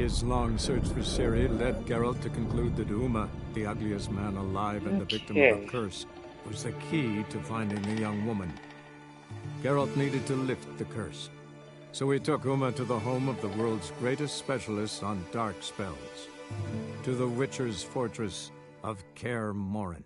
His long search for Ciri led Geralt to conclude that Uma, the ugliest man alive and the victim of a curse, was the key to finding the young woman. Geralt needed to lift the curse, so he took Uma to the home of the world's greatest specialist on dark spells, to the Witcher's fortress of Kaer Morhen.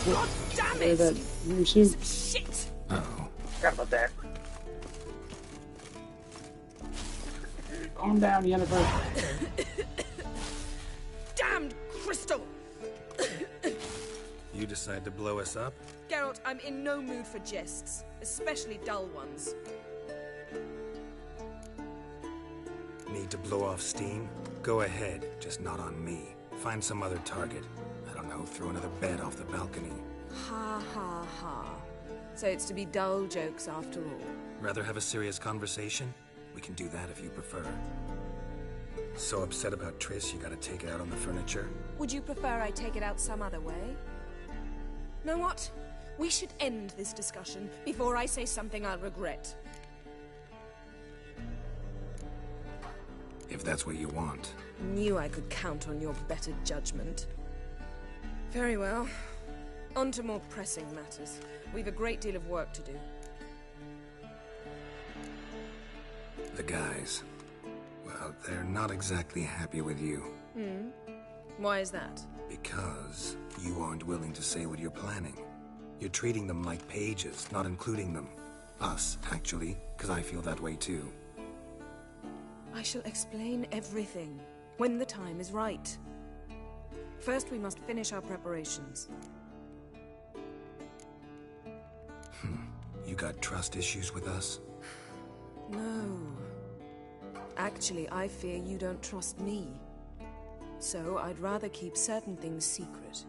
God damn it! She's Shit! Uh-oh. forgot about that. Calm down, Yennefer. Damned crystal! You decide to blow us up? Geralt, I'm in no mood for jests, especially dull ones. Need to blow off steam? Go ahead, just not on me. Find some other target. I don't know, throw another bed off the balcony. Ha ha ha. So it's to be dull jokes after all. Rather have a serious conversation? We can do that if you prefer. So upset about Triss, you gotta take it out on the furniture? Would you prefer I take it out some other way? Know what? We should end this discussion before I say something I'll regret. If that's what you want. Knew I could count on your better judgment. Very well. On to more pressing matters. We've a great deal of work to do. The guys. Well, they're not exactly happy with you. Why is that? Because you aren't willing to say what you're planning. You're treating them like pages, not including them. Us, actually, because I feel that way too. I shall explain everything when the time is right. First, we must finish our preparations. You got trust issues with us? No. Actually, I fear you don't trust me. So I'd rather keep certain things secret,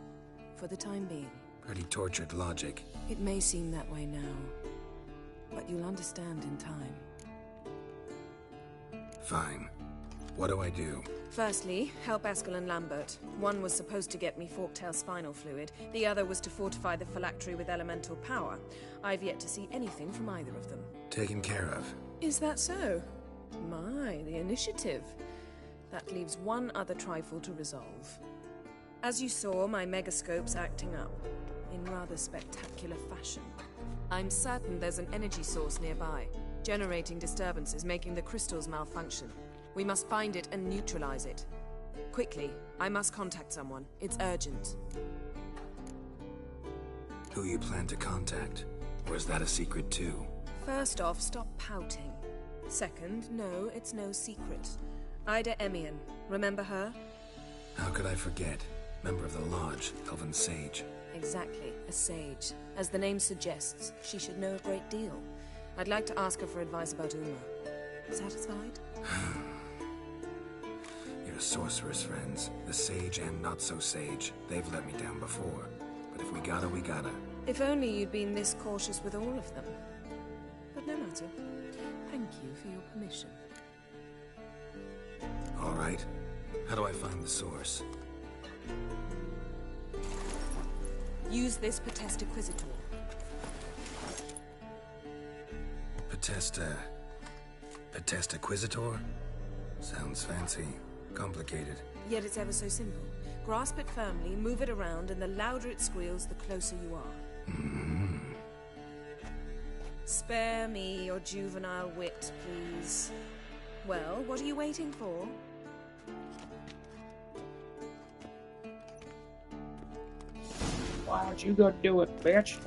for the time being. Pretty tortured logic. It may seem that way now, but you'll understand in time. Fine. What do I do? Firstly, help Eskel and Lambert. One was supposed to get me Forktail spinal fluid, the other was to fortify the phylactery with elemental power. I've yet to see anything from either of them. Taken care of. Is that so? My, the initiative. That leaves one other trifle to resolve. As you saw, my megascope's acting up, in rather spectacular fashion. I'm certain there's an energy source nearby, generating disturbances, making the crystals malfunction. We must find it and neutralize it. Quickly, I must contact someone. It's urgent. Who you plan to contact? Or is that a secret too? First off, stop pouting. Second, no, it's no secret. Ida Emian. Remember her? How could I forget? Member of the Lodge, Elven Sage. Exactly, a sage. As the name suggests, she should know a great deal. I'd like to ask her for advice about Uma. Satisfied? Your sorceress friends, the sage and not-so-sage, they've let me down before. But if we gotta, we gotta. If only you'd been this cautious with all of them. But no matter. Thank you for your permission. All right. How do I find the source? Use this Potestaquisitor. Potestaquisitor? Sounds fancy. Complicated. Yet it's ever so simple. Grasp it firmly, move it around, and the louder it squeals, the closer you are. Spare me your juvenile wit, please. Well, what are you waiting for? Why don't you go do it, bitch?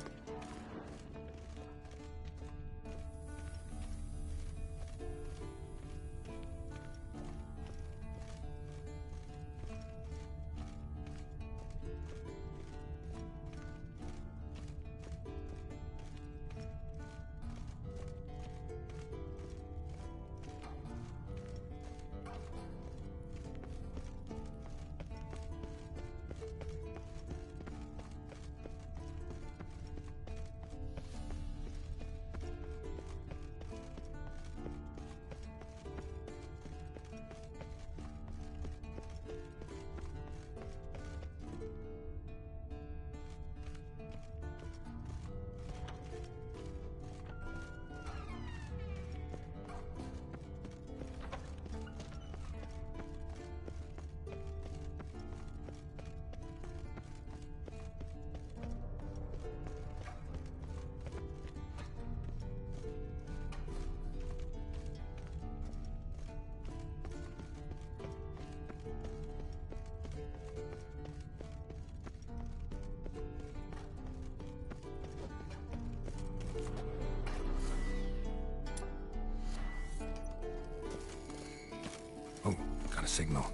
Oh, got a signal.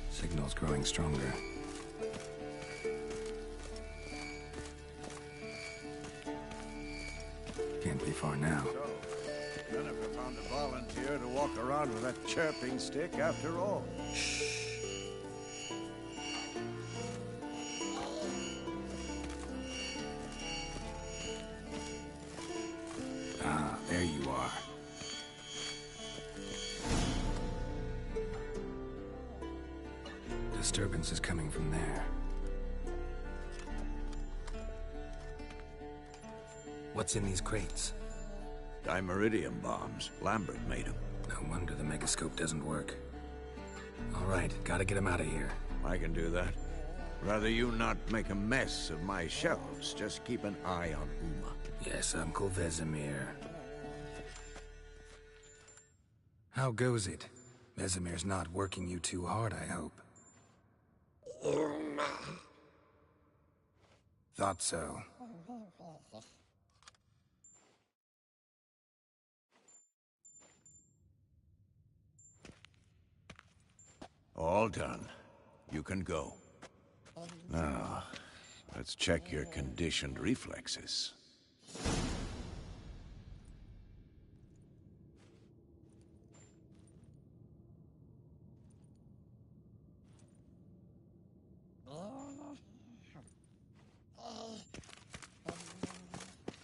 Signal's growing stronger. Can't be far now. So, Jennifer found a volunteer to walk around with that chirping stick after all. Shh. Ah, there you are. Disturbance is coming from there. What's in these crates? Dimeridium bombs. Lambert made them. No wonder the megascope doesn't work. All right, gotta get him out of here. I can do that. Rather you not make a mess of my shelves. Just keep an eye on Uma. Yes, Uncle Vesemir. How goes it? Vesemir's not working you too hard, I hope. Thought so. All done. You can go. Now, let's check your conditioned reflexes.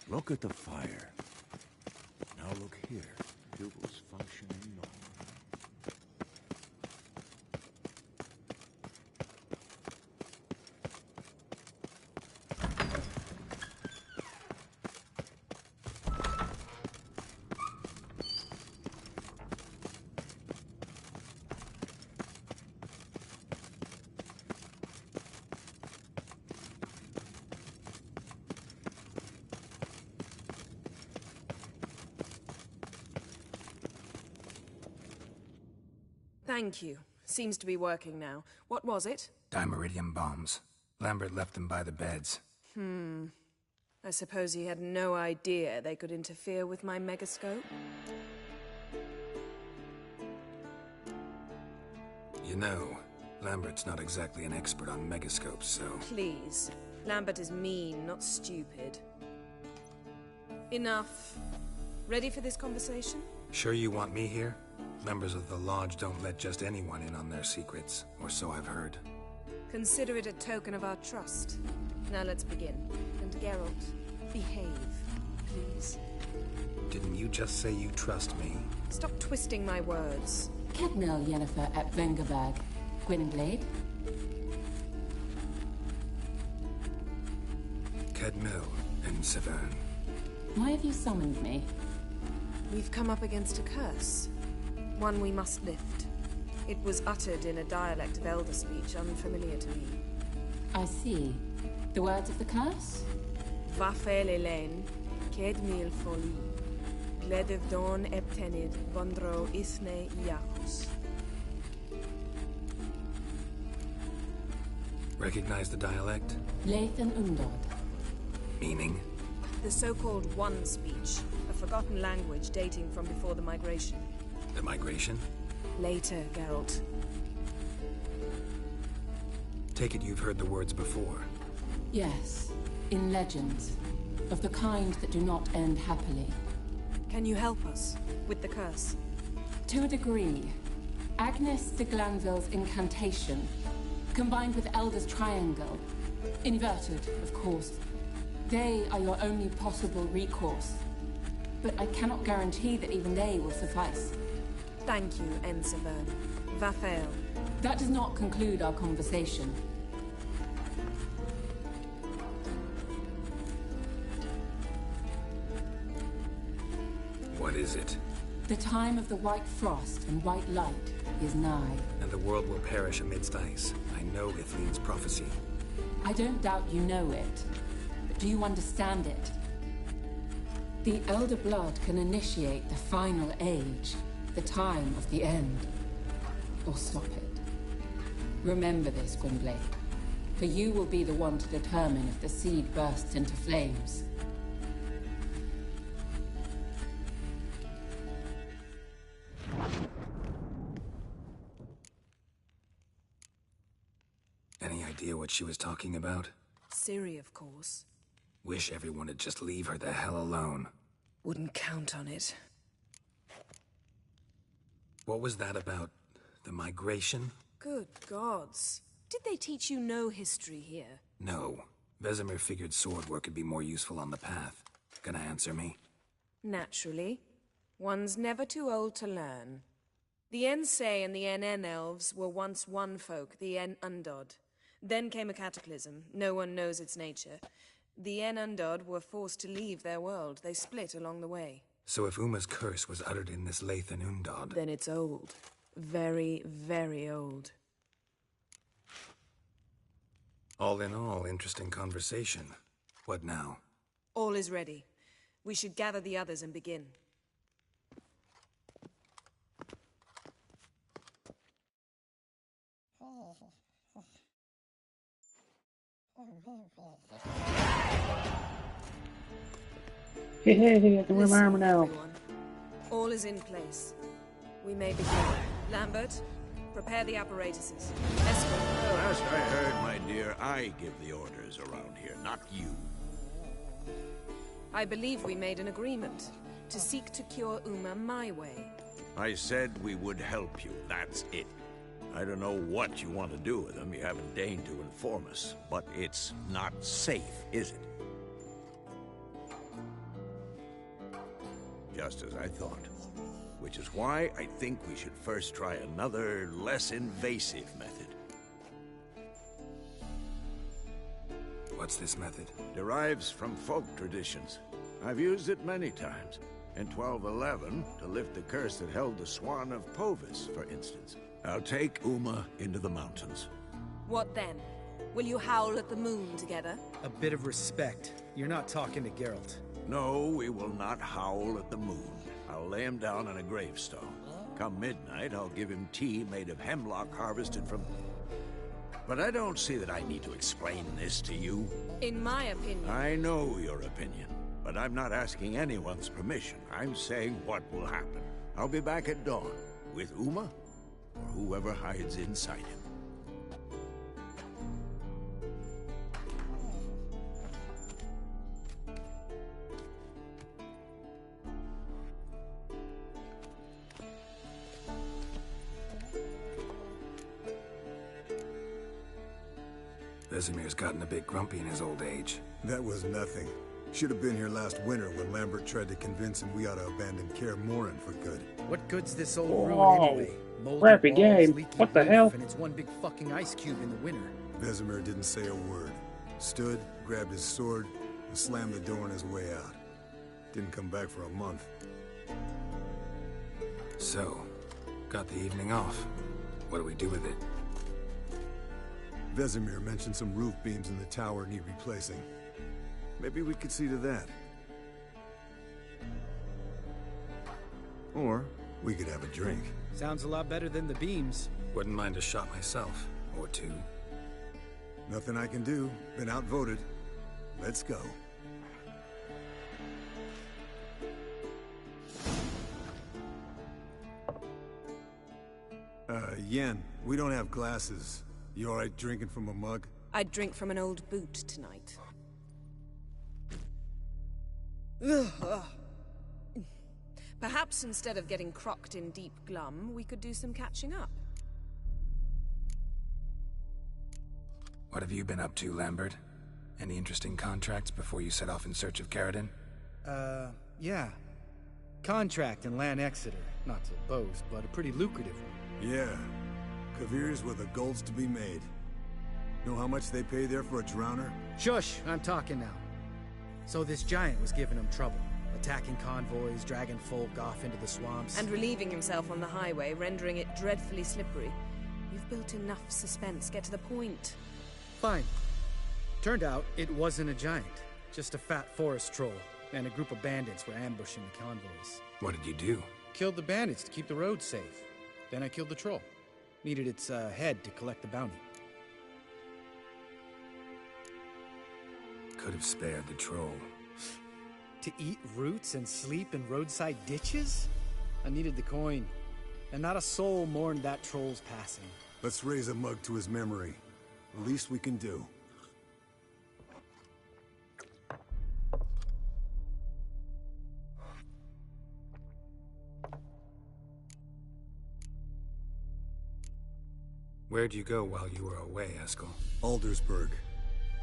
Look at the fire. Now look here. Dougal's functioning normal. Thank you. Seems to be working now. What was it? Dimeridium bombs. Lambert left them by the beds. I suppose he had no idea they could interfere with my megascope? You know, Lambert's not exactly an expert on megascopes, so... Please. Lambert is mean, not stupid. Enough. Ready for this conversation? Sure you want me here? Members of the Lodge don't let just anyone in on their secrets, or so I've heard. Consider it a token of our trust. Now let's begin. And Geralt, behave, please. Didn't you just say you trust me? Stop twisting my words. Kedmil Yennefer at Vengerberg, Gwynblade. Kedmil and Severn. Why have you summoned me? We've come up against a curse. One we must lift. It was uttered in a dialect of Elder speech unfamiliar to me. I see. The words of the curse? Vafel Elaine, Kedmil Foli, Gledev Don Eptenid, Vondro Isne Iachus. Recognize the dialect? Lathan Undod. Meaning? The so-called One speech, a forgotten language dating from before the migration. The migration? Later, Geralt. Take it you've heard the words before. Yes, in legends. Of the kind that do not end happily. Can you help us with the curse? To a degree. Agnes de Glanville's incantation, combined with Elder's triangle, inverted, of course. They are your only possible recourse. But I cannot guarantee that even they will suffice. Thank you, Severn. Vafel. That does not conclude our conversation. What is it? The time of the white frost and white light is nigh. And the world will perish amidst ice. I know Ithleen's prophecy. I don't doubt you know it. But do you understand it? The Elder Blood can initiate the final age, the time of the end. Or stop it. Remember this, Gwynblade. For you will be the one to determine if the seed bursts into flames. Any idea what she was talking about? Ciri, of course. Wish everyone would just leave her the hell alone. Wouldn't count on it. What was that about? The migration? Good gods. Did they teach you no history here? No. Vesemir figured sword work could be more useful on the path. Gonna answer me? Naturally. One's never too old to learn. The Ensei and the NN elves were once one folk, the En Undod. Then came a cataclysm. No one knows its nature. The En Undod were forced to leave their world. They split along the way. So if Uma's curse was uttered in this Lathan Undod... Then it's old. Very, very old. All in all, interesting conversation. What now? All is ready. We should gather the others and begin. Hey, I can wear my armor now. Everyone. All is in place. We may begin. Lambert, prepare the apparatuses. Escort. Last I heard, my dear, I give the orders around here, not you. I believe we made an agreement to seek to cure Uma my way. I said we would help you, that's it. I don't know what you want to do with them, you haven't deigned to inform us, but it's not safe, is it? Just as I thought. Which is why I think we should first try another, less invasive method. What's this method? Derives from folk traditions. I've used it many times. In 1211, to lift the curse that held the Swan of Povis, for instance. I'll take Uma into the mountains. What then? Will you howl at the moon together? A bit of respect. You're not talking to Geralt. No, we will not howl at the moon. I'll lay him down on a gravestone. Come midnight, I'll give him tea made of hemlock harvested from... But I don't see that I need to explain this to you. In my opinion... I know your opinion, but I'm not asking anyone's permission. I'm saying what will happen. I'll be back at dawn, with Uma, or whoever hides inside him. Vesemir's gotten a bit grumpy in his old age. That was nothing. Should have been here last winter when Lambert tried to convince him we ought to abandon Kaer Morhen for good. What good's this old Whoa. ruin anyway? Moldy Crappy walls, game. leaky What the roof, hell? And it's one big fucking ice cube in the winter. Vesemir didn't say a word. Stood, grabbed his sword, and slammed the door on his way out. Didn't come back for a month. So, got the evening off. What do we do with it? Vesemir mentioned some roof beams in the tower need replacing. Maybe we could see to that. Or we could have a drink. Sounds a lot better than the beams. Wouldn't mind a shot myself. Or two. Nothing I can do. Been outvoted. Let's go. Yen, we don't have glasses. You alright drinking from a mug? I'd drink from an old boot tonight. Perhaps instead of getting crocked in deep glum, we could do some catching up. What have you been up to, Lambert? Any interesting contracts before you set off in search of Caridin? Yeah. Contract in Lan Exeter. Not to boast, but a pretty lucrative one. Yeah. Kavir's where the gold's to be made. Know how much they pay there for a drowner? Shush, I'm talking now. So this giant was giving him trouble. Attacking convoys, dragging folk off into the swamps. And relieving himself on the highway, rendering it dreadfully slippery. You've built enough suspense. Get to the point. Fine. Turned out it wasn't a giant. Just a fat forest troll. And a group of bandits were ambushing the convoys. What did you do? Killed the bandits to keep the road safe. Then I killed the troll. Needed its head to collect the bounty. Could have spared the troll. To eat roots and sleep in roadside ditches? I needed the coin. And not a soul mourned that troll's passing. Let's raise a mug to his memory. The least we can do. Where'd you go while you were away, Eskel? Aldersburg.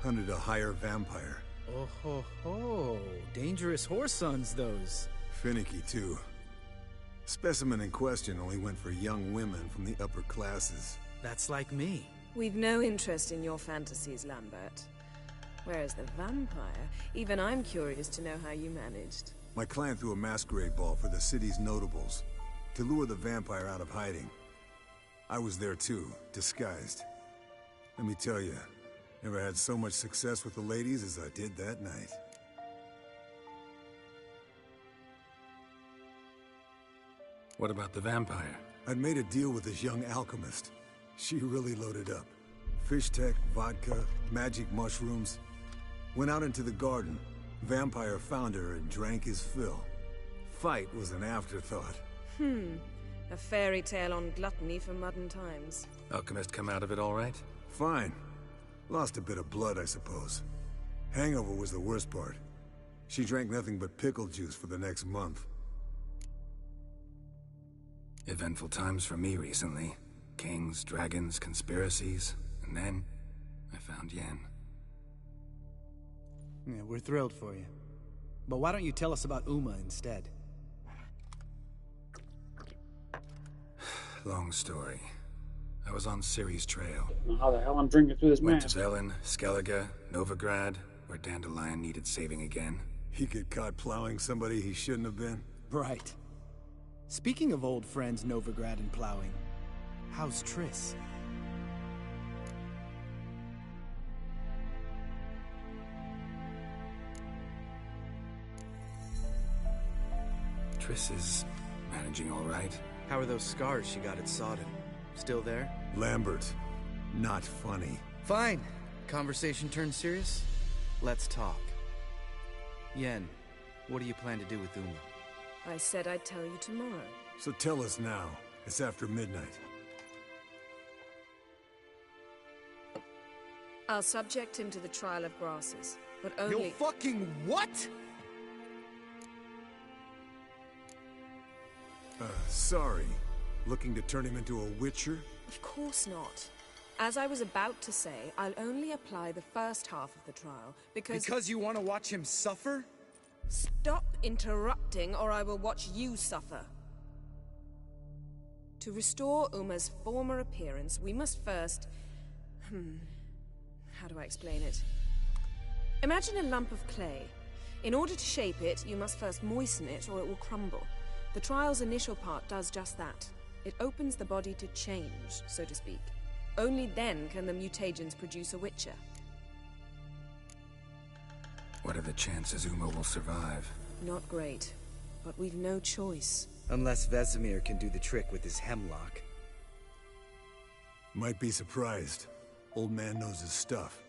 Hunted a higher vampire. Oh ho ho. Dangerous horse sons, those. Finicky, too. Specimen in question only went for young women from the upper classes. That's like me. We've no interest in your fantasies, Lambert. Whereas the vampire, even I'm curious to know how you managed. My client threw a masquerade ball for the city's notables to lure the vampire out of hiding. I was there too, disguised. Let me tell you, never had so much success with the ladies as I did that night. What about the vampire? I'd made a deal with this young alchemist. She really loaded up. Fish tech, vodka, magic mushrooms. Went out into the garden. Vampire found her and drank his fill. Fight was an afterthought. A fairy tale on gluttony for modern times. Alchemist come out of it all right? Fine. Lost a bit of blood, I suppose. Hangover was the worst part. She drank nothing but pickle juice for the next month. Eventful times for me recently. Kings, dragons, conspiracies. And then, I found Yen. Yeah, we're thrilled for you. But why don't you tell us about Uma instead? Long story. I was on Ciri's trail. How the hell I'm drinking through this Went mask? to Velen, Skellige, Novigrad, where Dandelion needed saving again. He get caught plowing somebody he shouldn't have been. Right. Speaking of old friends Novigrad and plowing, how's Triss? Triss is managing all right. How are those scars she got at Sodden? Still there? Lambert. Not funny. Fine. Conversation turned serious? Let's talk. Yen, what do you plan to do with Uma? I said I'd tell you tomorrow. So tell us now. It's after midnight. I'll subject him to the trial of grasses, but only... You fucking what? Sorry. Looking to turn him into a witcher? Of course not. As I was about to say, I'll only apply the first half of the trial, because... Because you want to watch him suffer? Stop interrupting, or I will watch you suffer. To restore Uma's former appearance, we must first... how do I explain it? Imagine a lump of clay. In order to shape it, you must first moisten it or it will crumble. The trial's initial part does just that. It opens the body to change, so to speak. Only then can the mutagens produce a Witcher. What are the chances Uma will survive? Not great, but we've no choice. Unless Vesemir can do the trick with his hemlock. Might be surprised. Old man knows his stuff.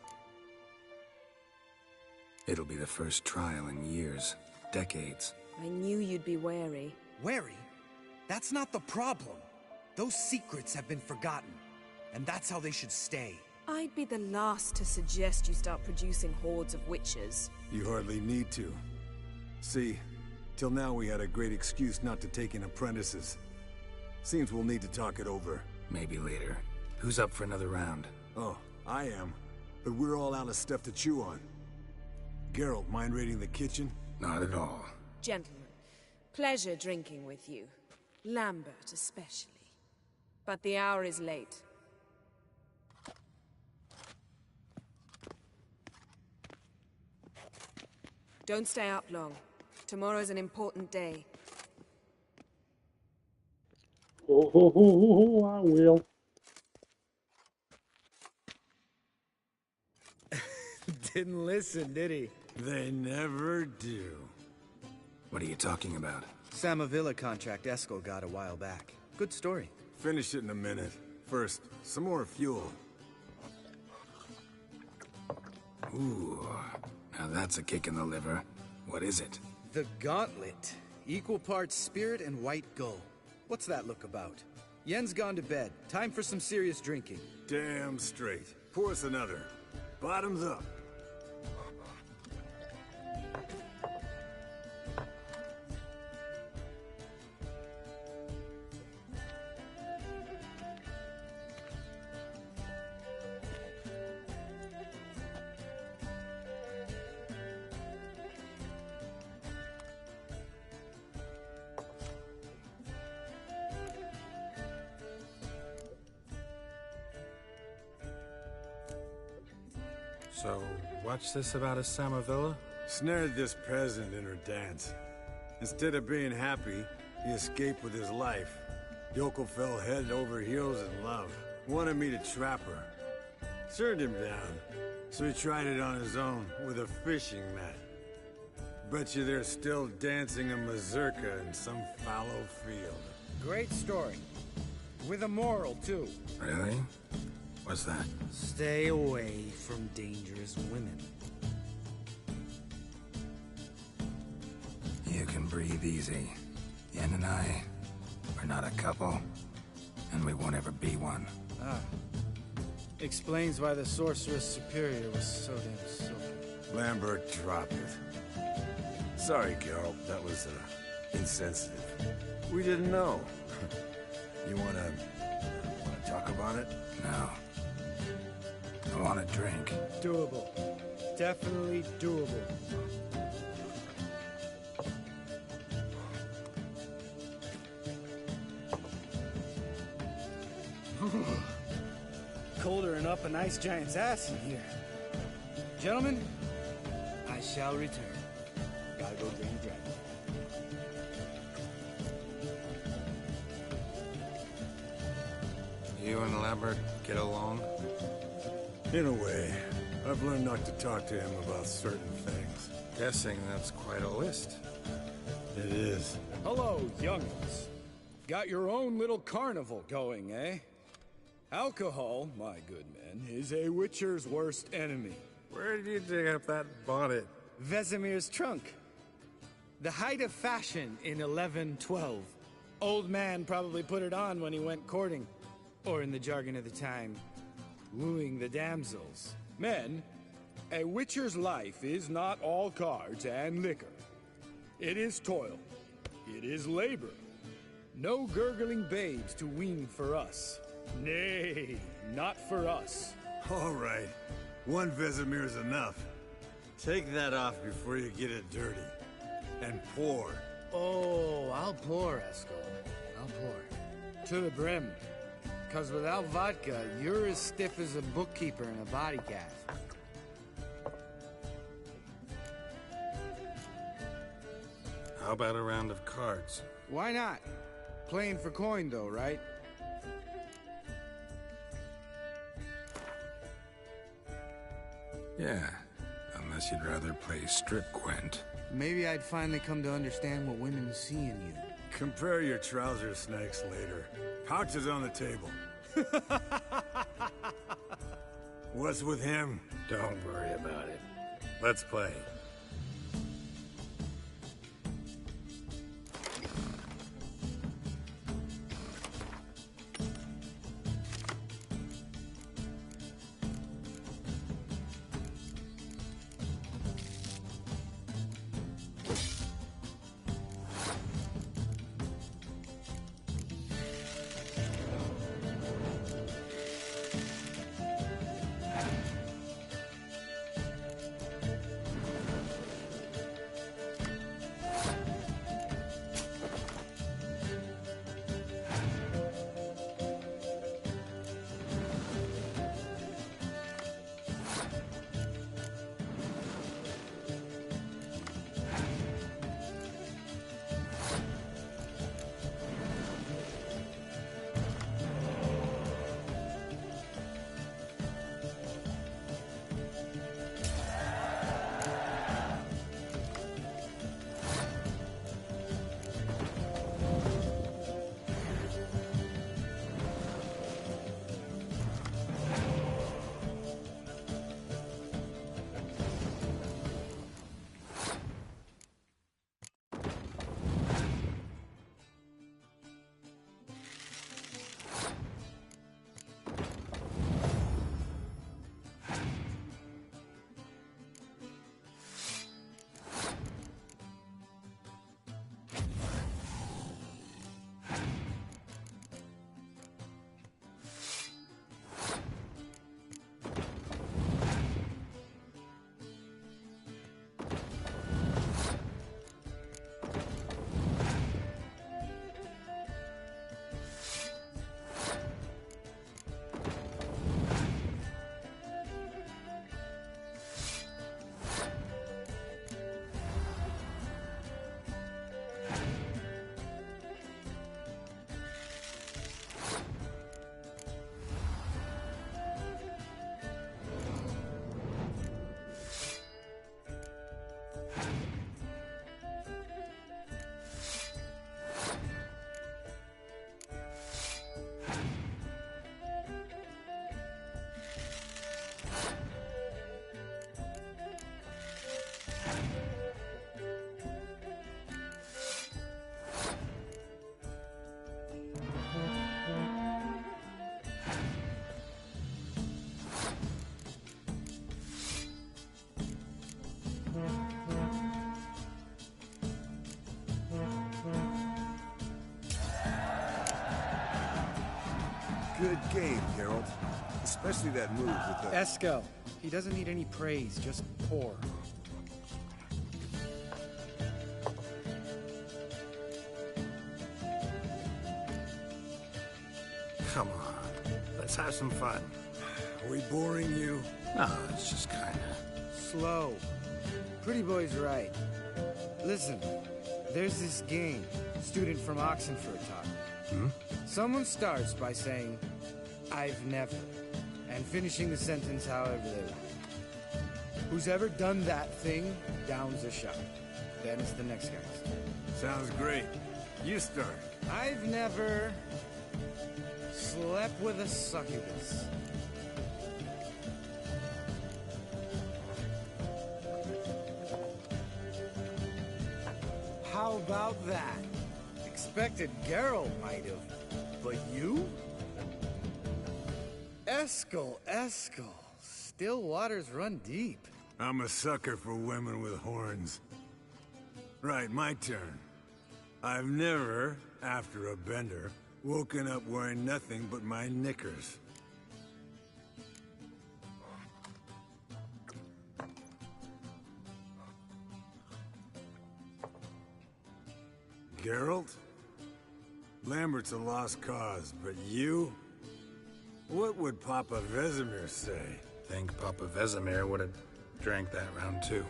It'll be the first trial in years, decades. I knew you'd be wary. Wary? That's not the problem. Those secrets have been forgotten, and that's how they should stay. I'd be the last to suggest you start producing hordes of witches. You hardly need to. See, till now we had a great excuse not to take in apprentices. Seems we'll need to talk it over. Maybe later. Who's up for another round? Oh, I am. But we're all out of stuff to chew on. Geralt, mind raiding the kitchen? Not at all. Gentlemen, pleasure drinking with you. Lambert especially. But the hour is late. Don't stay up long. Tomorrow's an important day. Oh, I will. Didn't listen, did he? They never do. What are you talking about? Samavilla contract Eskel got a while back. Good story. Finish it in a minute. First, some more fuel. Ooh, now that's a kick in the liver. What is it? The Gauntlet. Equal parts spirit and white gull. What's that look about? Yen's gone to bed. Time for some serious drinking. Damn straight. Pour us another. Bottoms up. So, what's this about a Samavilla? Snared this peasant in her dance. Instead of being happy, he escaped with his life. Yoko fell head over heels in love. Wanted me to trap her. Turned him down, so he tried it on his own with a fishing net. Bet you they're still dancing a mazurka in some fallow field. Great story. With a moral, too. Really? What's that? Stay away from dangerous women. You can breathe easy. Yen and I, we're not a couple, and we won't ever be one. Ah. Explains why the Sorceress Superior was so damn silky. Lambert, drop it. Sorry, Geralt, that was, insensitive. We didn't know. You wanna talk about it? No. I want a drink. Doable. Definitely doable. Colder and up a nice giant's ass in here. Gentlemen, I shall return. Gotta go drain the dragon. You and Lambert get along? In a way. I've learned not to talk to him about certain things. Guessing that's quite a list. It is. Hello, young'uns. Got your own little carnival going, eh? Alcohol, my good men, is a witcher's worst enemy. Where did you dig up that bonnet? Vesemir's trunk. The height of fashion in 1112. Old man probably put it on when he went courting. Or in the jargon of the time, wooing the damsels. Men, a witcher's life is not all cards and liquor. It is toil. It is labor. No gurgling babes to wean for us. Nay, not for us. All right. One Vesemir's enough. Take that off before you get it dirty. And pour. Oh, I'll pour, Eskel. I'll pour. To the brim. Because without vodka, you're as stiff as a bookkeeper in a body cast. How about a round of cards? Why not? Playing for coin, though, right? Yeah, unless you'd rather play strip Gwent. Maybe I'd finally come to understand what women see in you. Compare your trouser snakes later. Pouch is on the table. What's with him? Don't worry about it. Let's play. Good game, Geralt. Especially that move with the... Eskel. He doesn't need any praise, just pour. Come on, let's have some fun. Are we boring you? No, it's just kinda... Slow. Pretty boy's right. Listen, there's this game. Student from Oxenford taught me. Someone starts by saying, I've never, and finishing the sentence however they want. Who's ever done that thing downs a shot. Then it's the next guy's turn. Sounds great. You start. I've never slept with a succubus. How about that? Expected Geralt might have, but you? Eskel. Still waters run deep. I'm a sucker for women with horns. Right, my turn. I've never, after a bender, woken up wearing nothing but my knickers. Geralt? Lambert's a lost cause, but you? What would Papa Vesemir say? Think Papa Vesemir would have drank that round too.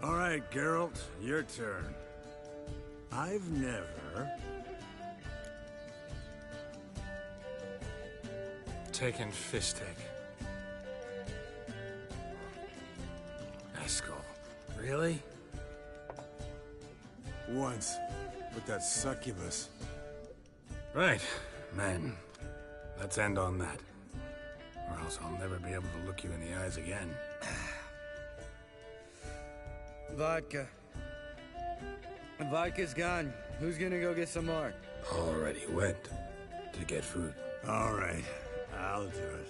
All right, Geralt, your turn. I've never... taken Fishtech. Eskel. Really? Once, with that succubus. Right, man. Let's end on that. Or else I'll never be able to look you in the eyes again. Vodka. Vodka's gone. Who's gonna go get some more? Already went to get food. All right, I'll do it.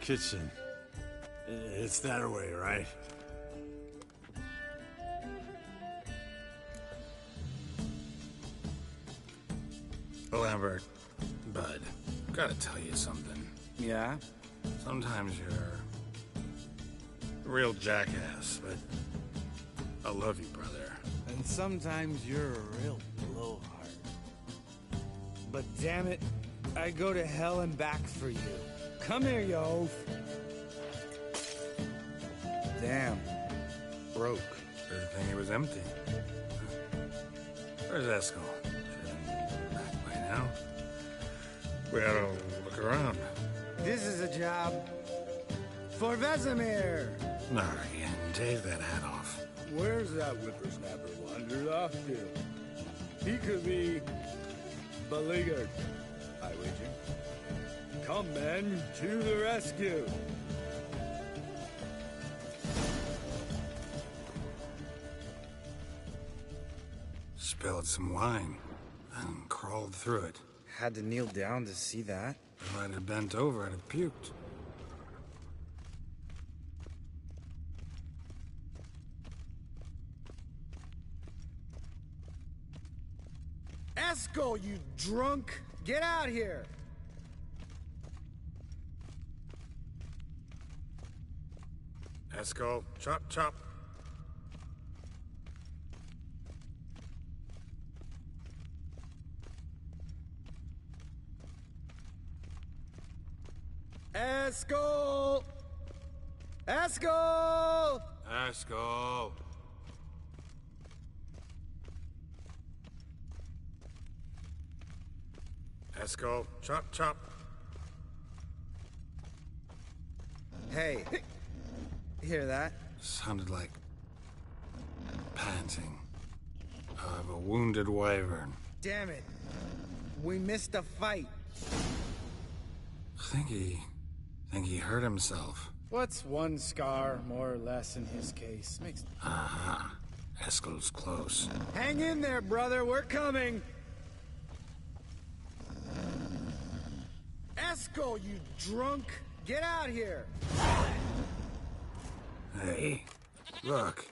Kitchen. It's that way, right? Lambert, bud, gotta tell you something. Yeah? Sometimes you're a real jackass, but I love you, brother. And sometimes you're a real blowhard. But damn it, I go to hell and back for you. Come here, you oaf. Damn. Broke. Good thing it was empty. Where's Eskel? Should have been back by now. We ought to look around. This is a job for Vesemir. Not again. Take that hat off. Where's that whippersnapper wandered off to? He could be beleaguered, I wager. Come, men, to the rescue. Spilled some wine and crawled through it. Had to kneel down to see that. If I'd have bent over, I'd have puked. Eskel, you drunk! Get out here! Eskel, chop, chop. Eskel! Eskel! Eskel. Eskel, chop, chop. Hey, hear that? Sounded like panting of a wounded wyvern. Damn it. We missed a fight. Think he hurt himself. What's one scar, more or less, in his case? Makes... Aha. Eskel's close. Hang in there, brother. We're coming. Eskel, you drunk! Get out here! Hey, look.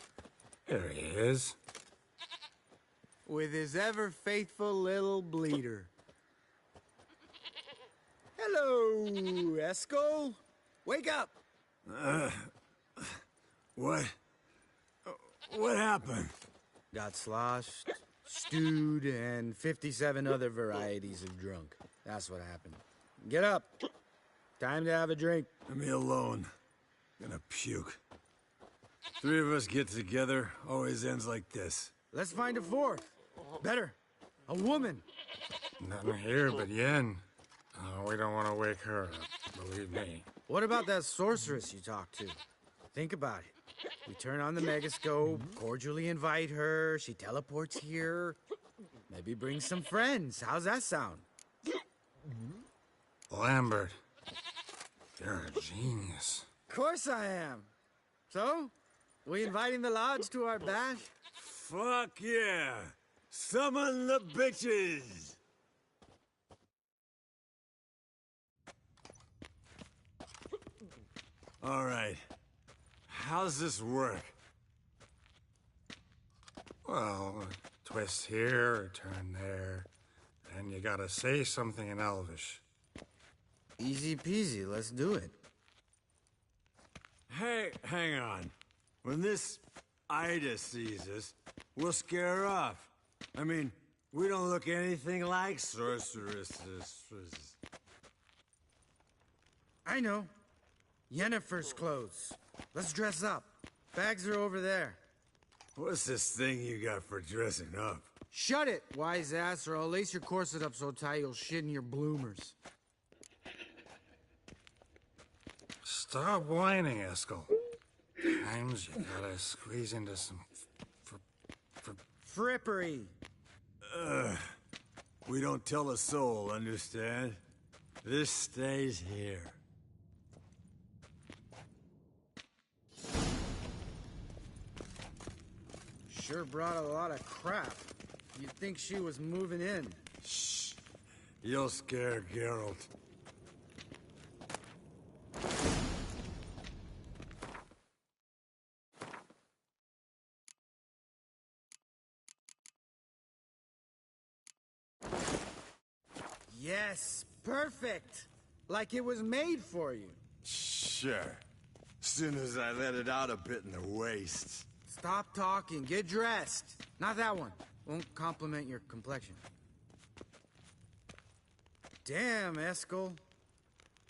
There he is. With his ever-faithful little bleeder. Hello, Eskel. Wake up! What? What happened? Got sloshed, stewed, and 57 other varieties of drunk. That's what happened. Get up. Time to have a drink. Leave me alone. I'm gonna puke. Three of us get together, always ends like this. Let's find a fourth. Better. A woman. Nothing here but Yen. Oh, we don't want to wake her up, believe me. What about that sorceress you talked to? Think about it. We turn on the megascope, cordially invite her, she teleports here. Maybe bring some friends. How's that sound? Lambert, you're a genius. Of course I am. So, we inviting the lodge to our bash? Fuck yeah! Summon the bitches! All right. How's this work? Well, a twist here, a turn there, and you gotta say something in Elvish. Easy peasy, let's do it. Hey, hang on. When this Ida sees us, we'll scare her off. I mean, We don't look anything like sorceresses. I know. Yennefer's clothes. Let's dress up. Bags are over there. What's this thing you got for dressing up? Shut it, wise ass, or I'll lace your corset up so tight you'll shit in your bloomers. Stop whining, Eskel. Times you gotta squeeze into some Frippery. We don't tell a soul, understand? This stays here. Sure brought a lot of crap. You'd think she was moving in. Shh. You'll scare Geralt. Yes, perfect. Like it was made for you. Sure. Soon as I let it out a bit in the waist. Stop talking, get dressed. Not that one. Won't compliment your complexion. Damn, Eskel.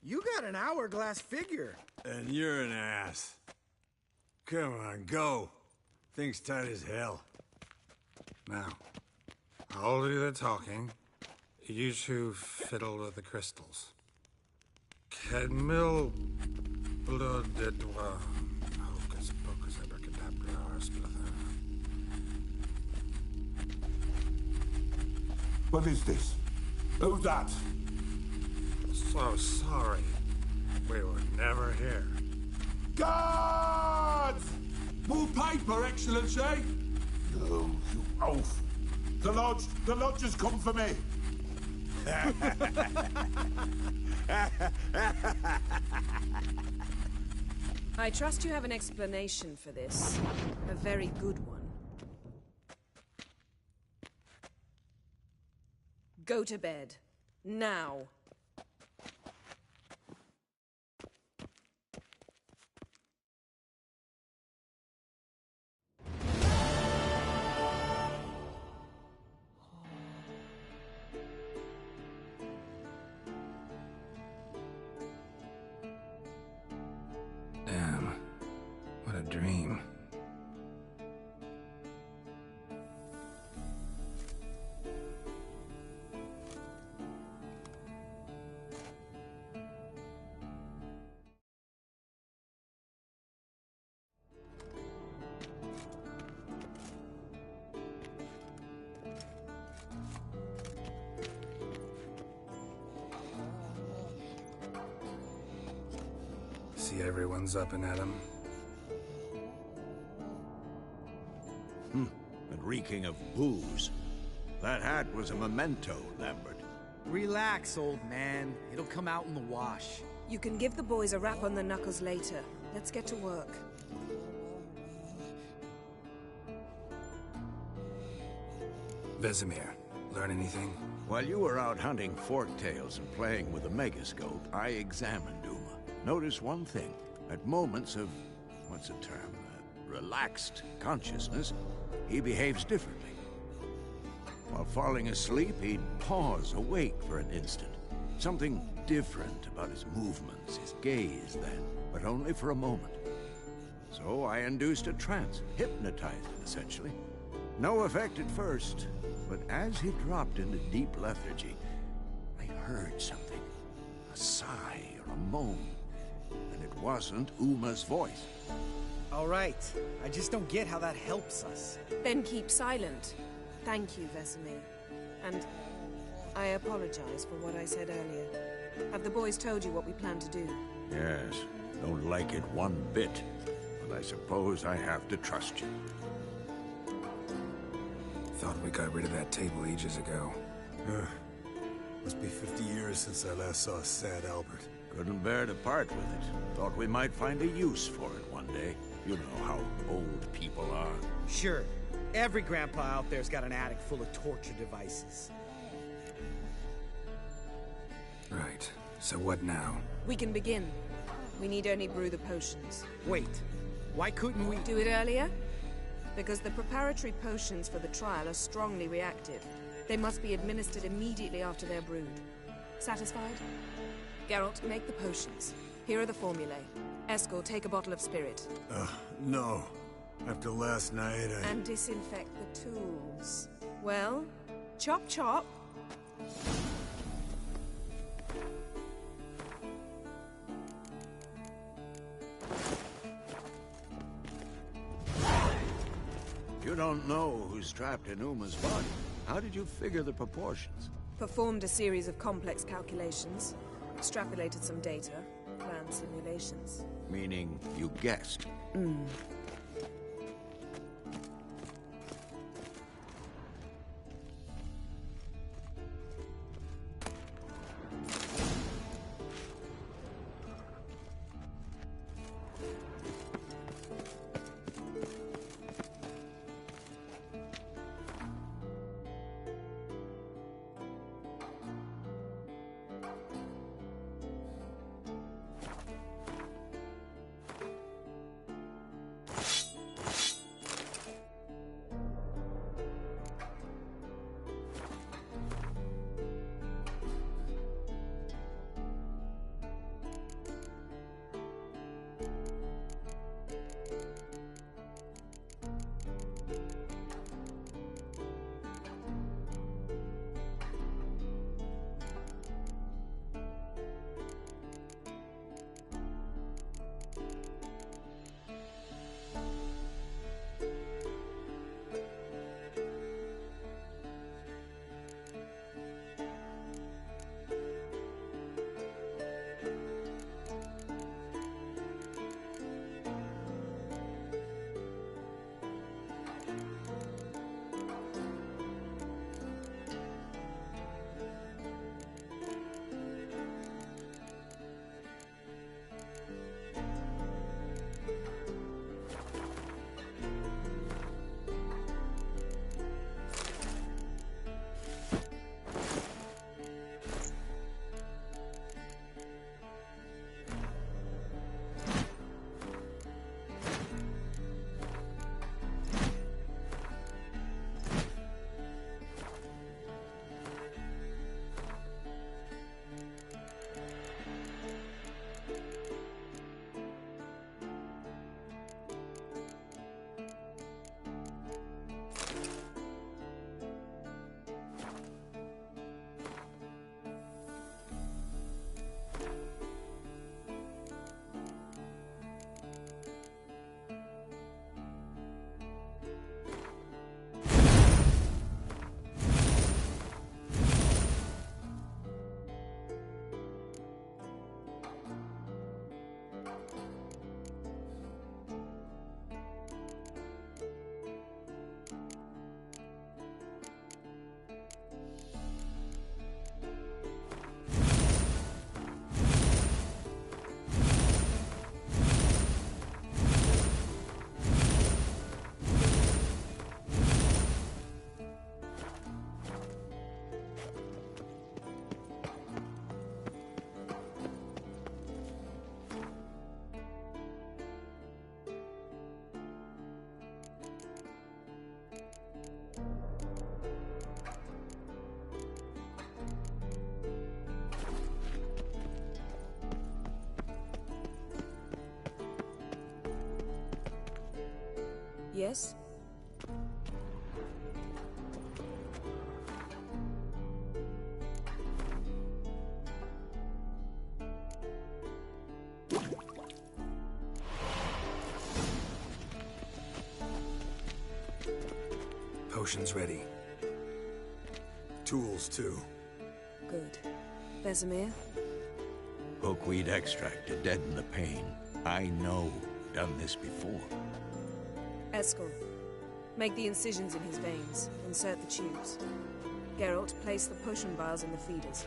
You got an hourglass figure. And you're an ass. Come on, go. Thing's tight as hell. Now, I'll do the talking. You two fiddle with the crystals. Cadmil blood de doigt. Hocus pocus abracadabra arsplatha. What is this? Who's that? So sorry. We were never here. Guards! More paper, Excellency! No, you oaf! The lodge has come for me! I trust you have an explanation for this. A very good one. Go to bed. Now. Damn. What a dream. See, everyone's up and at 'em. And reeking of booze. That hat was a memento, Lambert. Relax, old man. It'll come out in the wash. You can give the boys a rap on the knuckles later. Let's get to work. Vesemir, learn anything? While you were out hunting forktails and playing with the megascope, I examined Uma. Notice one thing. At moments of, what's the term, relaxed consciousness, he behaves differently. While falling asleep, he'd pause, awake for an instant. Something different about his movements, his gaze then, but only for a moment. So I induced a trance, hypnotized him essentially. No effect at first, but as he dropped into deep lethargy, I heard something. A sigh or a moan. And it wasn't Uma's voice. All right. I just don't get how that helps us. Then keep silent. Thank you, Vesemir. And I apologize for what I said earlier. Have the boys told you what we plan to do? Yes, don't like it one bit. But I suppose I have to trust you. Thought we got rid of that table ages ago. Must be 50 years since I last saw sad Albert. Couldn't bear to part with it. Thought we might find a use for it one day. You know how old people are. Sure. Every grandpa out there's got an attic full of torture devices. Right. So what now? We can begin. We need only brew the potions. Wait. Why couldn't we... Do it earlier? Because the preparatory potions for the trial are strongly reactive. They must be administered immediately after they're brewed. Satisfied? Geralt, make the potions. Here are the formulae. Eskel, take a bottle of spirit. No. After last night, And disinfect the tools. Well, chop chop. You don't know who's trapped in Uma's body. How did you figure the proportions? Performed a series of complex calculations. Extrapolated some data. Planned simulations. Meaning, you guessed. Yes? Potions ready. Tools, too. Good. Vesemir? Hookweed extract to deaden the pain. I know. Done this before. Eskel, make the incisions in his veins. Insert the tubes. Geralt, place the potion vials in the feeders.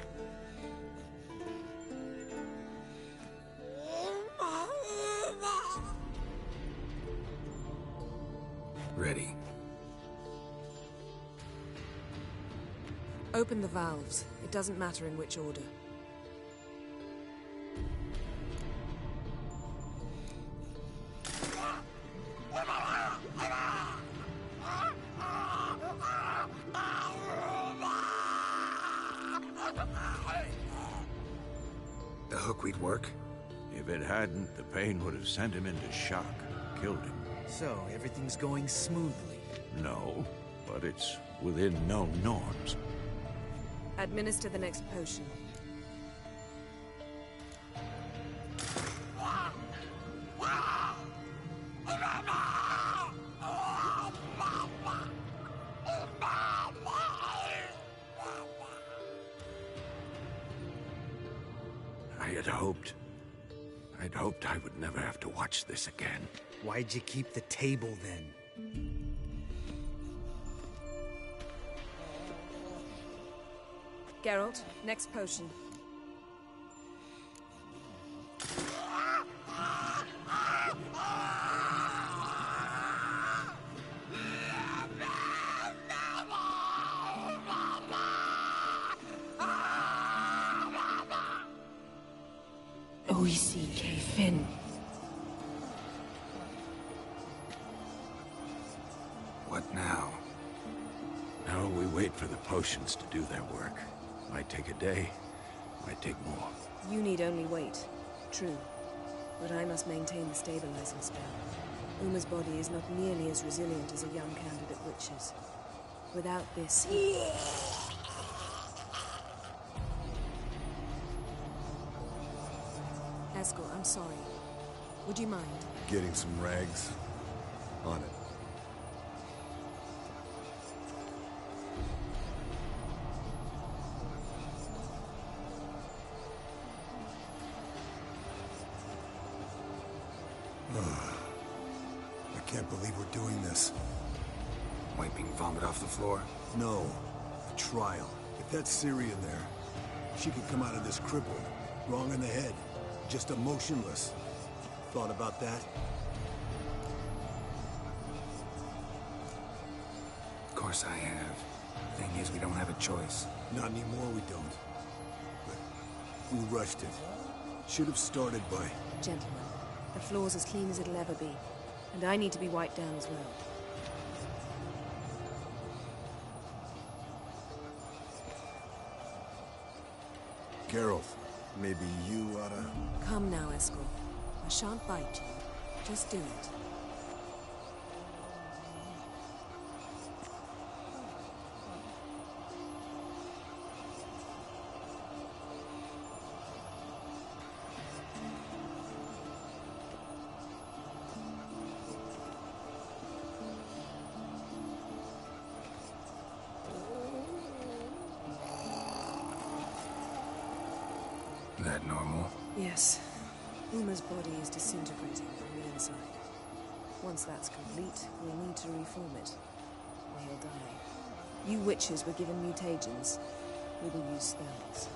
Ready. Open the valves. It doesn't matter in which order. The hookweed work? If it hadn't, the pain would have sent him into shock, killed him. So, everything's going smoothly? No, but it's within known norms. Administer the next potion. I'd hoped I would never have to watch this again. Why'd you keep the table then? Geralt, next potion. O-E-C-K, Finn. What now? Now we wait for the potions to do their work. Might take a day, might take more. You need only wait. True. But I must maintain the stabilizing spell. Uma's body is not nearly as resilient as a young candidate witch's. Without this... Eskel, I'm sorry. Would you mind? Getting some rags. On it. I can't believe we're doing this. Wiping vomit off the floor? No. A trial. If that's Ciri in there, she could come out of this crippled, wrong in the head, just emotionless. Thought about that? Of course I have. Thing is, we don't have a choice. Not anymore, we don't. But we rushed it. Should have started by... Gentlemen, the floor's as clean as it'll ever be. And I need to be wiped down as well. Geralt, maybe you oughta... Come now, Eskel. I shan't bite you. Just do it. That normal? Yes. Uma's body is disintegrating from the inside. Once that's complete, we'll need to reform it. Or he'll die. You witches were given mutagens. We will use spells.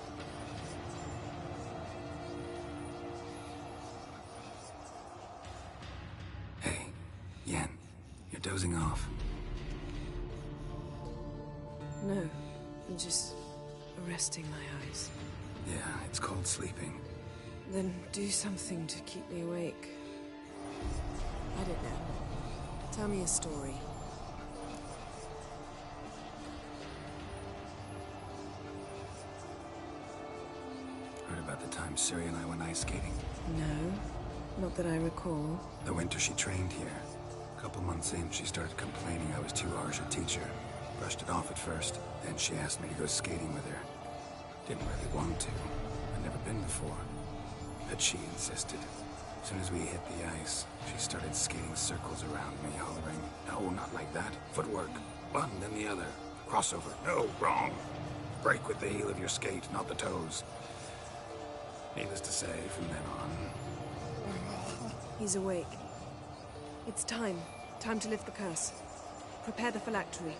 Hey, Yen, you're dozing off. No, I'm just resting my eyes. Yeah, it's called sleeping. Then do something to keep me awake. I don't know. Tell me a story. Heard about the time Ciri and I went ice skating? No, not that I recall. The winter she trained here. A couple months in, she started complaining I was too harsh a teacher. Brushed it off at first, then she asked me to go skating with her. Didn't really want to. I'd never been before. But she insisted. As soon as we hit the ice, she started skating circles around me, hollering, "No, not like that. Footwork. One, then the other. Crossover. No, wrong. Break with the heel of your skate, not the toes." Needless to say, from then on... He's awake. It's time. Time to lift the curse. Prepare the phylactery.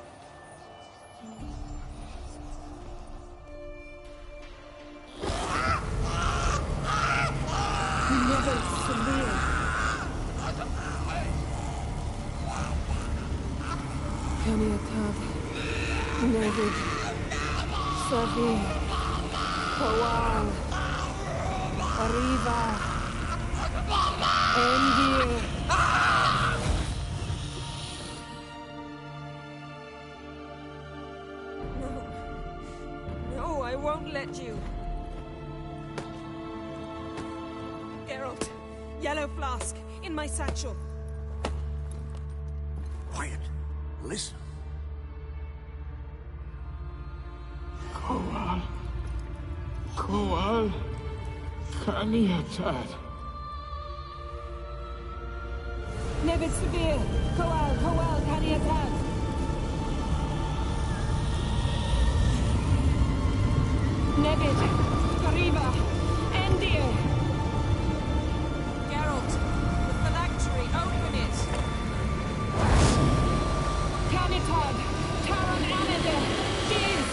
Never Samir. Kaniatav, Nevid, Savi, Kawal, Arriva, Endir. No, I won't let you. Yellow flask, in my satchel. Quiet. Listen. Koal. Kaniatad. Nevid Severe! Koal, Kaniatad! Nevid! Gariba! Endir! Geralt, the phylactery, open it! Kanitad! Taron Anadir! Diz!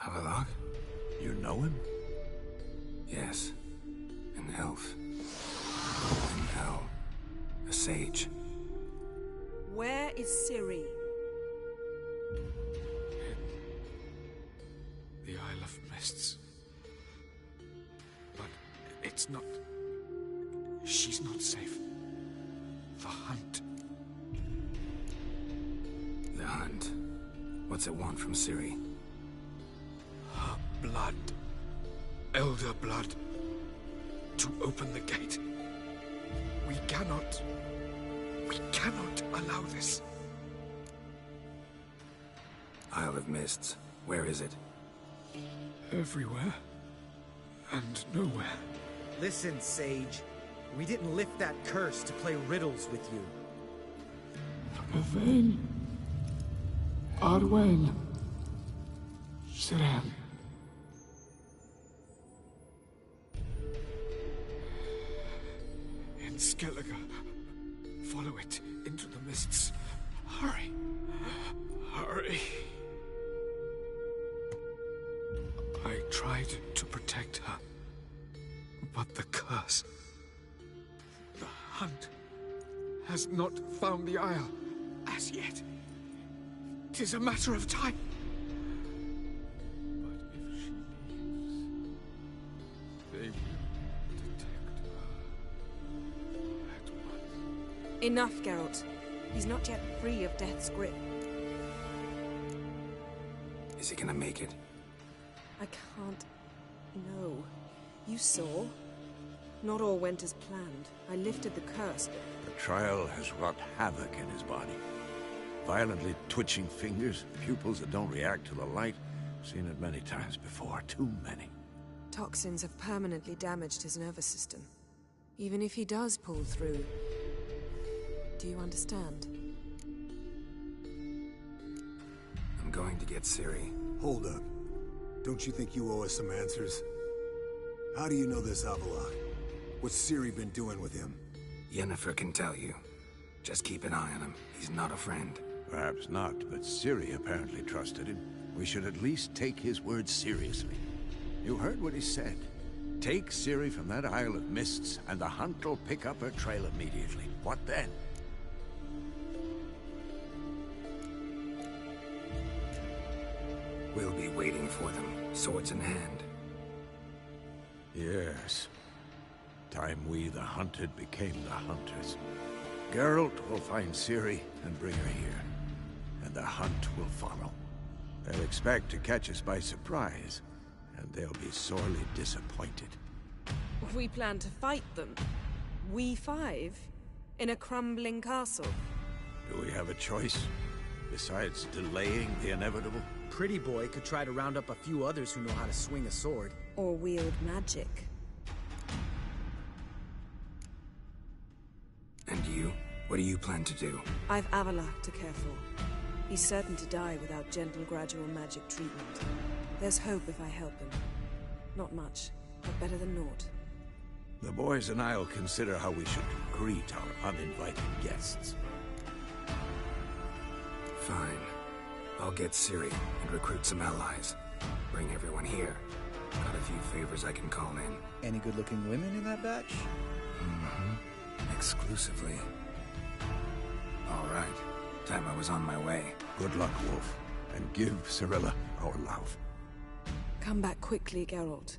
Avallac'h? You know him? Yes. An elf. An owl. A sage. Where is Ciri? The Isle of Mists. But it's not... She's not safe. The hunt. The hunt. What's it want from Ciri? Her blood. Elder blood. To open the gate. We cannot allow this. Isle of Mists. Where is it? Everywhere. And nowhere. Listen, Sage. We didn't lift that curse to play riddles with you. Yvain. Arwen. Siren. In Skellige. Follow it into the mists. Hurry. Hurry. I tried to protect her. But the curse... The hunt has not found the Isle as yet. 'Tis a matter of time. But if she leaves, they will detect her at once. Enough, Geralt. He's not yet free of death's grip. Is he gonna make it? I can't... No. You saw. Not all went as planned. I lifted the curse, but... The trial has wrought havoc in his body. Violently twitching fingers, pupils that don't react to the light. Seen it many times before, too many. Toxins have permanently damaged his nervous system. Even if he does pull through... Do you understand? I'm going to get Ciri. Hold up. Don't you think you owe us some answers? How do you know this Avallac'h? What's Ciri been doing with him? Yennefer can tell you. Just keep an eye on him. He's not a friend. Perhaps not, but Ciri apparently trusted him. We should at least take his words seriously. You heard what he said. Take Ciri from that Isle of Mists, and the hunt will pick up her trail immediately. What then? We'll be waiting for them, swords in hand. Yes. Time we, the hunted, became the hunters. Geralt will find Ciri and bring her here. And the hunt will follow. They'll expect to catch us by surprise, and they'll be sorely disappointed. We plan to fight them. We five? In a crumbling castle? Do we have a choice? Besides delaying the inevitable? Pretty Boy could try to round up a few others who know how to swing a sword. Or wield magic. And you? What do you plan to do? I've Avallac'h to care for. He's certain to die without gentle, gradual magic treatment. There's hope if I help him. Not much, but better than naught. The boys and I'll consider how we should greet our uninvited guests. Fine. I'll get Ciri and recruit some allies. Bring everyone here. Got a few favors I can call in. Any good-looking women in that batch? Mm-hmm. Exclusively. All right. Time I was on my way. Good luck, Wolf. And give Cirilla our love. Come back quickly, Geralt.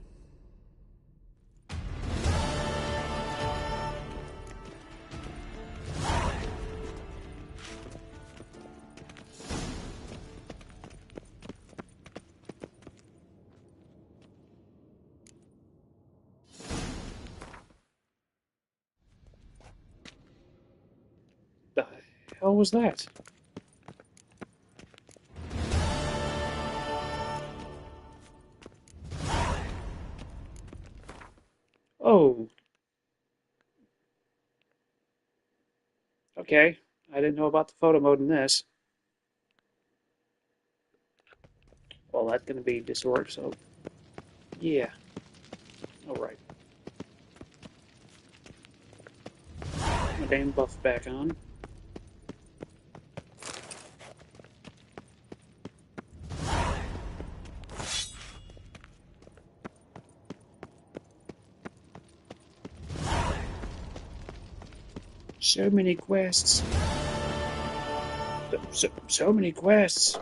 The hell was that? Oh. Okay. I didn't know about the photo mode in this. Well, that's going to be disorder, so... Yeah. Alright. My damn buff back on. So many quests. So many quests.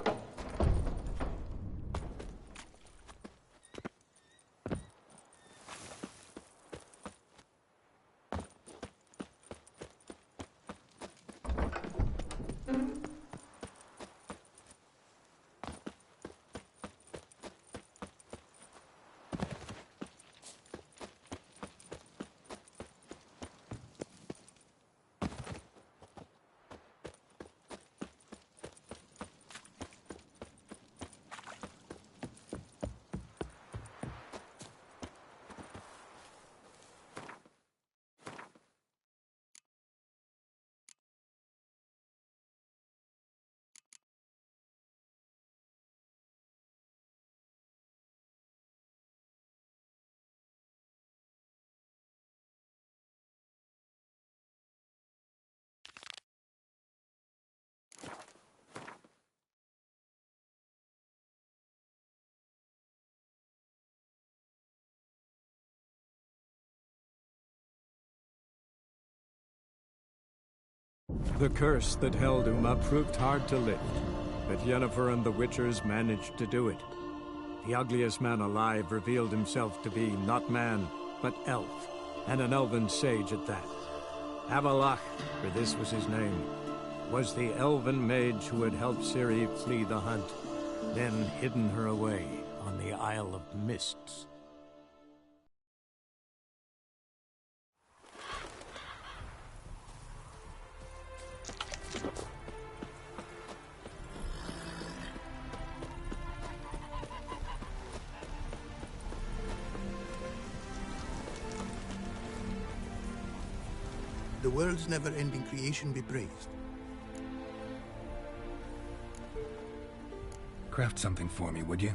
The curse that held Uma proved hard to lift, but Yennefer and the Witchers managed to do it. The ugliest man alive revealed himself to be not man, but elf, and an elven sage at that. Avallac'h, for this was his name, was the elven mage who had helped Ciri flee the hunt, then hidden her away on the Isle of Mists. The world's never-ending creation be praised. Craft something for me, would you?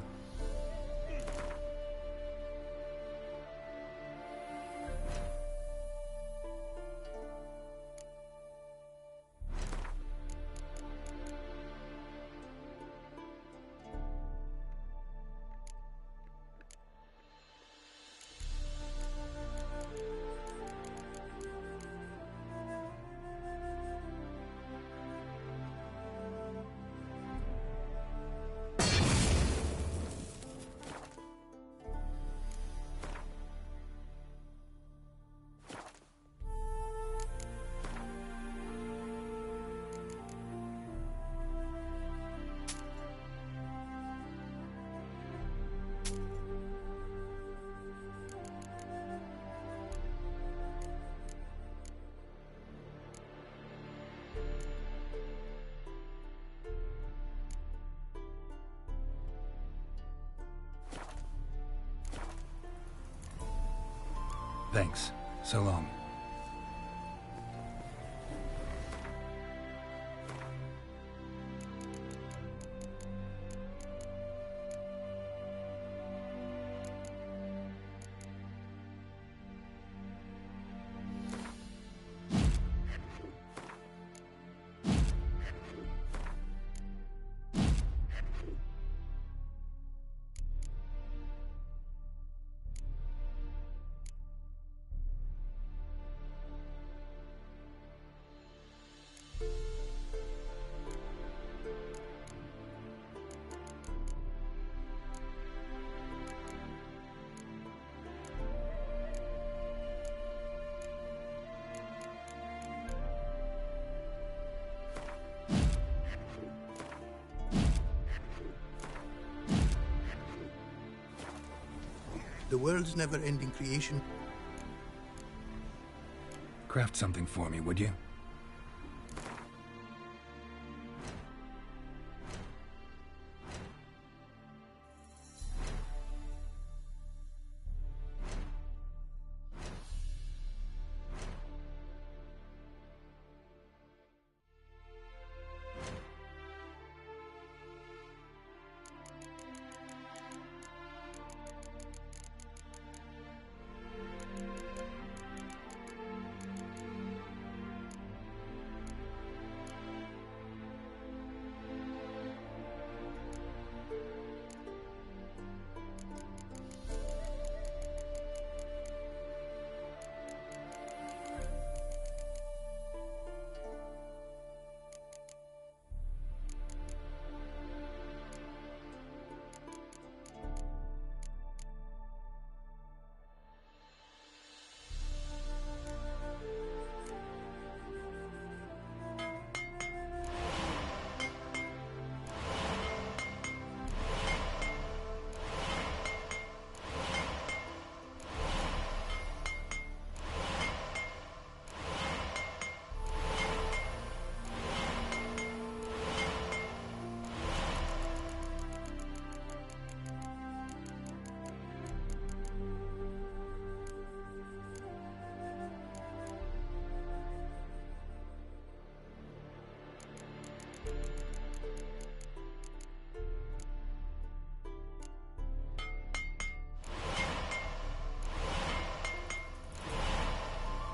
Thanks. So long. The world's never-ending creation. Craft something for me, would you?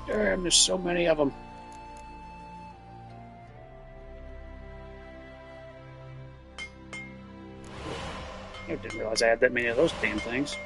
Damn, there's so many of them. I didn't realize I had that many of those damn things.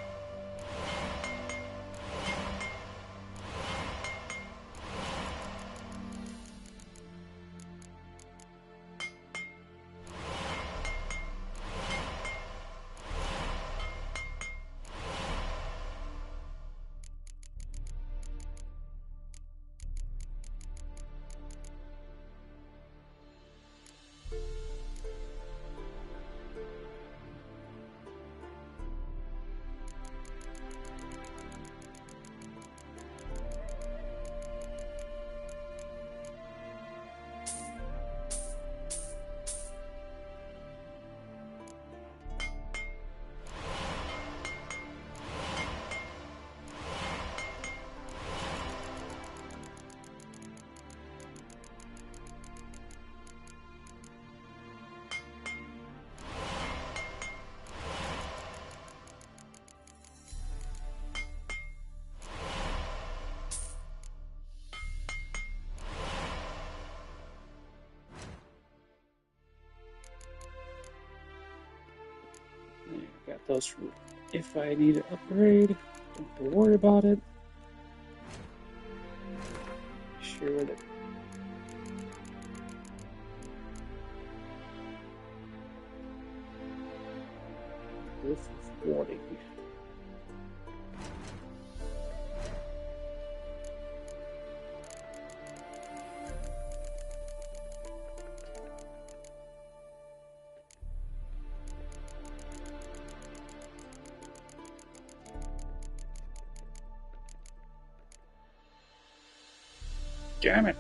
Got those for if I need to upgrade. Don't have to worry about it. Sure that go for 40. Damn it.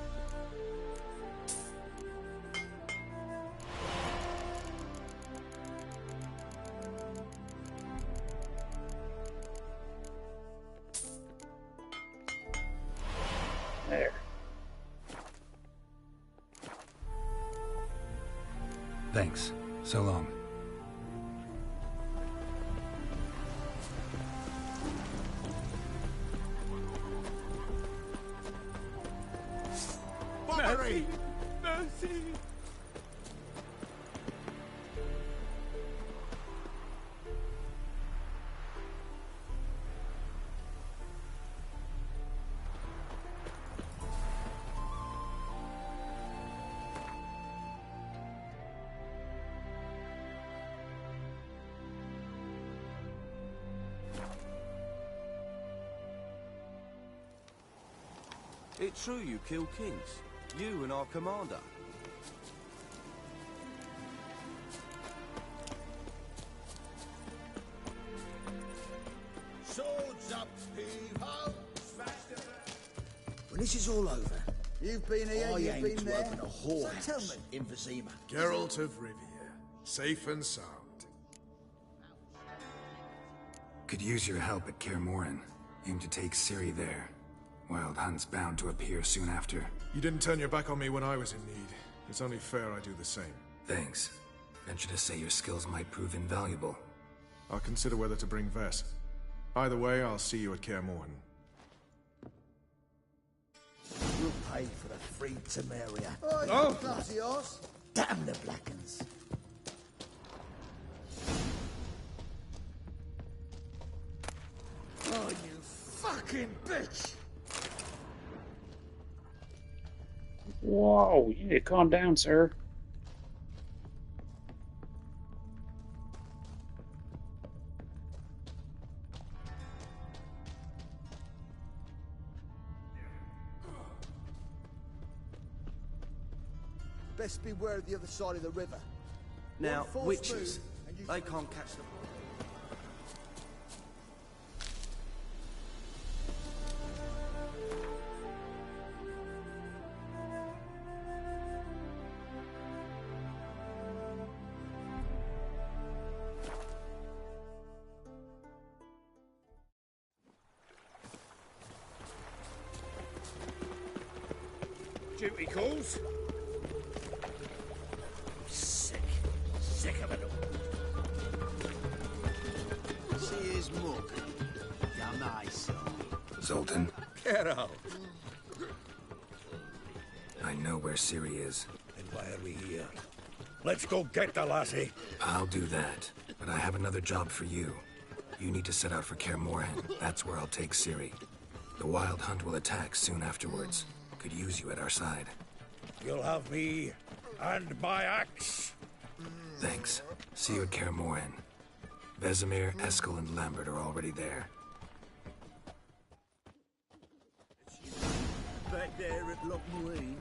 There. Thanks. So long. Mercy! Mercy! It's true you killed kings. You and our commander. So up, heave-ho! When this is all over, You've been here, I you've aim been to there. open a So whorehouse tell me. in Vizima. Geralt of Rivia, safe and sound. Could use your help at Kaer Morhen. Aim to take Ciri there. Wild Hunt's bound to appear soon after. You didn't turn your back on me when I was in need. It's only fair I do the same. Thanks. Venture to say your skills might prove invaluable. I'll consider whether to bring Vess. Either way, I'll see you at Kaer Morhen. You'll pay for the free Temeria. Oh, you classy horse. Damn the Blackens. Oh, you fucking bitch! Whoa, you need to calm down, sir. Best beware of the other side of the river. Now, One false witches, move and you- they can't catch them. Duty calls. Sick. Sick of it all. See his mug. Damn nice. Zoltan, Get out. I know where Ciri is. And why are we here? Let's go get the lassie. I'll do that, but I have another job for you. You need to set out for Kaer Morhen. That's where I'll take Ciri. The Wild Hunt will attack soon afterwards. Could use you at our side. You'll have me and my axe. Thanks. See you at Kaer Morhen. Vesemir, Eskel, and Lambert are already there. Back there at Loch Marine.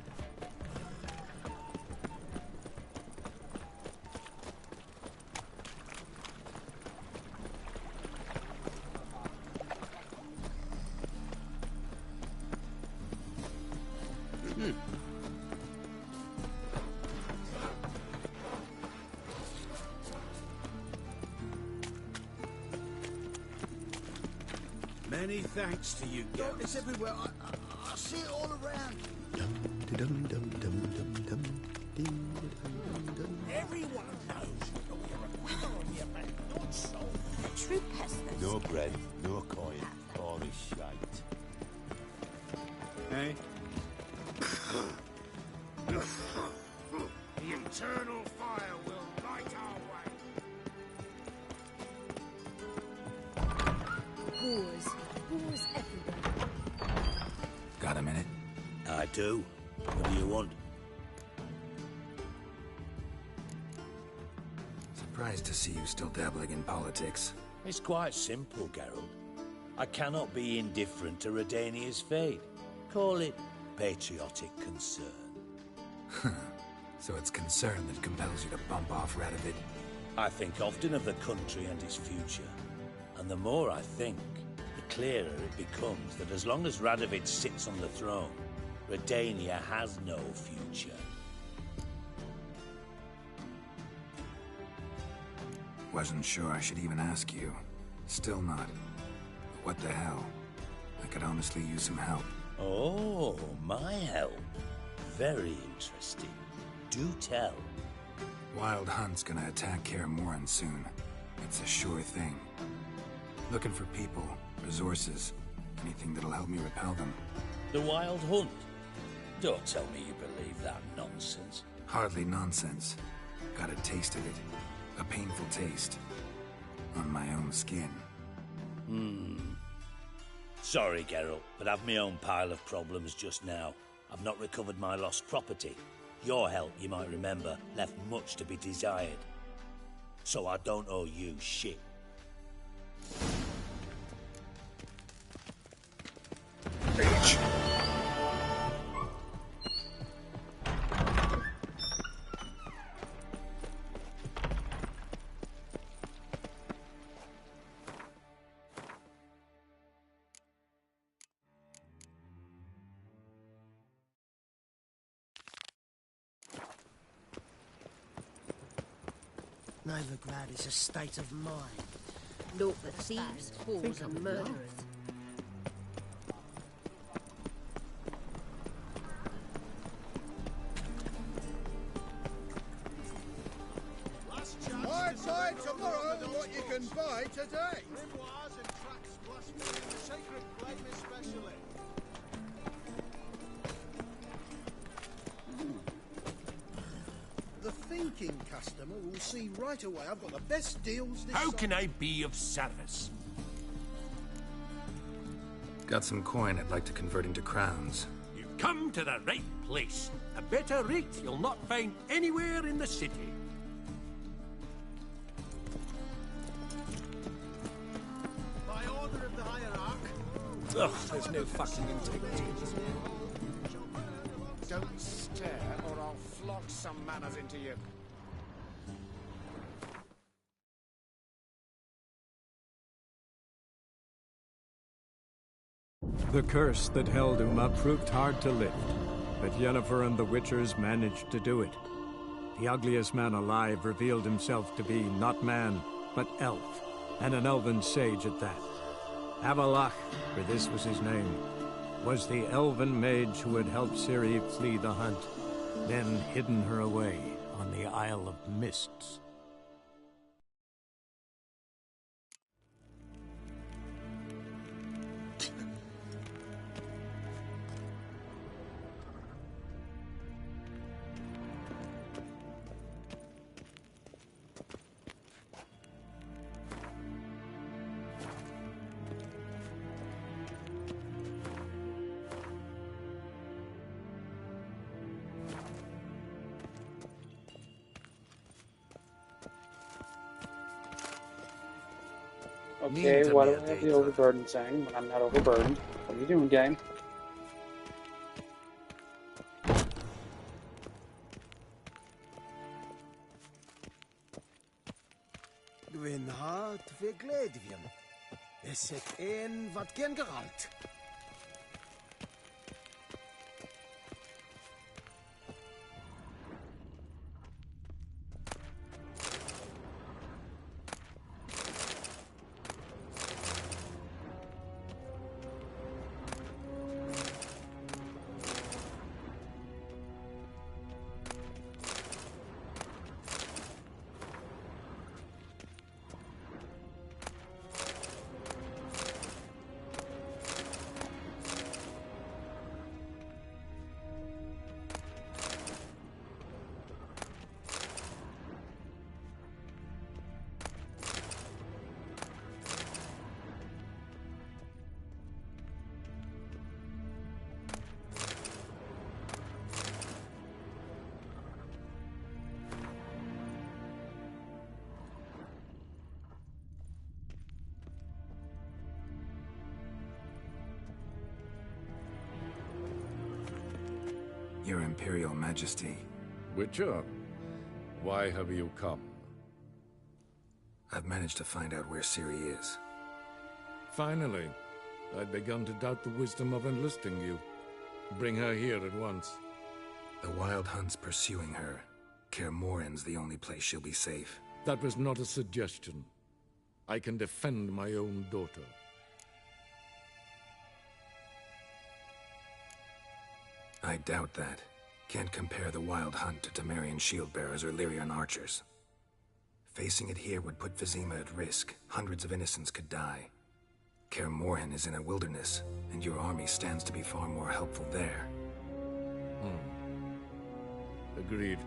Many thanks to you, Geralt. It's everywhere. I see it all around. Everyone knows you're a quitter on your back, not so. True pessimist. No bread, no coin, all this shite. Hey? The eternal fire will light our way. Boars. Boars everywhere. Got a minute? I do. What do you want? Surprised to see you still dabbling in politics. It's quite simple, Geralt. I cannot be indifferent to Redania's fate. Call it patriotic concern. So it's concern that compels you to bump off Radovid? I think often of the country and its future. And the more I think, the clearer it becomes that as long as Radovid sits on the throne, Redania has no future. Wasn't sure I should even ask you. Still not. What the hell? I could honestly use some help. Oh, my help. Very interesting. Do tell. Wild Hunt's gonna attack Kaer Morhen soon. It's a sure thing. Looking for people, resources, anything that'll help me repel them. The Wild Hunt? Don't tell me you believe that nonsense. Hardly nonsense. Got a taste of it. A painful taste. On my own skin. Sorry, Geralt, but I've my own pile of problems just now. I've not recovered my lost property. Your help, you might remember, left much to be desired. So I don't owe you shit. Bitch! Novigrad is a state of mind. Naught but thieves, whores, and murderers. Buy tomorrow what you can buy today. Grimoires and tracks plus me in the sacred flame especially. The thinking customer will see right away I've got the best deals this How can I be of service? Got some coin I'd like to convert into crowns. You've come to the right place. A better rate you'll not find anywhere in the city. By order of the hierarch. Ugh, there's no fucking integrity. Don't stare, or I'll flog some manners into you. The curse that held Uma proved hard to lift, but Yennefer and the Witchers managed to do it. The ugliest man alive revealed himself to be not man, but elf, and an elven sage at that. Avallac'h, for this was his name, was the elven mage who had helped Ciri flee the hunt, then hidden her away on the Isle of Mists. Okay, why do I have the overburden saying when I'm not overburdened? What are you doing, game? Dwi'n hart fi gledfion. Is het een wat gen geralt? Your Imperial Majesty. Witcher, why have you come? I've managed to find out where Ciri is. Finally. I'd begun to doubt the wisdom of enlisting you. Bring her here at once. The Wild Hunt's pursuing her. Kaer Morhen's the only place she'll be safe. That was not a suggestion. I can defend my own daughter. I doubt that. Can't compare the Wild Hunt to Temerian shield-bearers or Lyrian archers. Facing it here would put Vizima at risk. Hundreds of innocents could die. Kaer Morhen is in a wilderness, and your army stands to be far more helpful there. Agreed.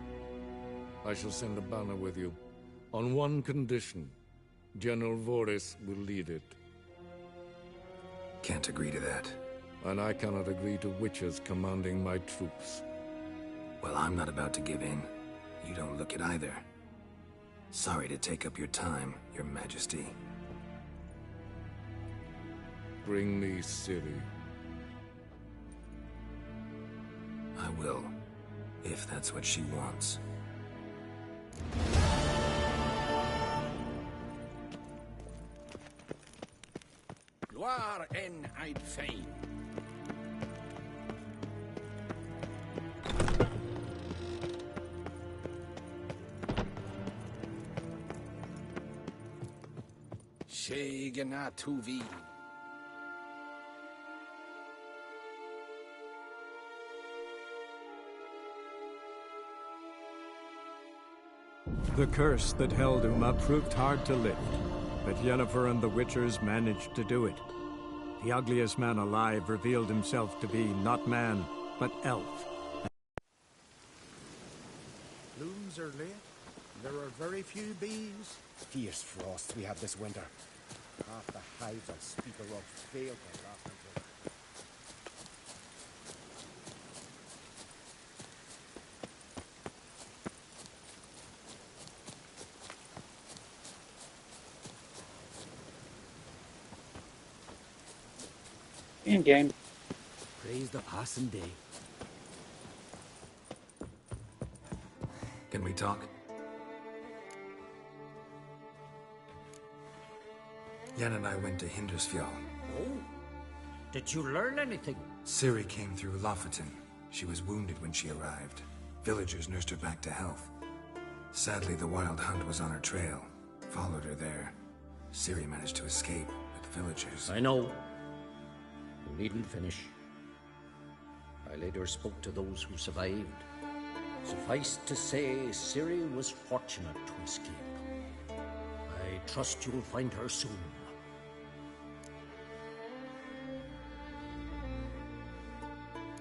I shall send a banner with you. On one condition. General Voris will lead it. Can't agree to that. And I cannot agree to witches commanding my troops. Well, I'm not about to give in. You don't look it either. Sorry to take up your time, Your Majesty. Bring me Ciri. I will, if that's what she wants. Gloire en Eid Fein. Shegana Tuvi. The curse that held Uma proved hard to lift, but Yennefer and the Witchers managed to do it. The ugliest man alive revealed himself to be not man, but elf. Blooms are late. There are very few bees. Fierce frost we have this winter. Half the hives I'll speak of fail to last until... In game. Praise the passing day. Can we talk? Yen and I went to Hindersfjall. Oh? Did you learn anything? Ciri came through Lofoten. She was wounded when she arrived. Villagers nursed her back to health. Sadly, the Wild Hunt was on her trail. Followed her there. Ciri managed to escape, but the villagers... I know. You needn't finish. I later spoke to those who survived. Suffice to say, Ciri was fortunate to escape. I trust you'll find her soon.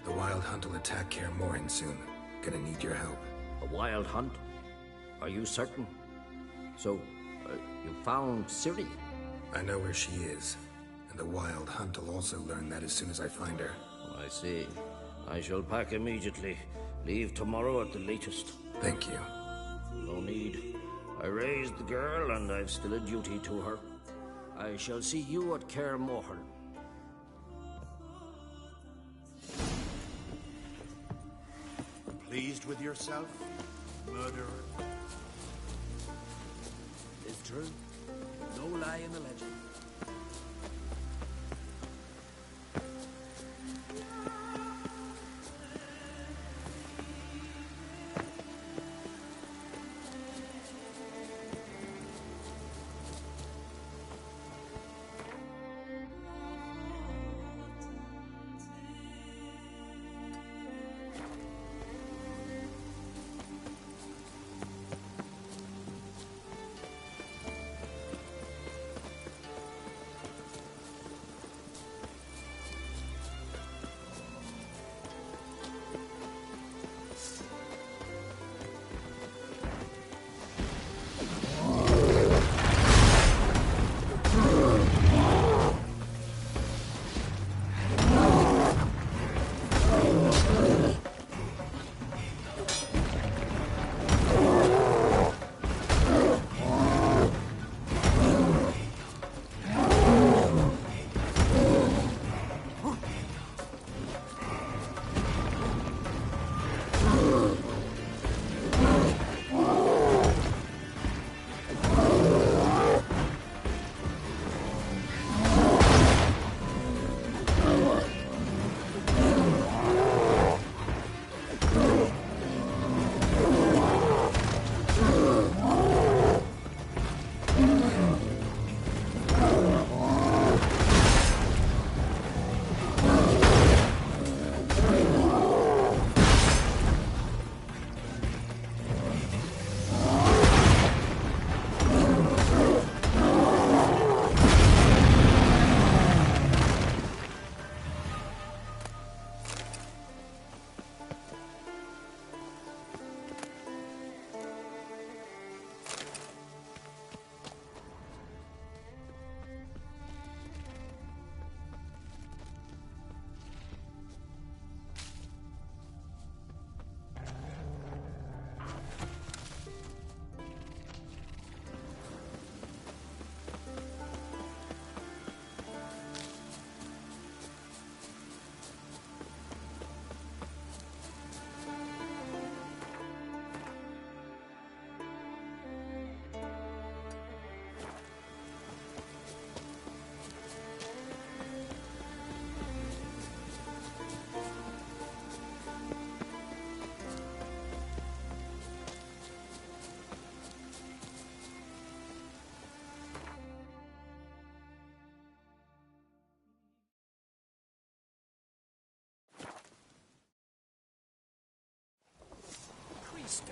The Wild Hunt will attack Kaer Morhen soon. Gonna need your help. A Wild Hunt? Are you certain? So, you found Ciri? I know where she is. And the Wild Hunt will also learn that as soon as I find her. Oh, I see. I shall pack immediately. Leave tomorrow at the latest. Thank you. No need. I raised the girl, and I've still a duty to her. I shall see you at Kaer Morhen. Pleased with yourself, murderer? It's true. No lie in the legend.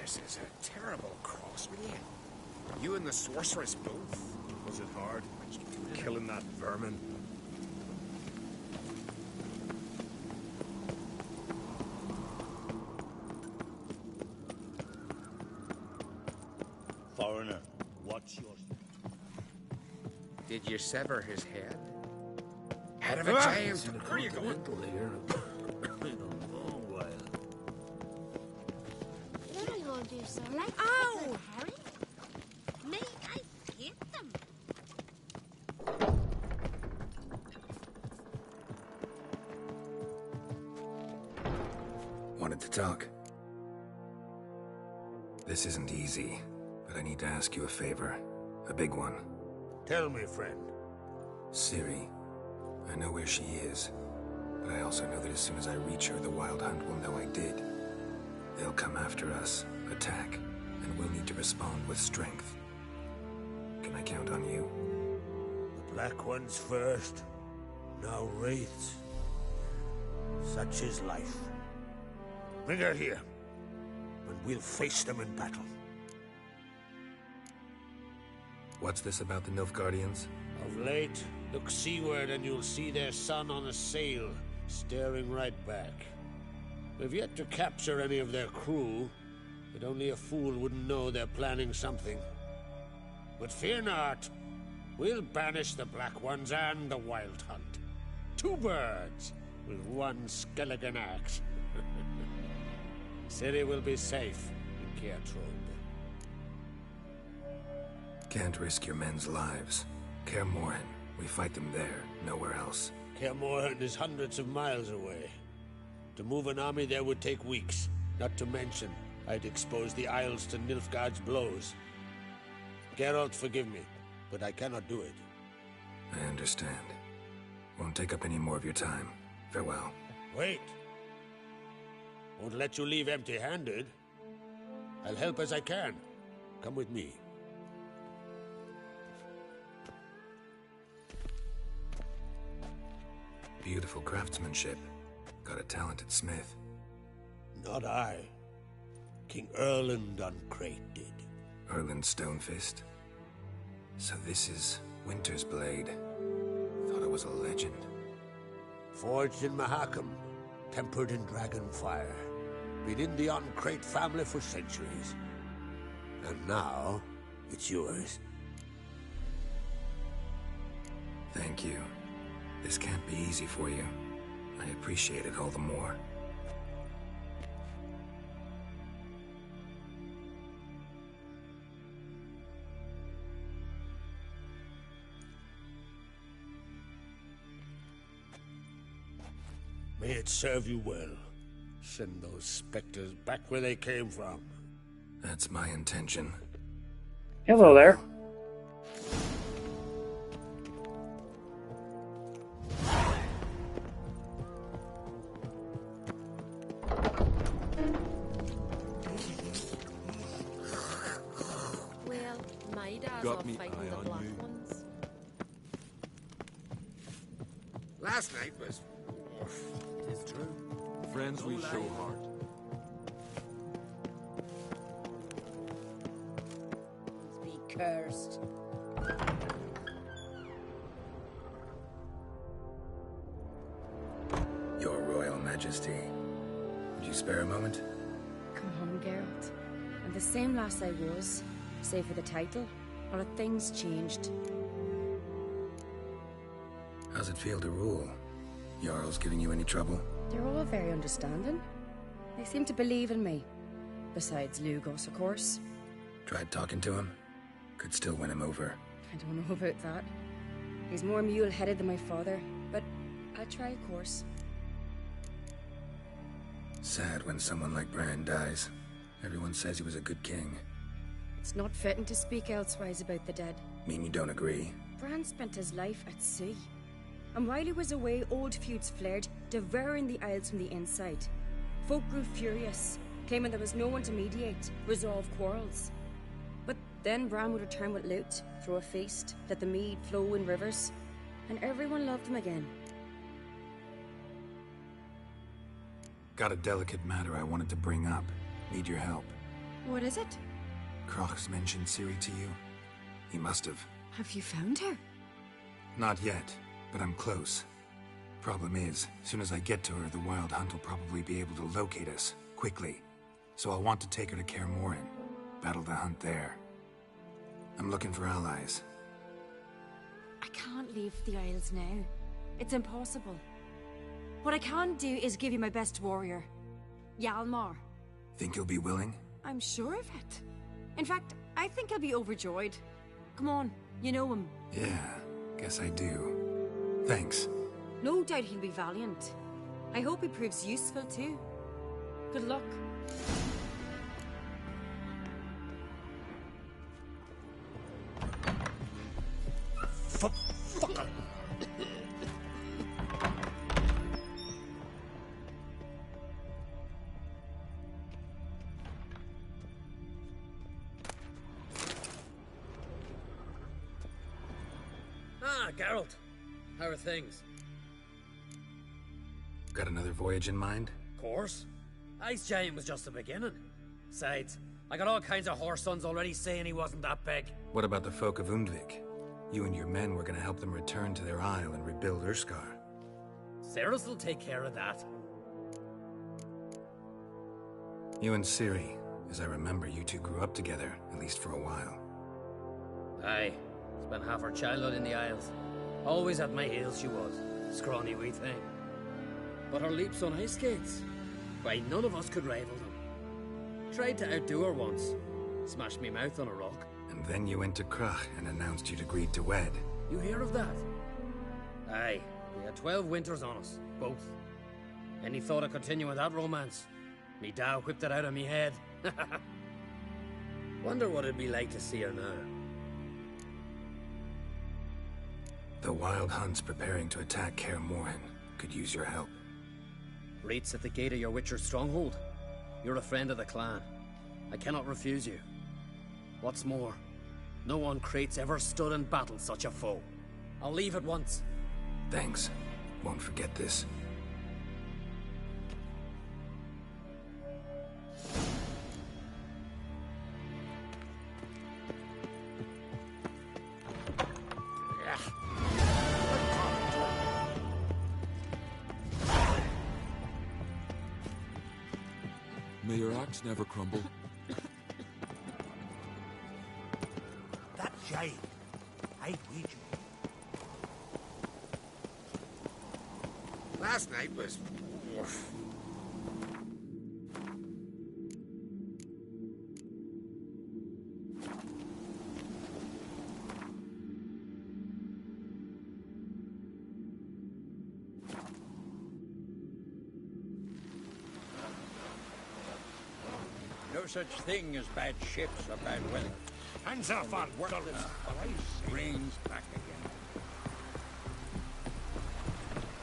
This is a terrible cross, will you? You and the sorceress both. Was it hard? Killing that vermin? Foreigner, what's your... Did you sever his head? Head of a giant! Where are you going? What are you going to do, sir? Like Ow! Harry? Me, I hate them. Wanted to talk. This isn't easy, but I need to ask you a favor. A big one. Tell me, friend. Ciri. I know where she is, but I also know that as soon as I reach her, the Wild Hunt will know I did. They'll come after us, attack, and we'll need to respond with strength. Can I count on you? The Black Ones first, now Wraiths. Such is life. Bring her here, and we'll face them in battle. What's this about the Nilfgaardians? Of late, look seaward and you'll see their sun on a sail, staring right back. We've yet to capture any of their crew, but only a fool wouldn't know they're planning something. But fear not, we'll banish the Black Ones and the Wild Hunt. 2 birds with 1 skeleton axe. Ciri will be safe in Caer Trode. Can't risk your men's lives. Kaer Morhen. We fight them there, nowhere else. Kaer Morhen is hundreds of miles away. To move an army there would take weeks. Not to mention, I'd expose the Isles to Nilfgaard's blows. Geralt, forgive me, but I cannot do it. I understand. Won't take up any more of your time. Farewell. Wait. Won't let you leave empty-handed. I'll help as I can. Come with me. Beautiful craftsmanship. Got a talented smith. Not I. King Erland Uncrate did. Erland Stonefist. So this is Winter's Blade. Thought it was a legend. Forged in Mahakam, tempered in dragon fire. Been in the Uncrate family for centuries. And now, it's yours. Thank you. This can't be easy for you. I appreciate it all the more. May it serve you well. Send those specters back where they came from. That's my intention. Hello there. Well, my dad's Got off me fighting eye the on Black you. Ones. Last night was... It's true. Friends we show heart. Be cursed. Your Royal Majesty. Would you spare a moment? Come home, Geralt. I'm the same lass I was, save for the title. Or have things changed? How's it feel to rule? Jarl's giving you any trouble? They're all very understanding. They seem to believe in me. Besides Lugos, of course. Tried talking to him? Could still win him over. I don't know about that. He's more mule-headed than my father, but I'll try, of course. Sad when someone like Bran dies. Everyone says he was a good king. It's not fitting to speak elsewise about the dead. Mean you don't agree? Bran spent his life at sea. And while he was away, old feuds flared, devouring the Isles from the inside. Folk grew furious, claiming there was no one to mediate, resolve quarrels. But then Bran would return with loot, throw a feast, let the mead flow in rivers, and everyone loved him again. Got a delicate matter I wanted to bring up. Need your help. What is it? Crach's mentioned Ciri to you? He must have. Have you found her? Not yet, but I'm close. Problem is, as soon as I get to her, the Wild Hunt will probably be able to locate us, quickly. So I'll want to take her to Kaer Morhen, battle the hunt there. I'm looking for allies. I can't leave the Isles now. It's impossible. What I can do is give you my best warrior, Hjalmar. Think you'll be willing? I'm sure of it. In fact, I think he'll be overjoyed. Come on, you know him. Yeah, guess I do. Thanks. No doubt he'll be valiant. I hope he proves useful too. Good luck. Ah, Geralt. How are things? Got another voyage in mind? Of course. Ice Giant was just the beginning. Besides, I got all kinds of horse sons already saying he wasn't that big. What about the folk of Undvik? You and your men were gonna help them return to their isle and rebuild Urskar. Cerys will take care of that. You and Ciri, as I remember, you two grew up together, at least for a while. Aye. Spent half her childhood in the Isles. Always at my heels she was. Scrawny wee thing. But her leaps on ice skates, why, none of us could rival them. Tried to outdo her once. Smashed me mouth on a rock. And then you went to Crach and announced you'd agreed to wed. You hear of that? Aye. We had 12 winters on us, both. Any thought of continuing that romance? Me da whipped it out of me head. Wonder what it'd be like to see her now. The Wild Hunt's preparing to attack Kaer Morhen. Could use your help. Raid's at the gate of your Witcher stronghold. You're a friend of the clan. I cannot refuse you. What's more, no one Crate's ever stood in battle such a foe. I'll leave at once. Thanks. Won't forget this. May your axe never crumble. That giant, I'd wager. Last night was... No such thing as bad ships or bad weather. Hands off on Worthless brains back again.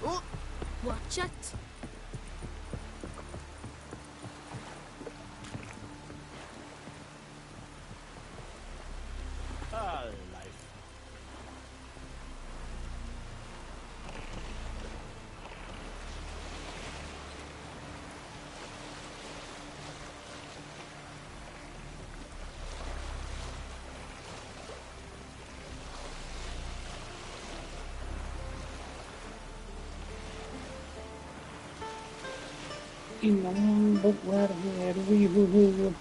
Oh! Watch it! Ah, life. But where we will.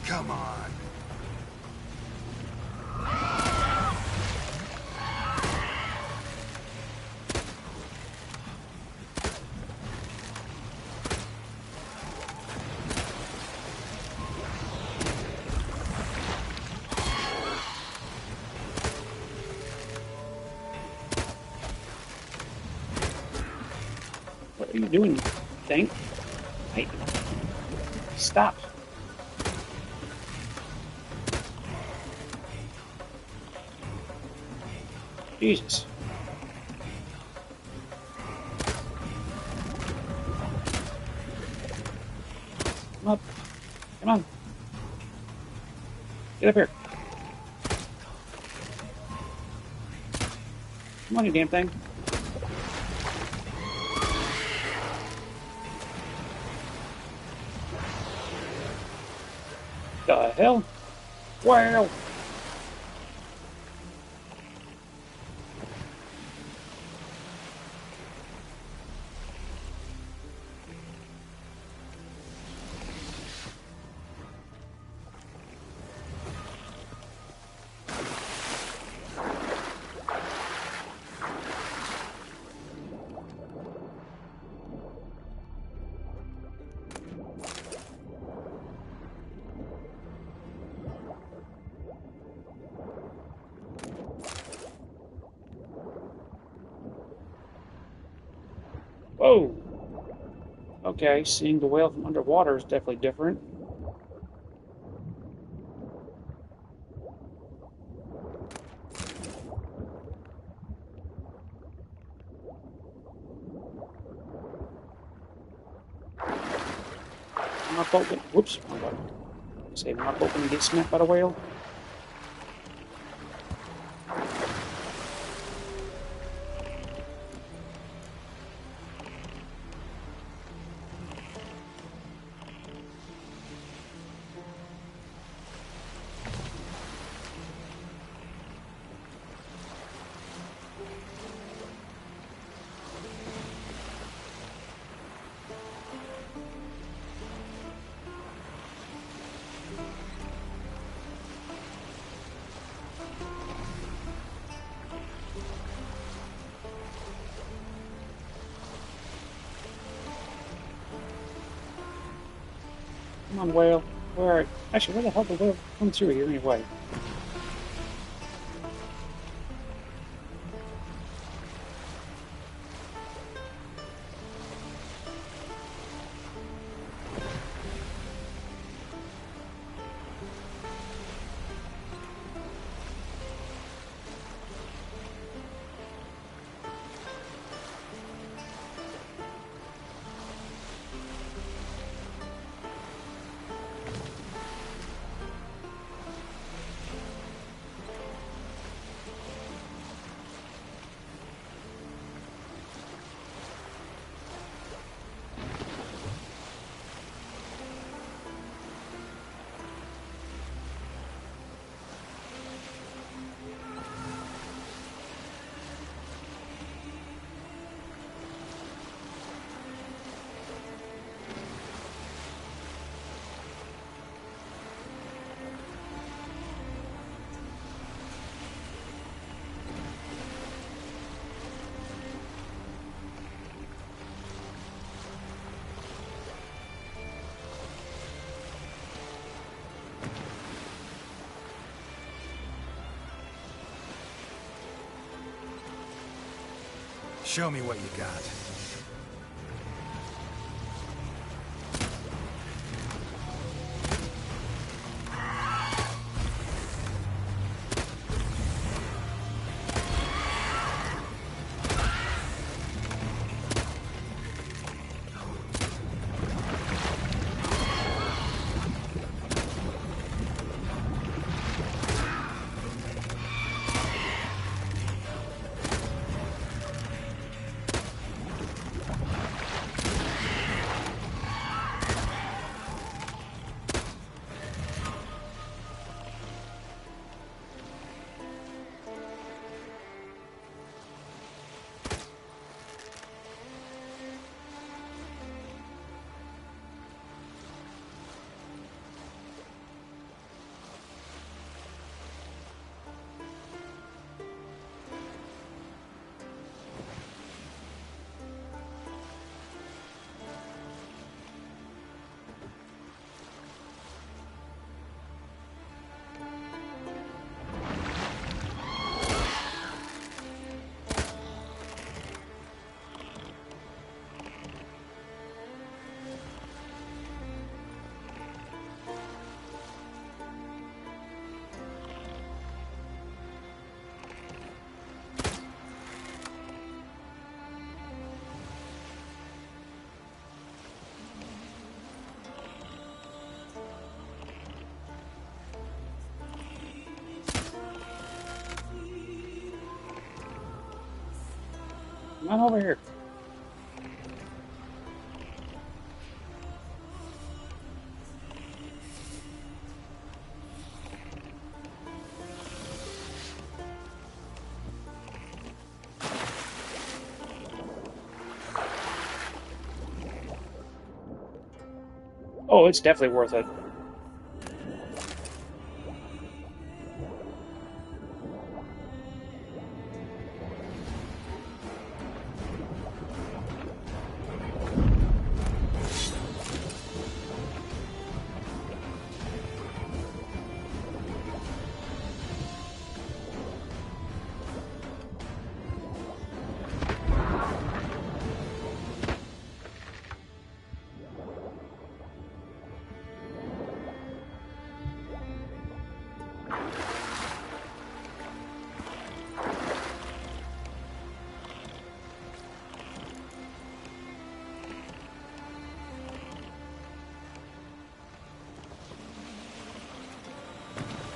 Come on. not doing anything. Hey, stop. Jesus. Come up. Come on. Get up here. Come on, you damn thing. The hell? Wow. Whoa! Okay, seeing the whale from underwater is definitely different. My boat gonna, whoops, my boat. Say my boat gonna get snapped by the whale. Come on, whale. Where? Actually, where the hell did the whale come through here anyway? Show me what you got. Come on over here. Oh, it's definitely worth it.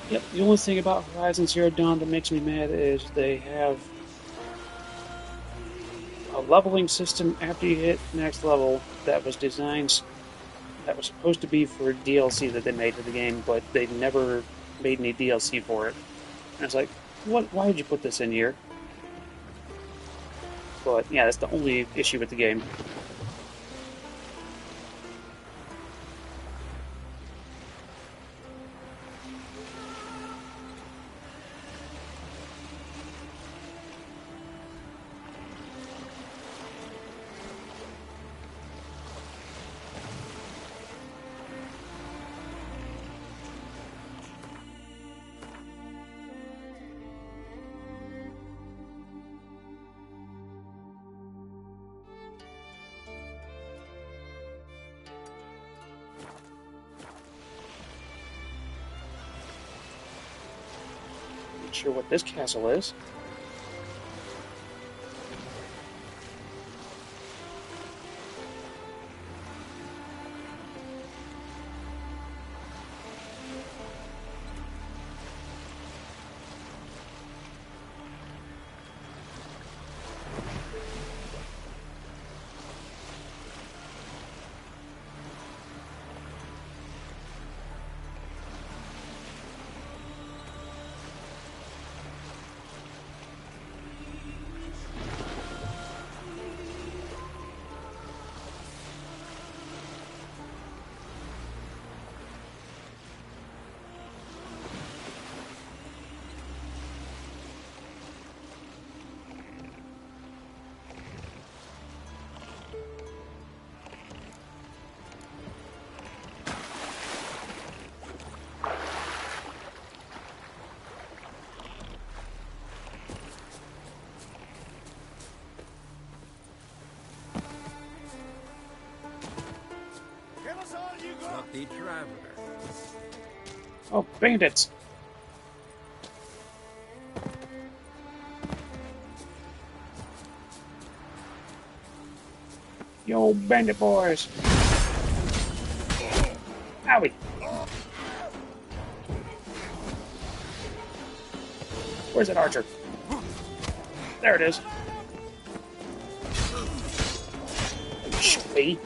Yep, the only thing about Horizon Zero Dawn that makes me mad is they have a leveling system after you hit next level that was designed, that was supposed to be for DLC that they made for the game, but they never made any DLC for it. And it's like, what? Why did you put this in here? But yeah, that's the only issue with the game. Not sure what this castle is. Lucky traveler. Oh, bandits! Yo, bandit boys! Owie! Where's that archer? There it is. Shoot me.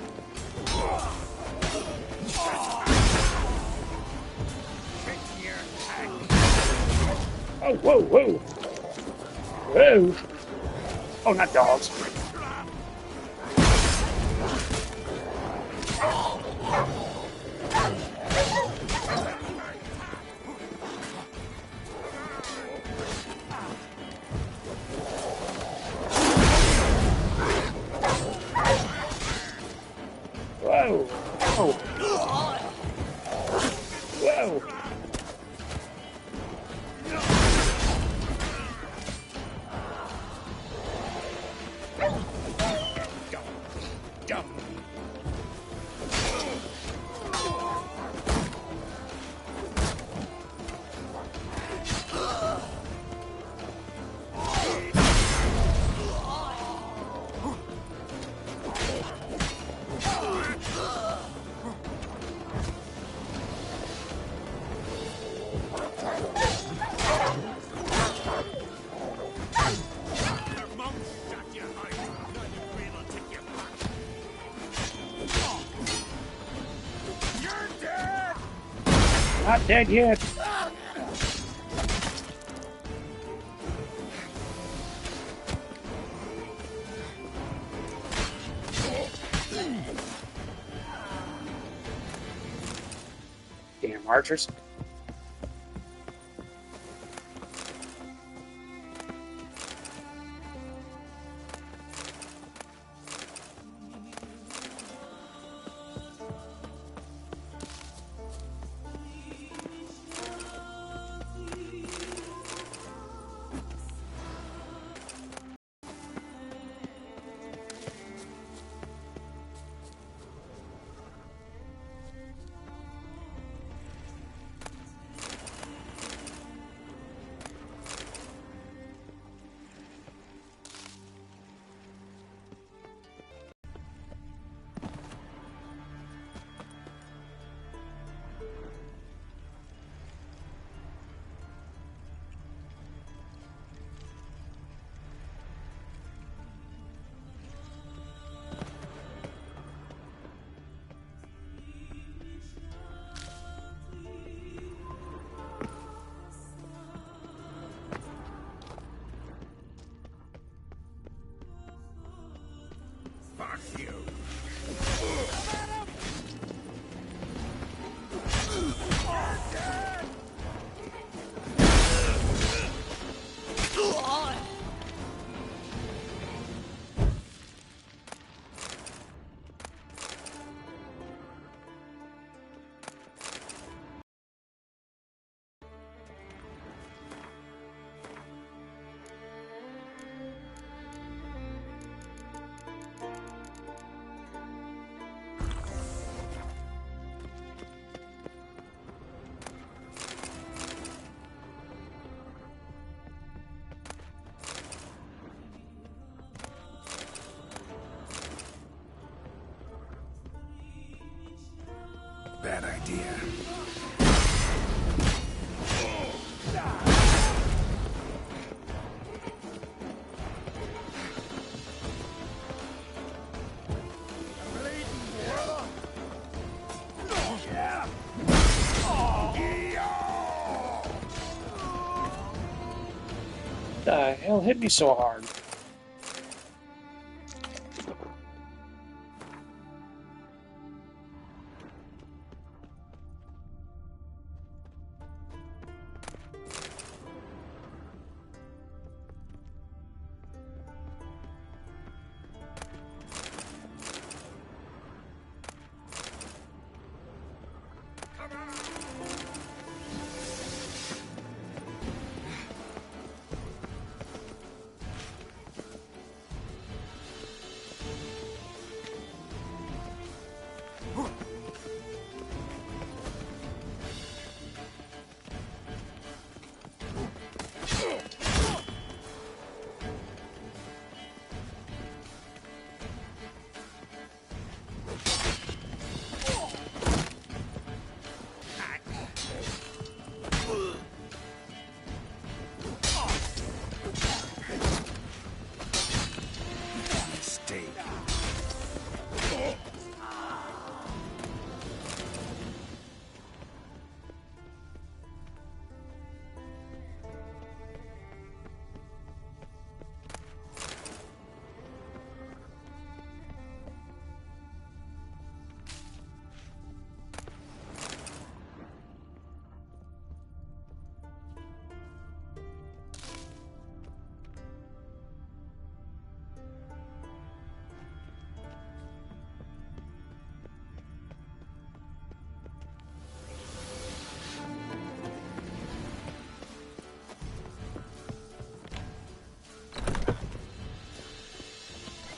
Oh, whoa, whoa! Whoa! Oh, not dogs. Whoa! Oh! Whoa! Not dead yet. Damn archers. Fuck you. Bad idea. The hell hit me so hard?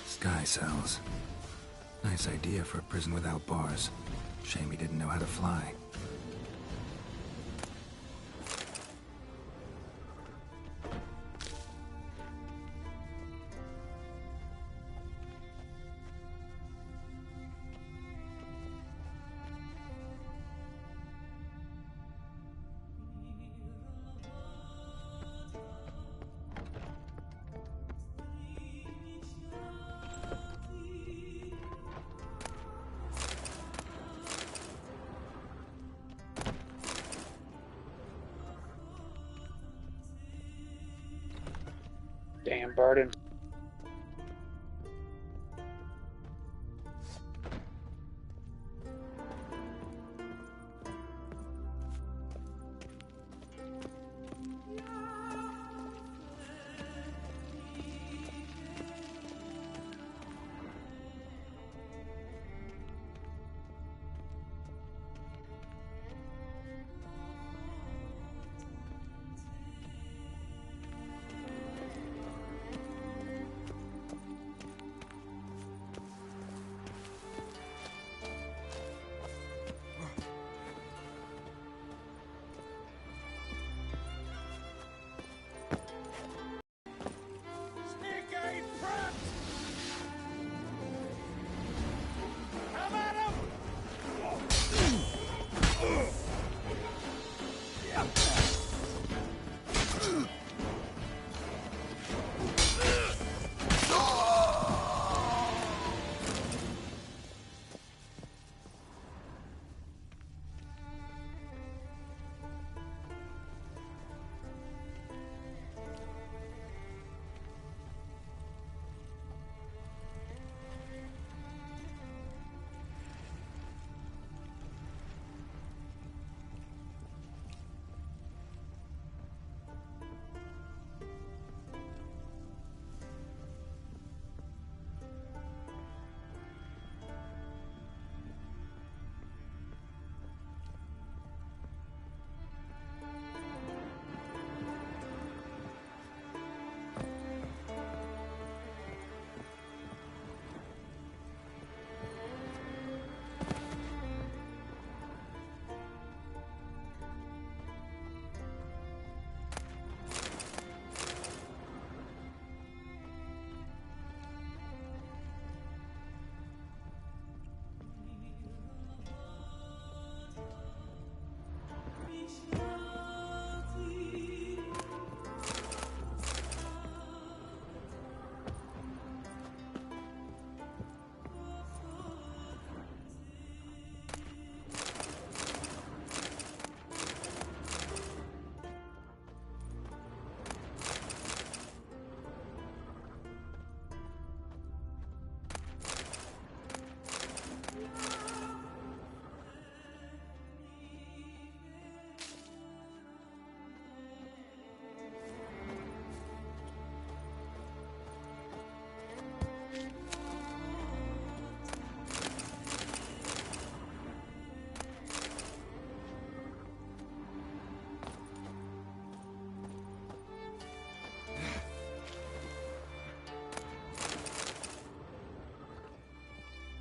Sky cells. Nice idea for a prison without bars. Shame he didn't know how to fly. Damn Barden.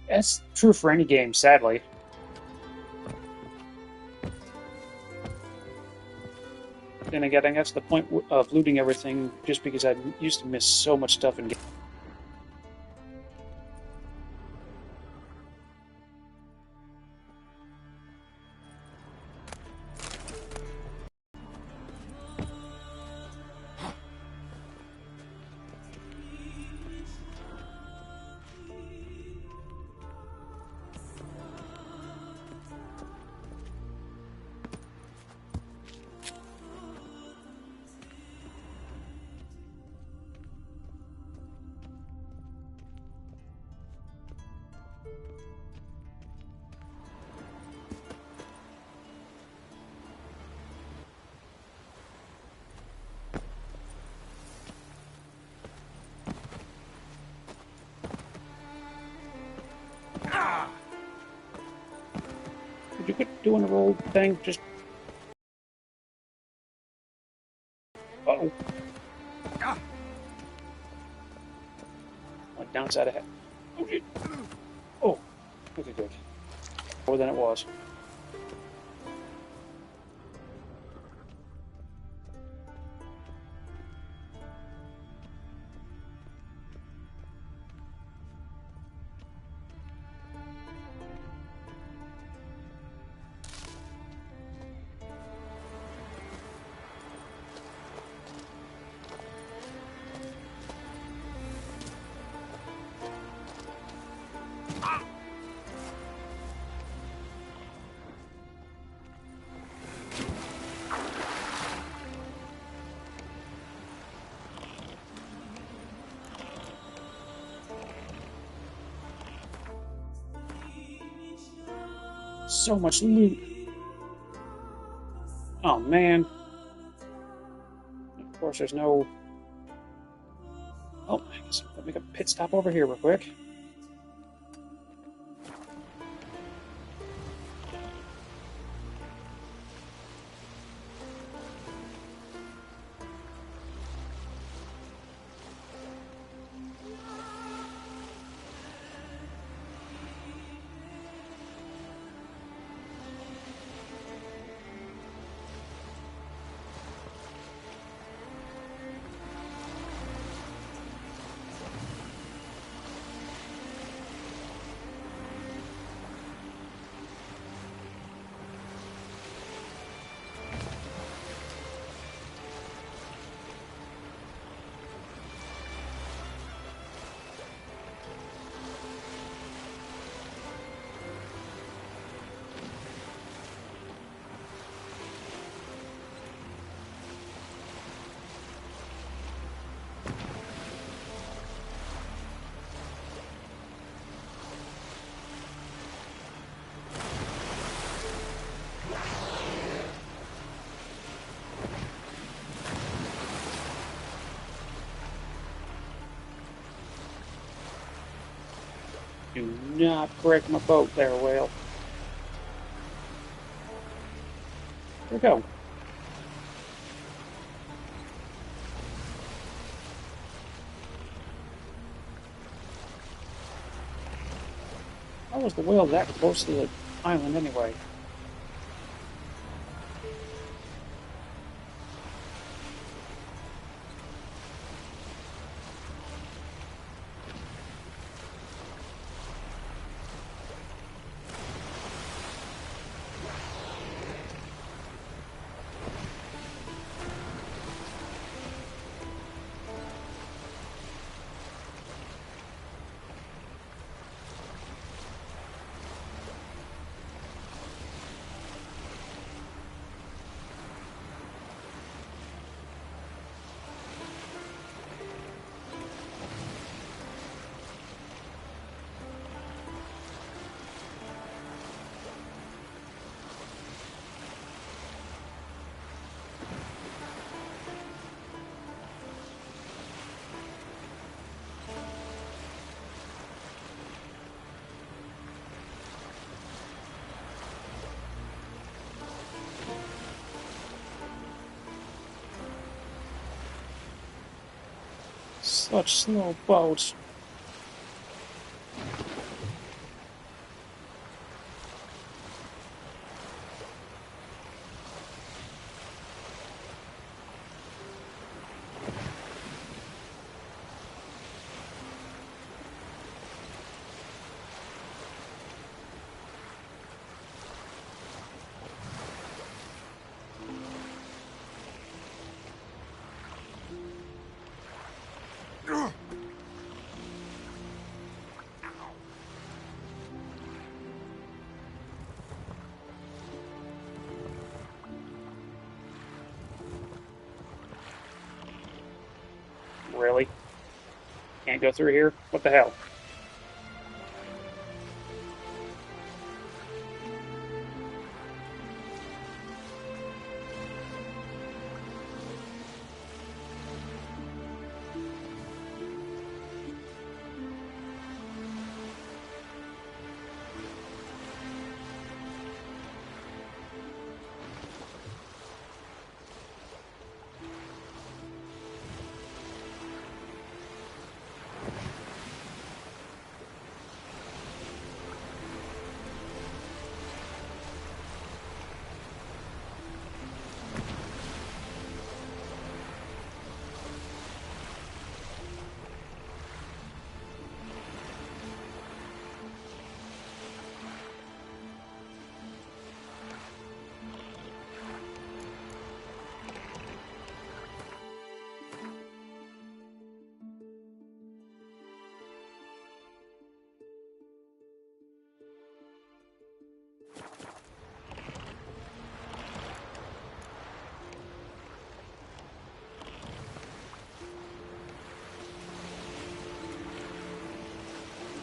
That's true for any game, sadly. Then again, I guess the point of looting everything just because I used to miss so much stuff in games. Did you quit doing the roll thing? Just... Uh-oh. Like downside ahead. Oh, okay, good. More than it was. So much loot. Oh, man. Of course, there's no... Oh, I guess I'll make a pit stop over here real quick. Do not break my boat there, whale. Where'd it go? How was the whale that close to the island anyway? Such slow boats. Really? Can't go through here? What the hell?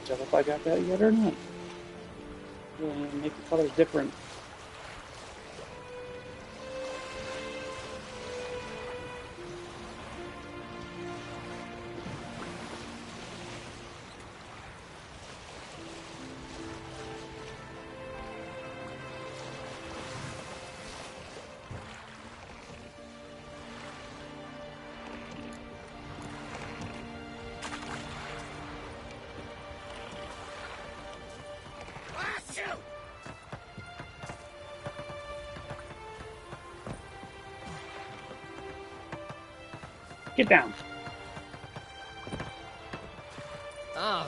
Tell if I got that yet or not. make the colors different. Get down. Ah.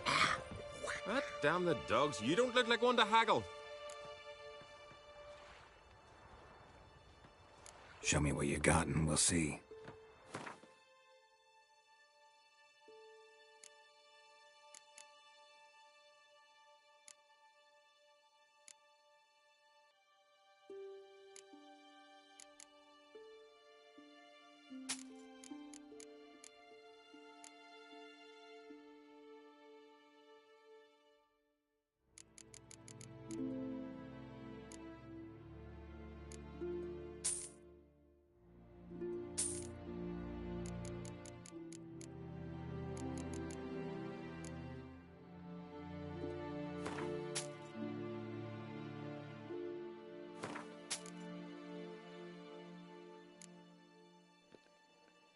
Ah, damn the dogs. You don't look like one to haggle. Show me what you got and we'll see.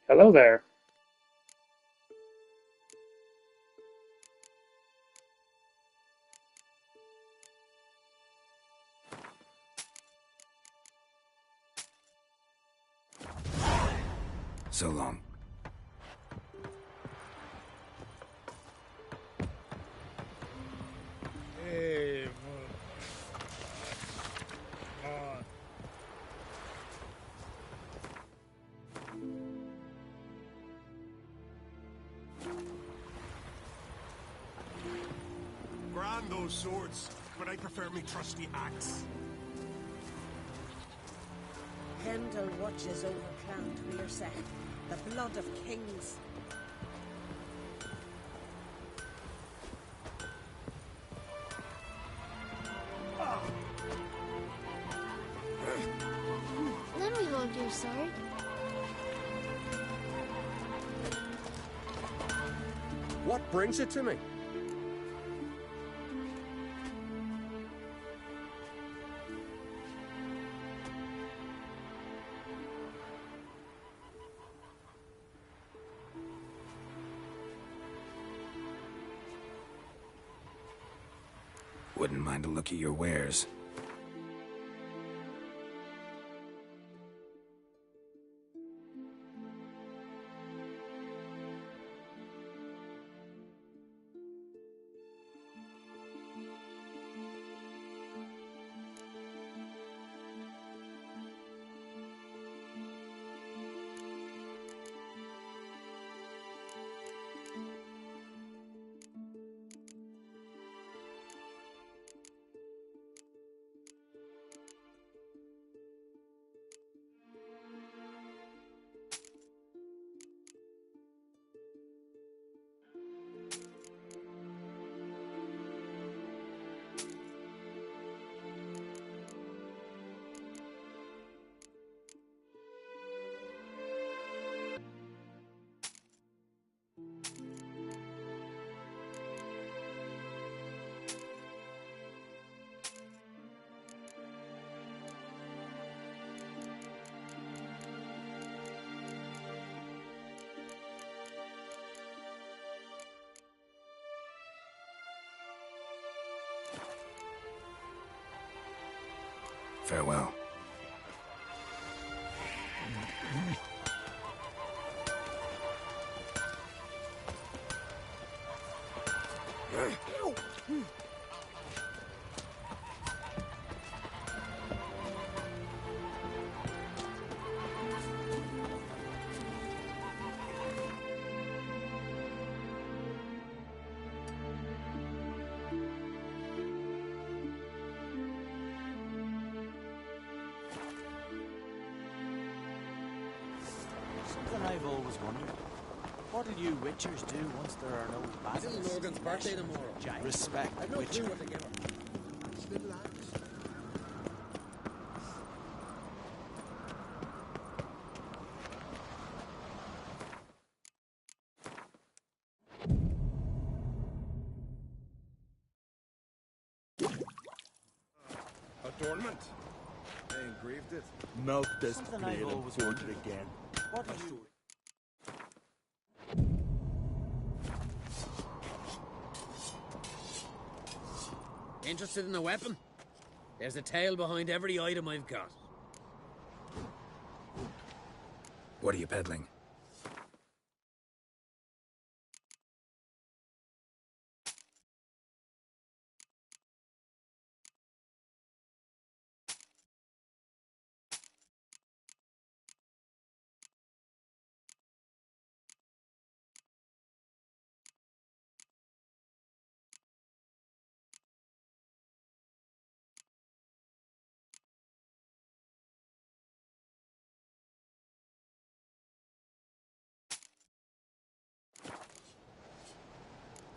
Hello there. So long. Hey, Grand those swords, but I prefer me trusty axe. Heimdall watches over Clan Tweerseth, the blood of kings. Let me hold your sword. What brings it to me? Wouldn't mind a look at your wares. Farewell. Something I've always wondered. What'll you witchers do once there are no Little basilisks? Morgan's birthday tomorrow. Respect I've the no witcher. clue what to give her. Adornment. They engraved it. Melt this blade and forge it again. What are you... Interested in a weapon? There's a tale behind every item I've got. What are you peddling?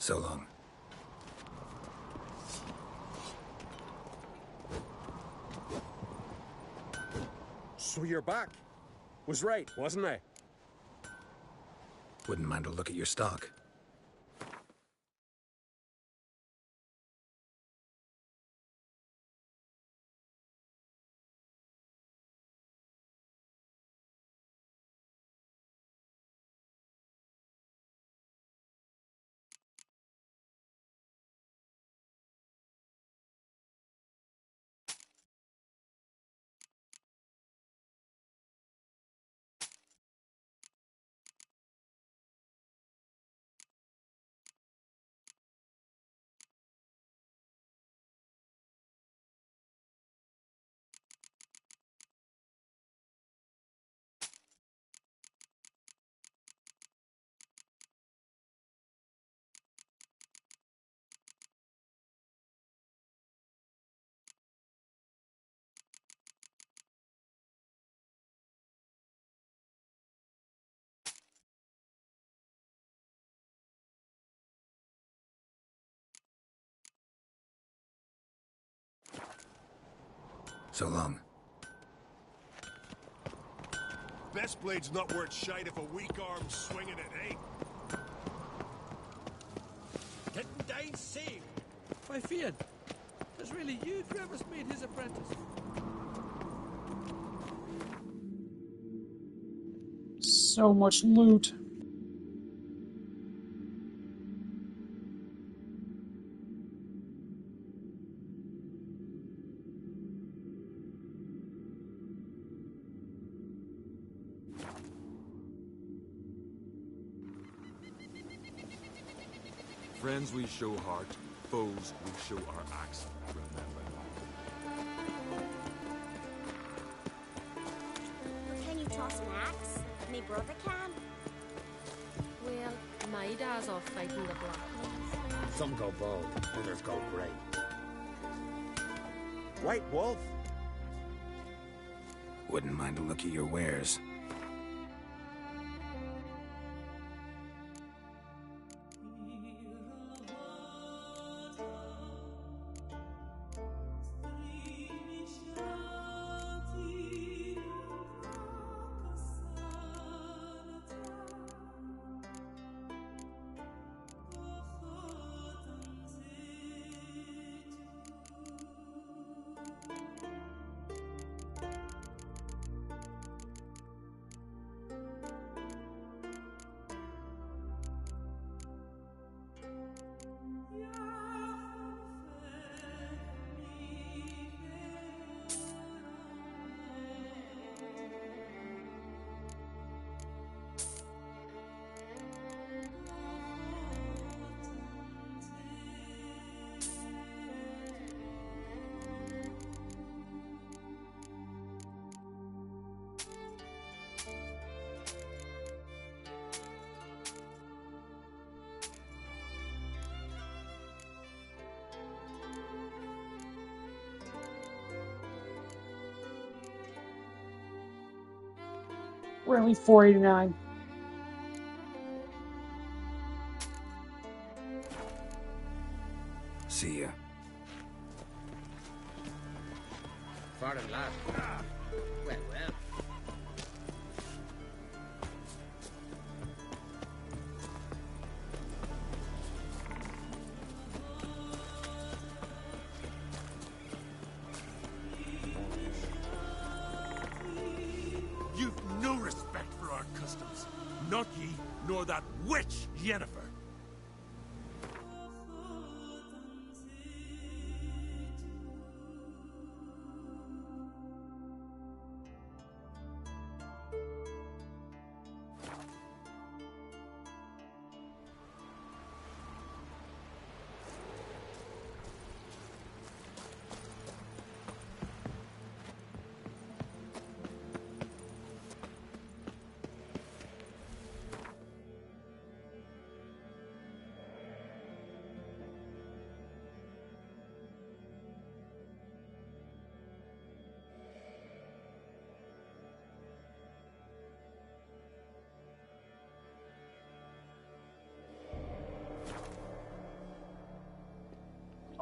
So long. So you're back. Was right, wasn't I? Wouldn't mind a look at your stock. So long. Best blade's not worth shite if a weak arm's swinging it, eh? Getting down safe. By Fian, it's really you whoever's made his apprentice. So much loot. Friends we show heart, foes we show our axe. Remember But can you toss an axe? Me brother can. Well, my dad's off fighting the Black Ones. Some go bald, others go grey. White Wolf. Wouldn't mind a look at your wares. Really, $4.89. foreign lad. Well, well. You've no respect for our customs. Not ye, nor that witch, Yennefer.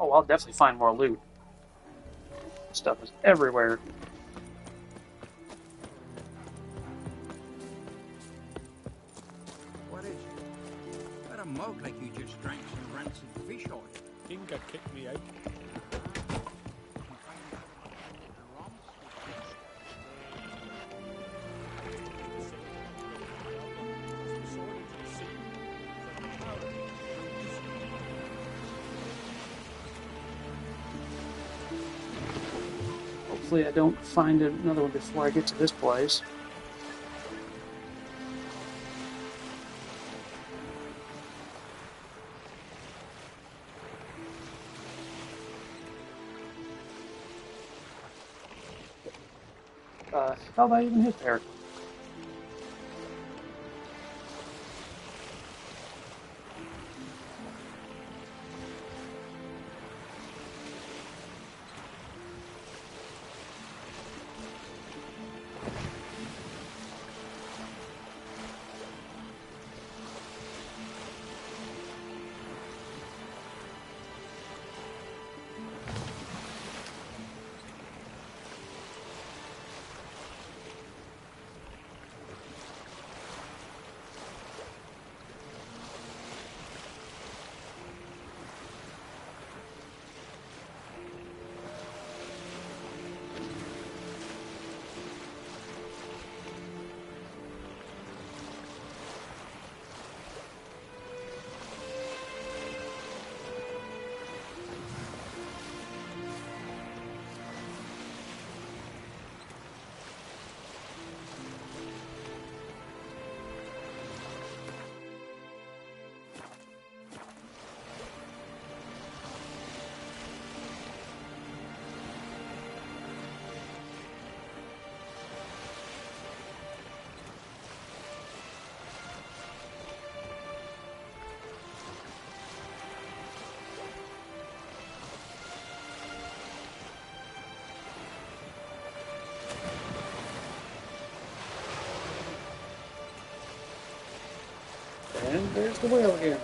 Oh, I'll definitely find more loot. Stuff is everywhere. What is it? Got a mug like you just drank some rancid fish oil. Inga kicked me out. Hopefully I don't find another one before I get to this place. How did I even hit there? And there's the whale again.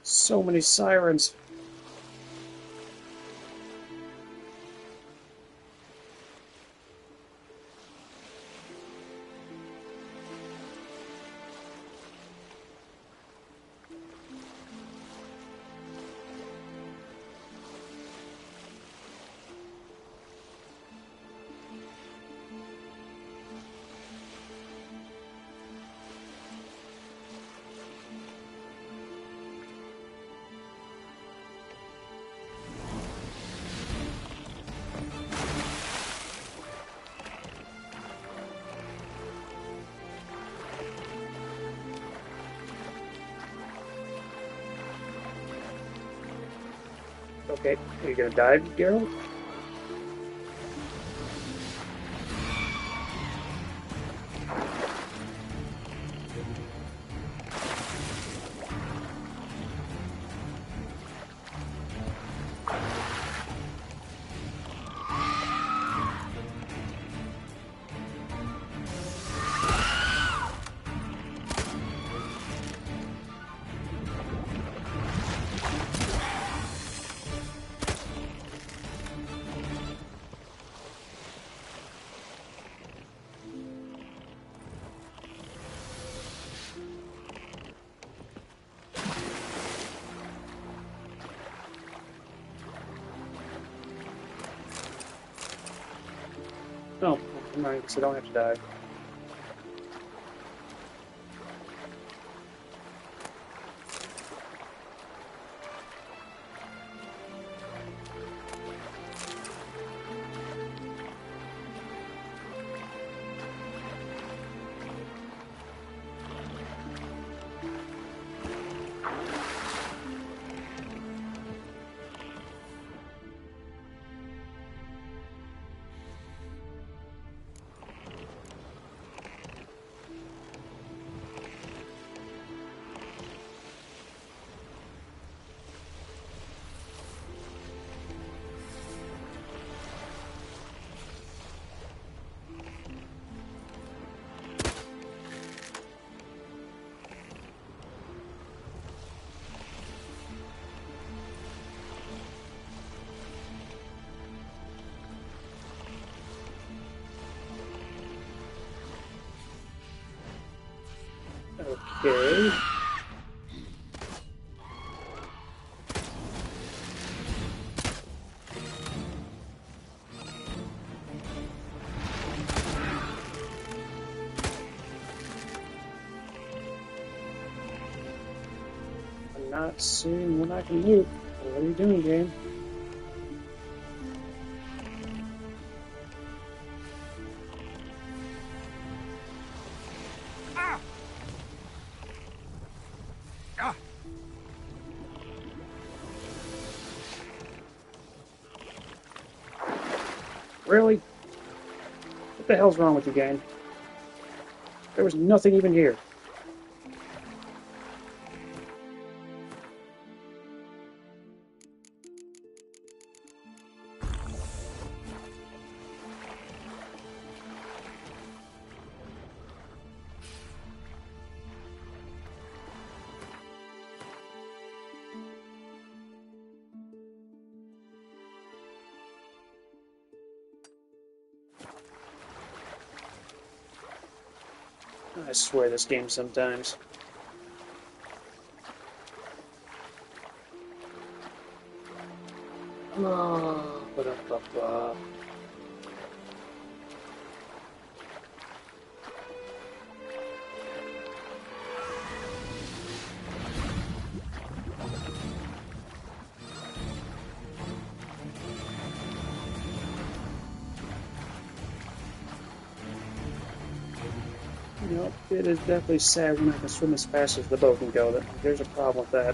So many sirens. Okay, are you gonna die, Geralt? No, never mind, because I don't have to die. Okay. I'm not seeing what I can do. What are you doing, game? Really? What the hell's wrong with you, game? There was nothing even here. I swear this game sometimes. Ba-da-ba-ba. You know, it is definitely sad when I can swim as fast as the boat can go. There's a problem with that.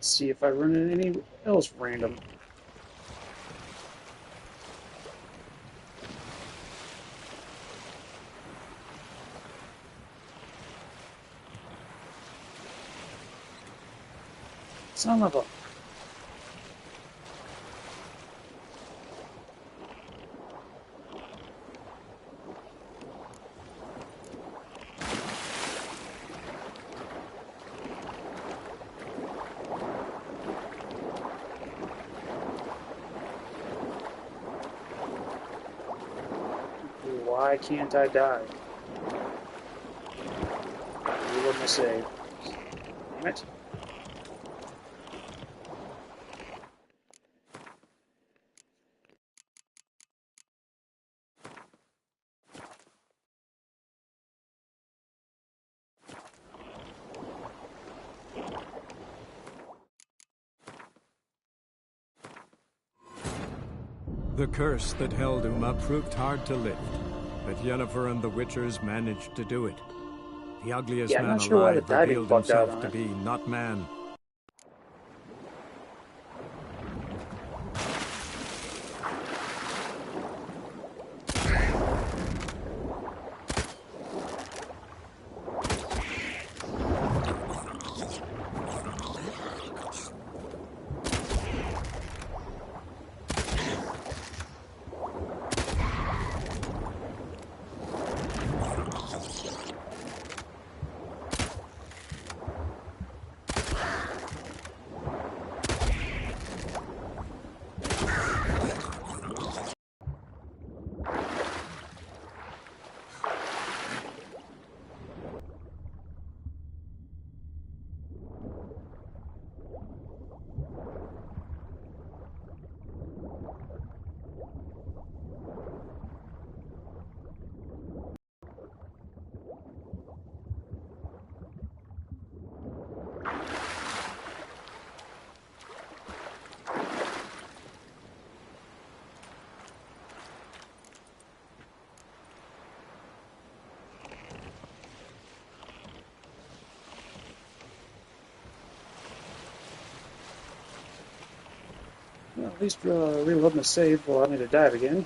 Let's see if I run into any else random. Son of a... Why can't I die? Reload my save. Damn it. The curse that held Uma proved hard to lift, but Yennefer and the Witchers managed to do it. The ugliest Yeah, I'm man not sure why the alive diving revealed bugged out himself on to it. be not man. Well, at least reloading the save will allow me to dive again.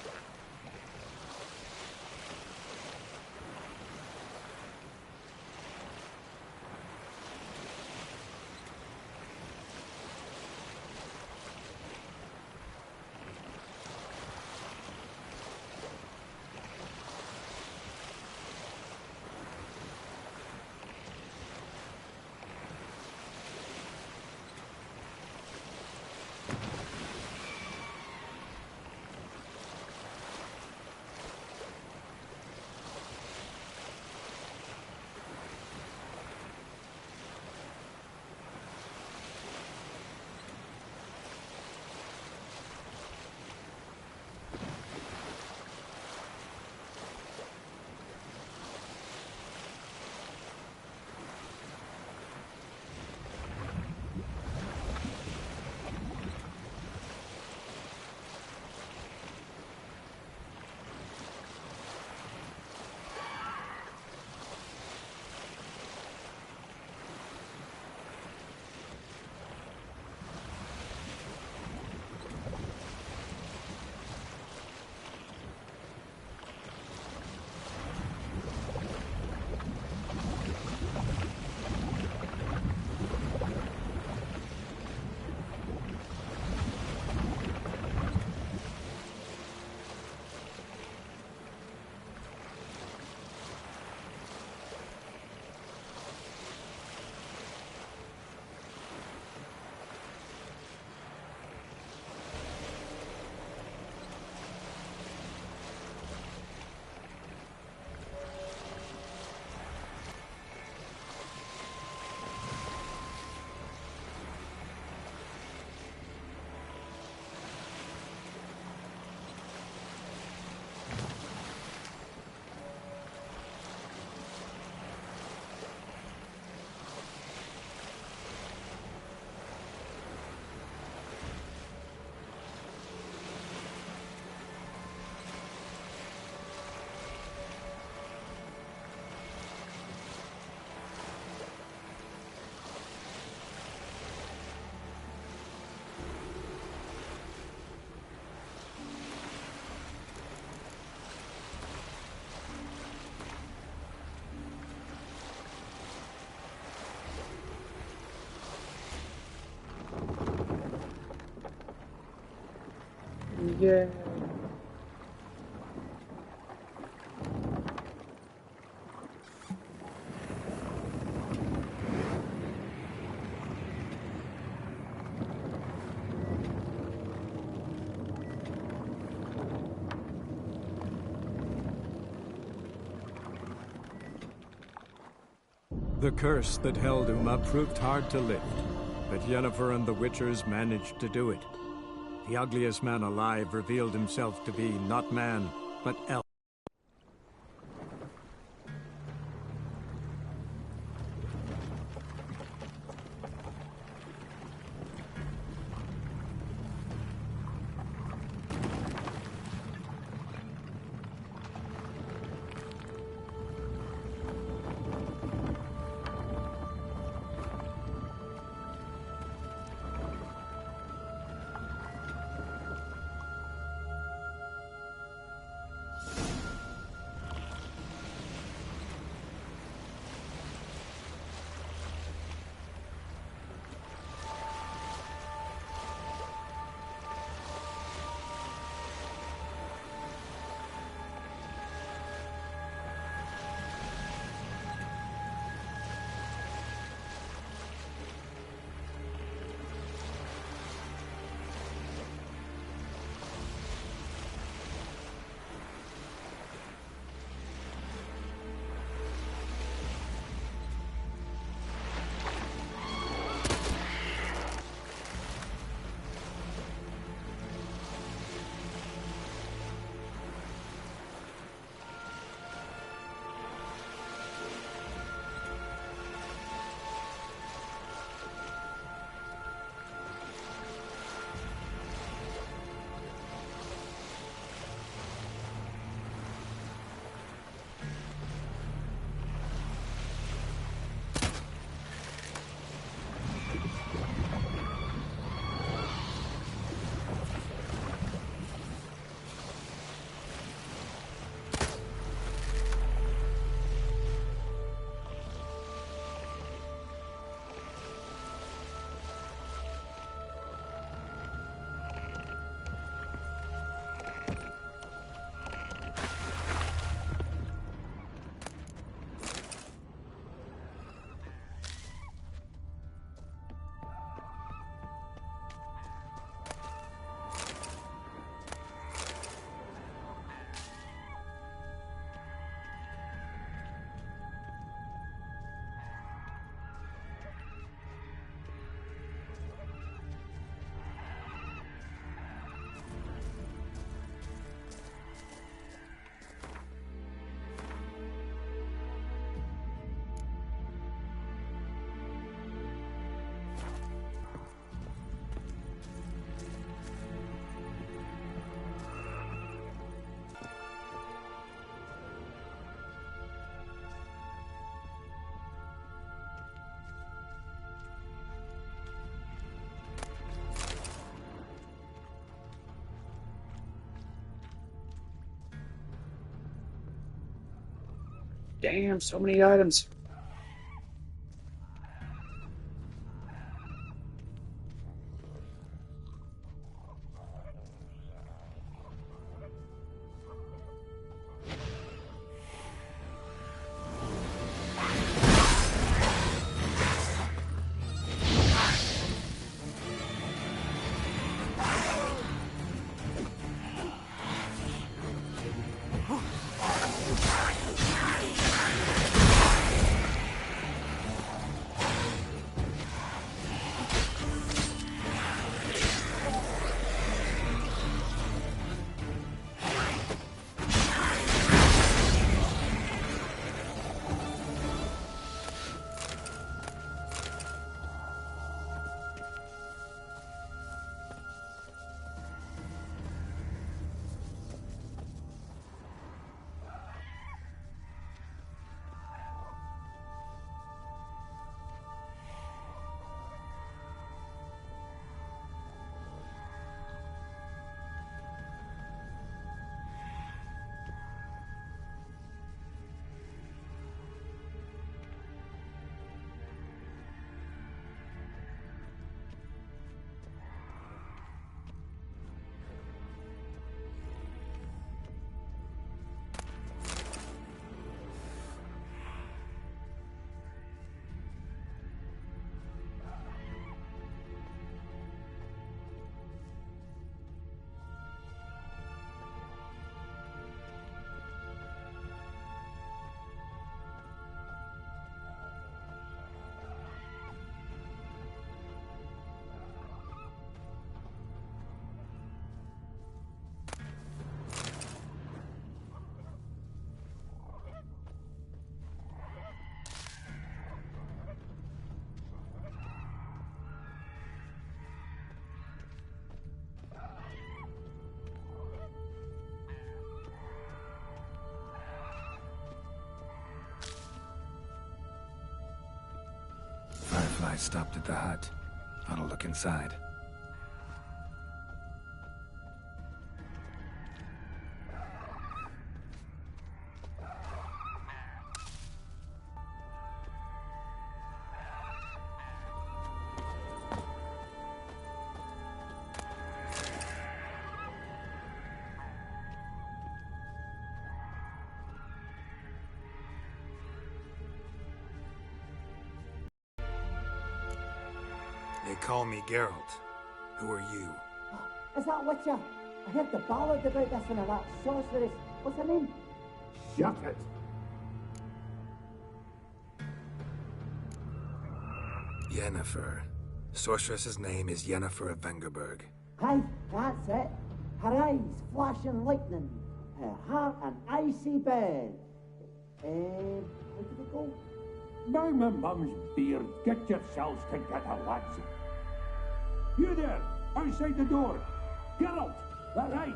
Yay. The curse that held Uma proved hard to lift, but Yennefer and the Witchers managed to do it. The ugliest man alive revealed himself to be not man, but elf. Damn, so many items. Firefly stopped at the hut. I'll look inside. They call me Geralt. Who are you? Is that Witcher? I heard the ballad about this one of that sorceress. What's her name? Shut it! Yennefer. Sorceress's name is Yennefer of Vengerberg. Aye, that's it. Her eyes flashing lightning. Her heart an icy bed. How did it go? Now my mum's beard, get yourselves together, lads. You there, outside the door. Geralt, that right?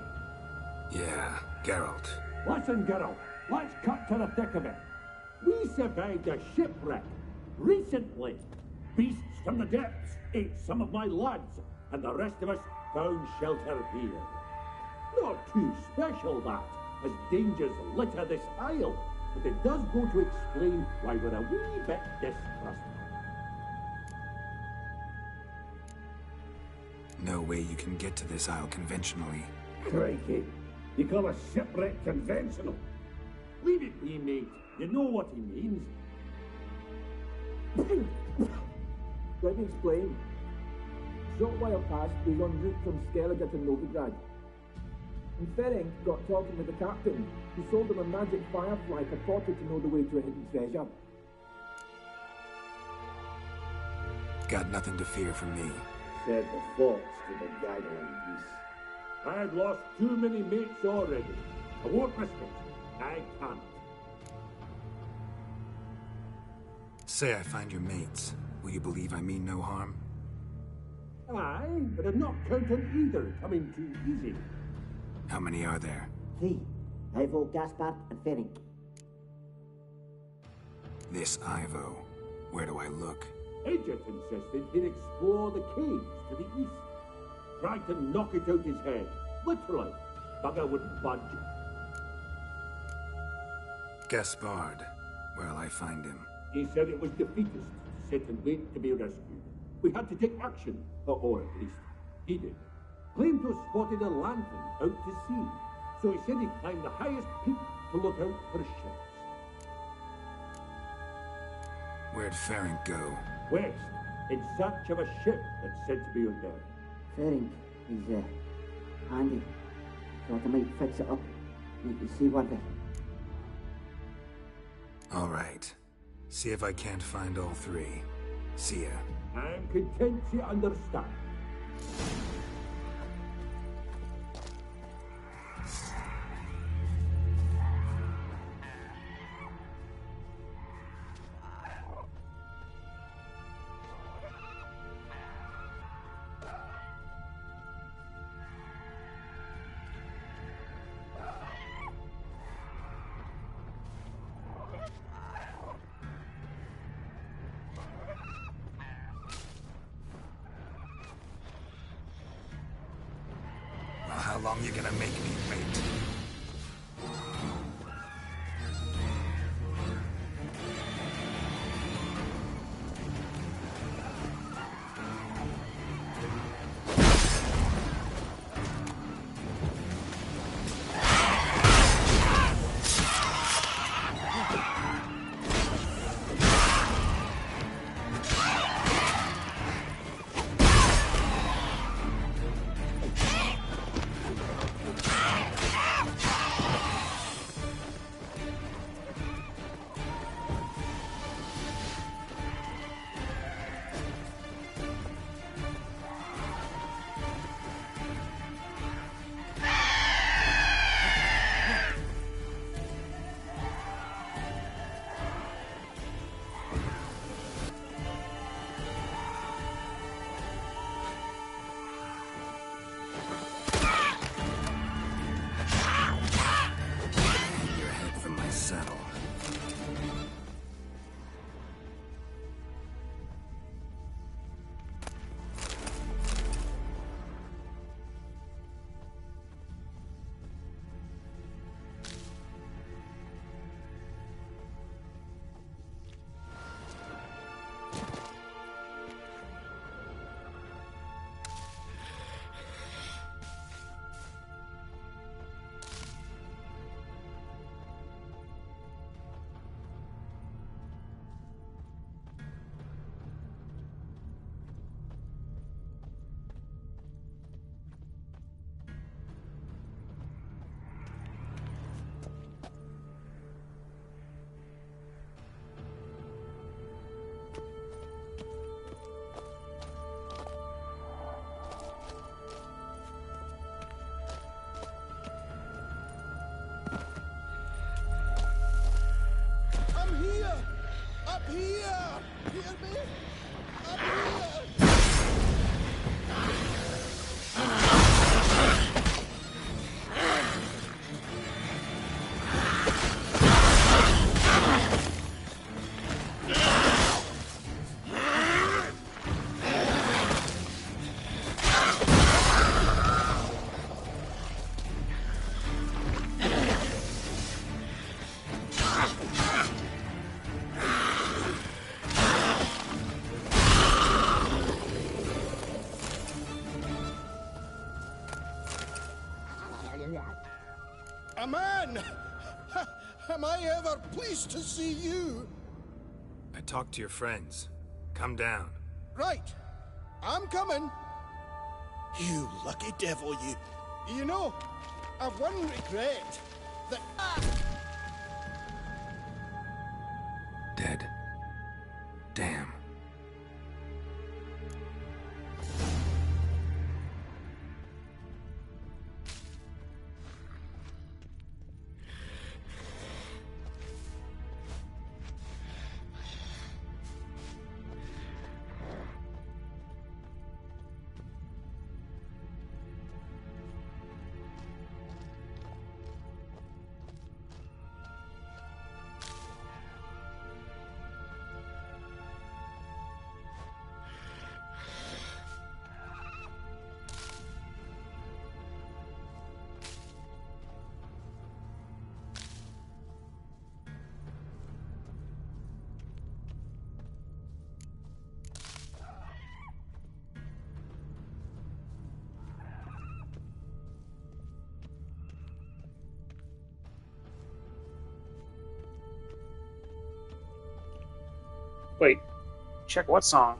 Yeah, Geralt. Listen, Geralt, let's cut to the thick of it. We survived a shipwreck recently. Beasts from the depths ate some of my lads, and the rest of us found shelter here. Not too special, that, as dangers litter this isle, but it does go to explain why we're a wee bit distrustful. No way you can get to this isle conventionally. Crikey, you call a shipwreck conventional? Leave it be, mate. You know what he means. Let me explain. A short while past, we were en route from Skellige to Novigrad. And Ferenc got talking with the captain, who sold him a magic firefly purported to know the way to a hidden treasure. Got nothing to fear from me. Said the fox to the gaggling geese. I've lost too many mates already. I won't risk it. I can't. Say I find your mates. Will you believe I mean no harm? Aye, but I'm not counting either coming too easy. How many are there? 3. Ivo, Gaspard, and Ferenc. This Ivo. Where do I look? Edget insisted he'd explore the caves to the east. Tried to knock it out his head. Literally. Bugger wouldn't budge. Gaspard. Where'll I find him? He said it was defeatist to sit and wait to be rescued. We had to take action, or at least he did. Claimed to have spotted a lantern out to sea, so he said he'd climb the highest peak to look out for ships. Where'd Ferenc go? West, in search of a ship that's said to be out there. Ferenc, he's handy. Thought I might fix it up, make you seaworthy. All right. See if I can't find all 3. See ya. I'm content you understand. How long you gonna make me wait? A man! Am I ever pleased to see you? I talked to your friends. Come down. Right. I'm coming. You lucky devil, you. You know, I've one regret. That... Dead. Damn. Wait, check what song?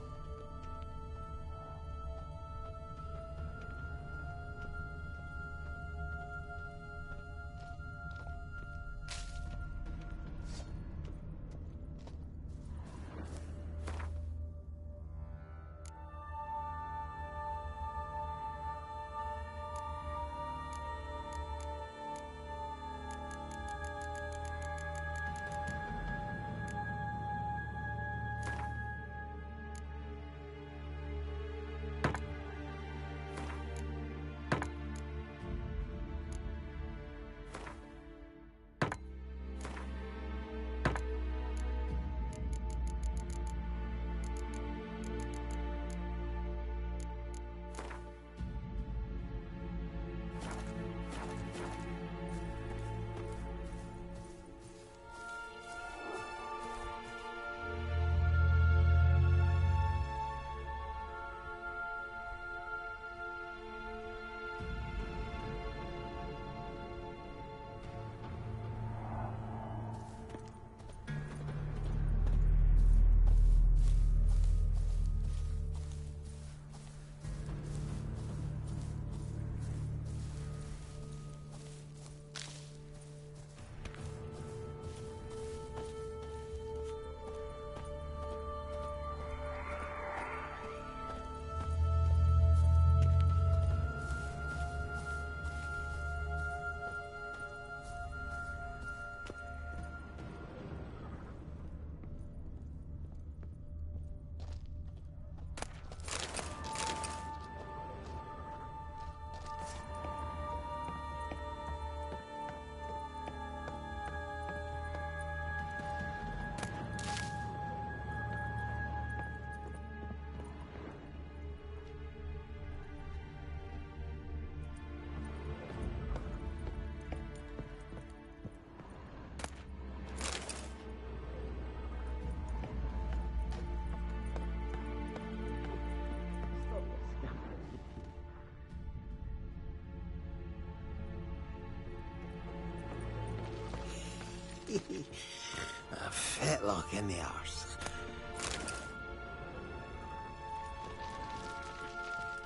A fetlock in the arse.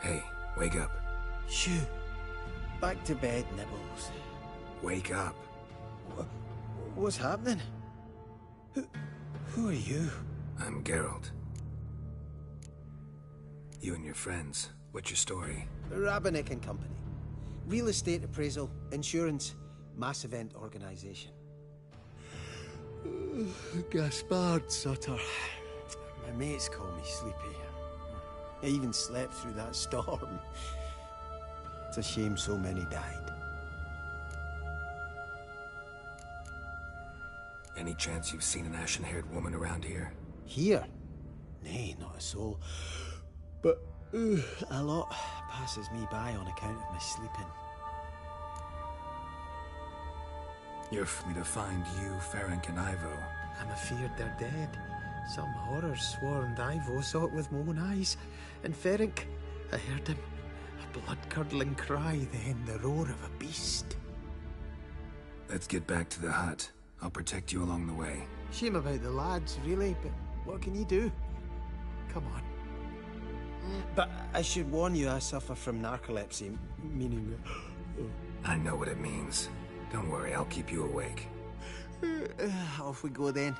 Hey, wake up. Shoo. Back to bed, Nibbles. Wake up. What's happening? Who are you? I'm Geralt. You and your friends. What's your story? Rabbinick and Company. Real estate appraisal, insurance, mass event organization. Gaspard Sutter. My mates call me Sleepy. I even slept through that storm. It's a shame so many died. Any chance you've seen an ashen-haired woman around here? Here? Nay, not a soul. But a lot passes me by on account of my sleeping. You're for me to find you, Ferenc, and Ivo. I'm afeard they're dead. Some horrors swarmed Ivo, saw it with my own eyes. And Ferenc, I heard him. A blood-curdling cry, then the roar of a beast. Let's get back to the hut. I'll protect you along the way. Shame about the lads, really, but what can you do? Come on. But I should warn you, I suffer from narcolepsy, meaning... I know what it means. Don't worry, I'll keep you awake. Off we go then.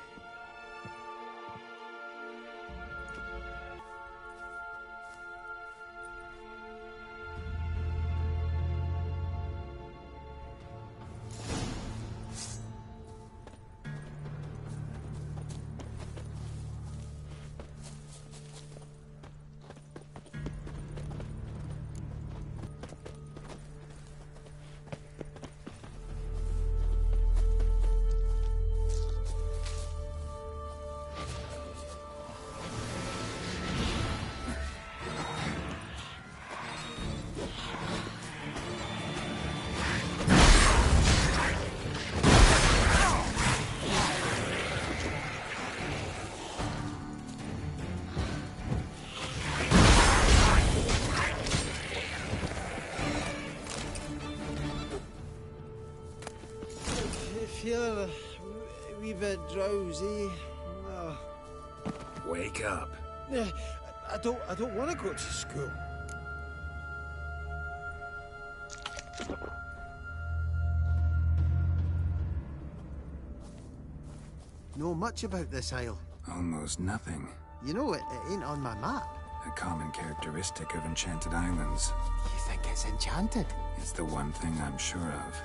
Feel a wee bit drowsy. Oh. Wake up. I don't want to go to school. Know much about this isle? Almost nothing. You know, it ain't on my map. A common characteristic of enchanted islands. You think it's enchanted? It's the one thing I'm sure of.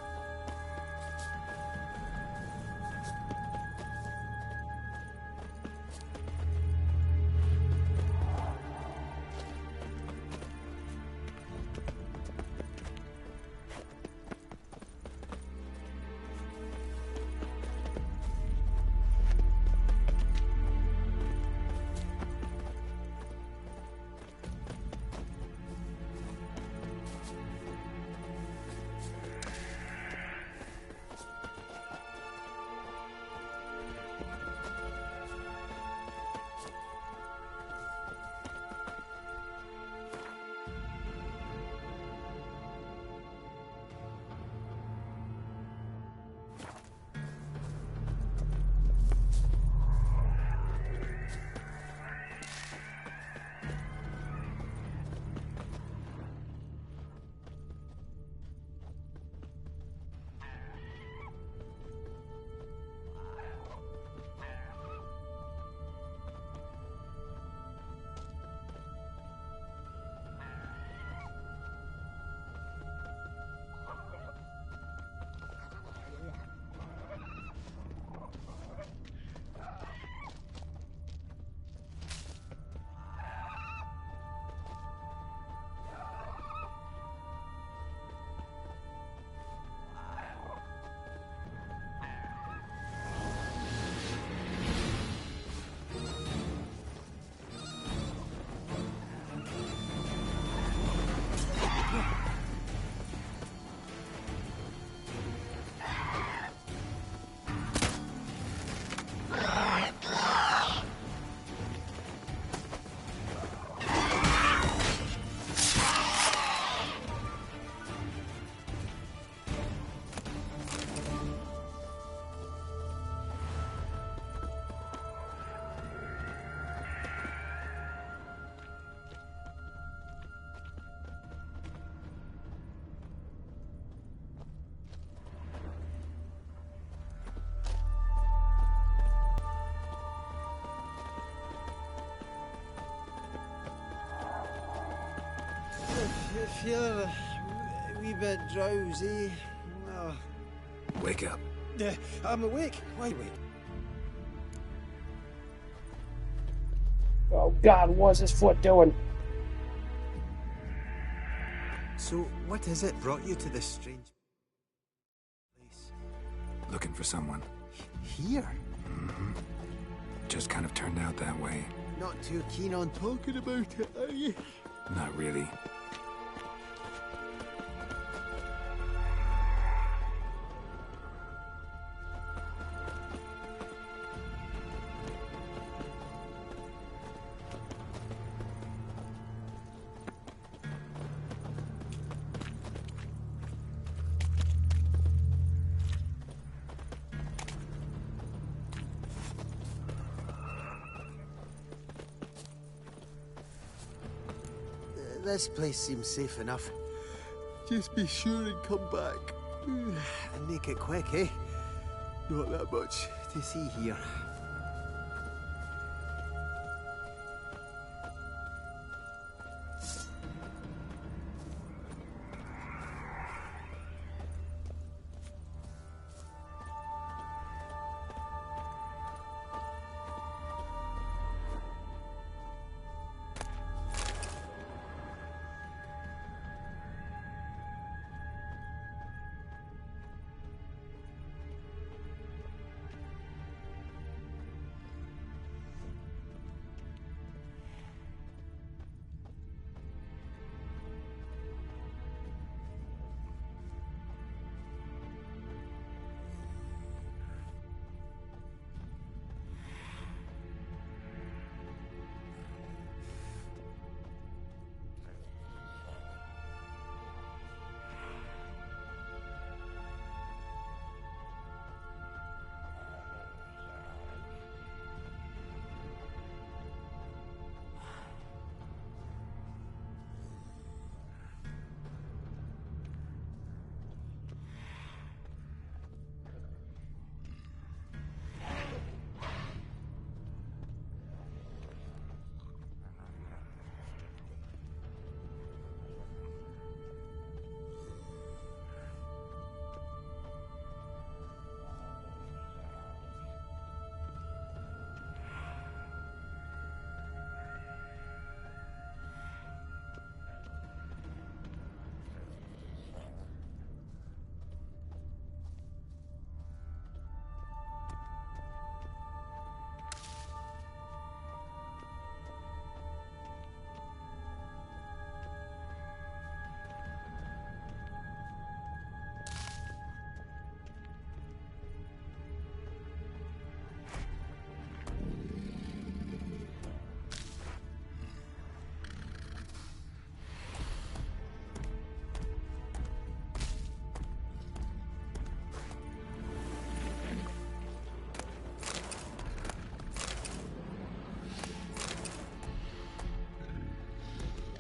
I feel a wee bit drowsy. Oh. Wake up. I'm awake. Why wait? Oh God, what's his foot doing? So, what is it brought you to this strange place? Looking for someone. Here? Just kind of turned out that way. Not too keen on talking about it, are you? Not really. This place seems safe enough. Just be sure and come back. And make it quick, eh? Not that much to see here.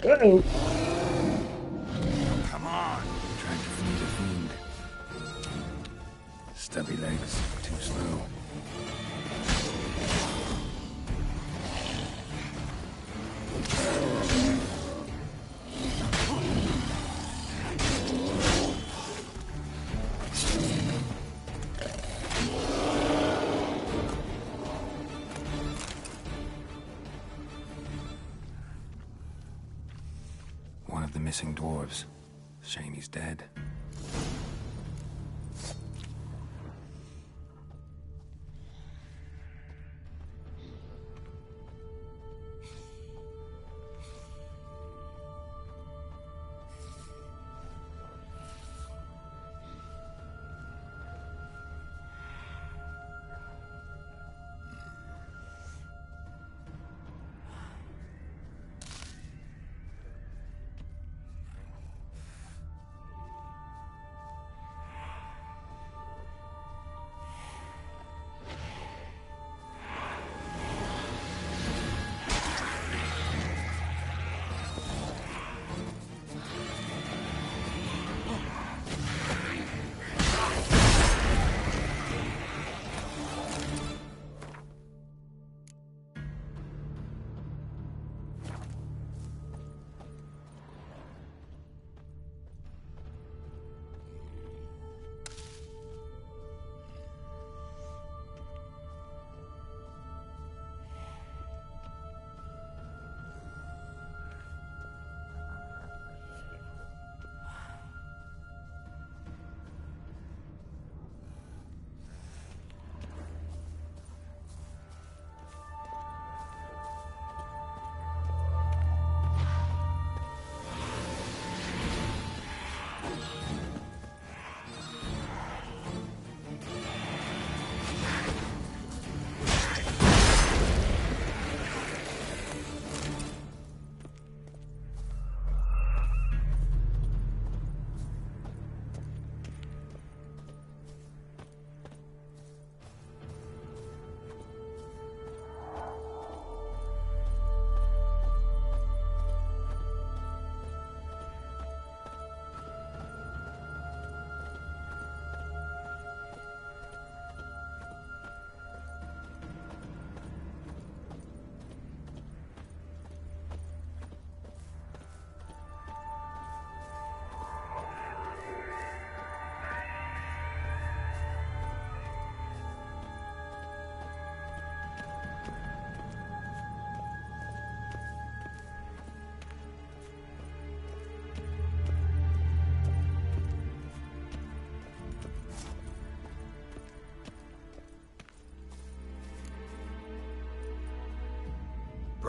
Uh-oh. Come on. Trying to feed a fiend. Stubby legs. Too slow. One of the missing dwarves. Shame he's dead.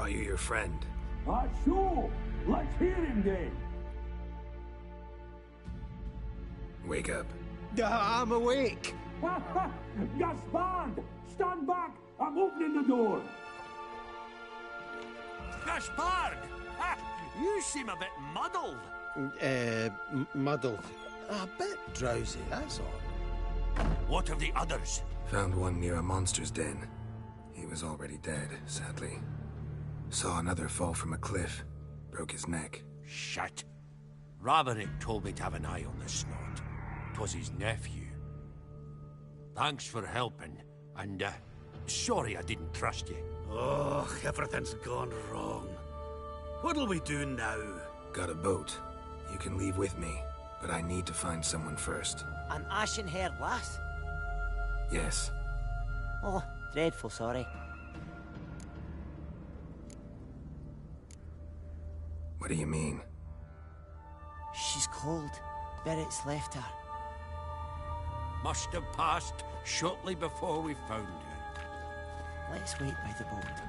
brought you your friend. Sure. Let's hear him then. Wake up. I'm awake. Gaspard! Stand back! I'm opening the door. Gaspard! You seem a bit muddled. Muddled. A bit drowsy, that's all. What of the others? Found one near a monster's den. He was already dead, sadly. Saw another fall from a cliff. Broke his neck. Shit. Raverick told me to have an eye on the snot. 'Twas his nephew. Thanks for helping, and sorry I didn't trust you. Oh, everything's gone wrong. What'll we do now? Got a boat. You can leave with me, but I need to find someone first. An ashen-haired lass? Yes. Oh, dreadful sorry. What do you mean? She's cold. Berret's left her. Must have passed shortly before we found her. Let's wait by the boat.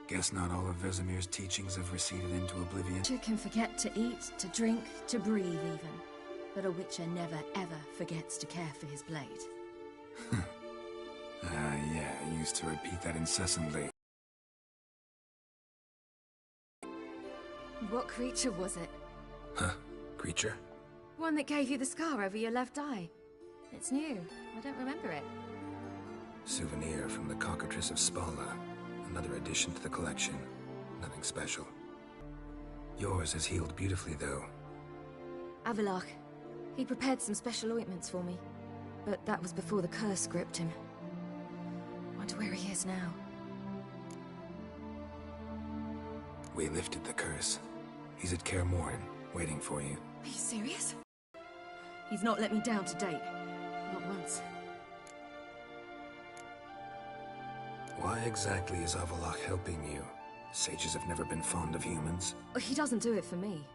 Guess not all of Vesemir's teachings have receded into oblivion. Witcher can forget to eat, to drink, to breathe even. But a Witcher never ever forgets to care for his blade. Yeah, I used to repeat that incessantly. What creature was it? Huh? Creature? One that gave you the scar over your left eye. It's new. I don't remember it. Souvenir from the Cockatrice of Spala. Another addition to the collection. Nothing special. Yours has healed beautifully, though. Avallac'h. He prepared some special ointments for me. But that was before the curse gripped him. Wonder where he is now. We lifted the curse. He's at Kaer Morhen, waiting for you. Are you serious? He's not let me down to date. Not once. Why exactly is Avallac'h helping you? Sages have never been fond of humans. He doesn't do it for me.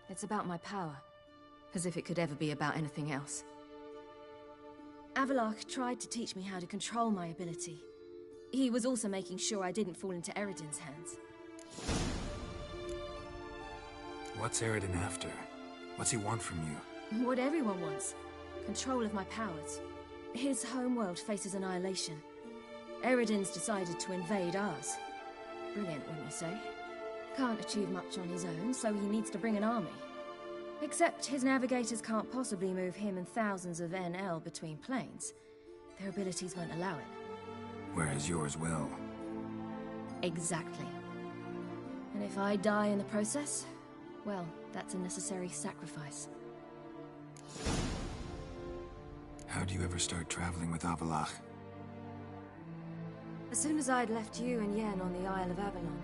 It's about my power. As if it could ever be about anything else. Avallac'h tried to teach me how to control my ability. He was also making sure I didn't fall into Eredin's hands. What's Eredin after? What's he want from you? What everyone wants. Control of my powers. His homeworld faces annihilation. Eredin's decided to invade ours. Brilliant, wouldn't you say? Can't achieve much on his own, so he needs to bring an army. Except his navigators can't possibly move him and thousands of NL between planes. Their abilities won't allow it. Whereas yours will. Exactly. And if I die in the process, well, that's a necessary sacrifice. How do you ever start traveling with Avallac'h? As soon as I'd left you and Yen on the Isle of Avalon,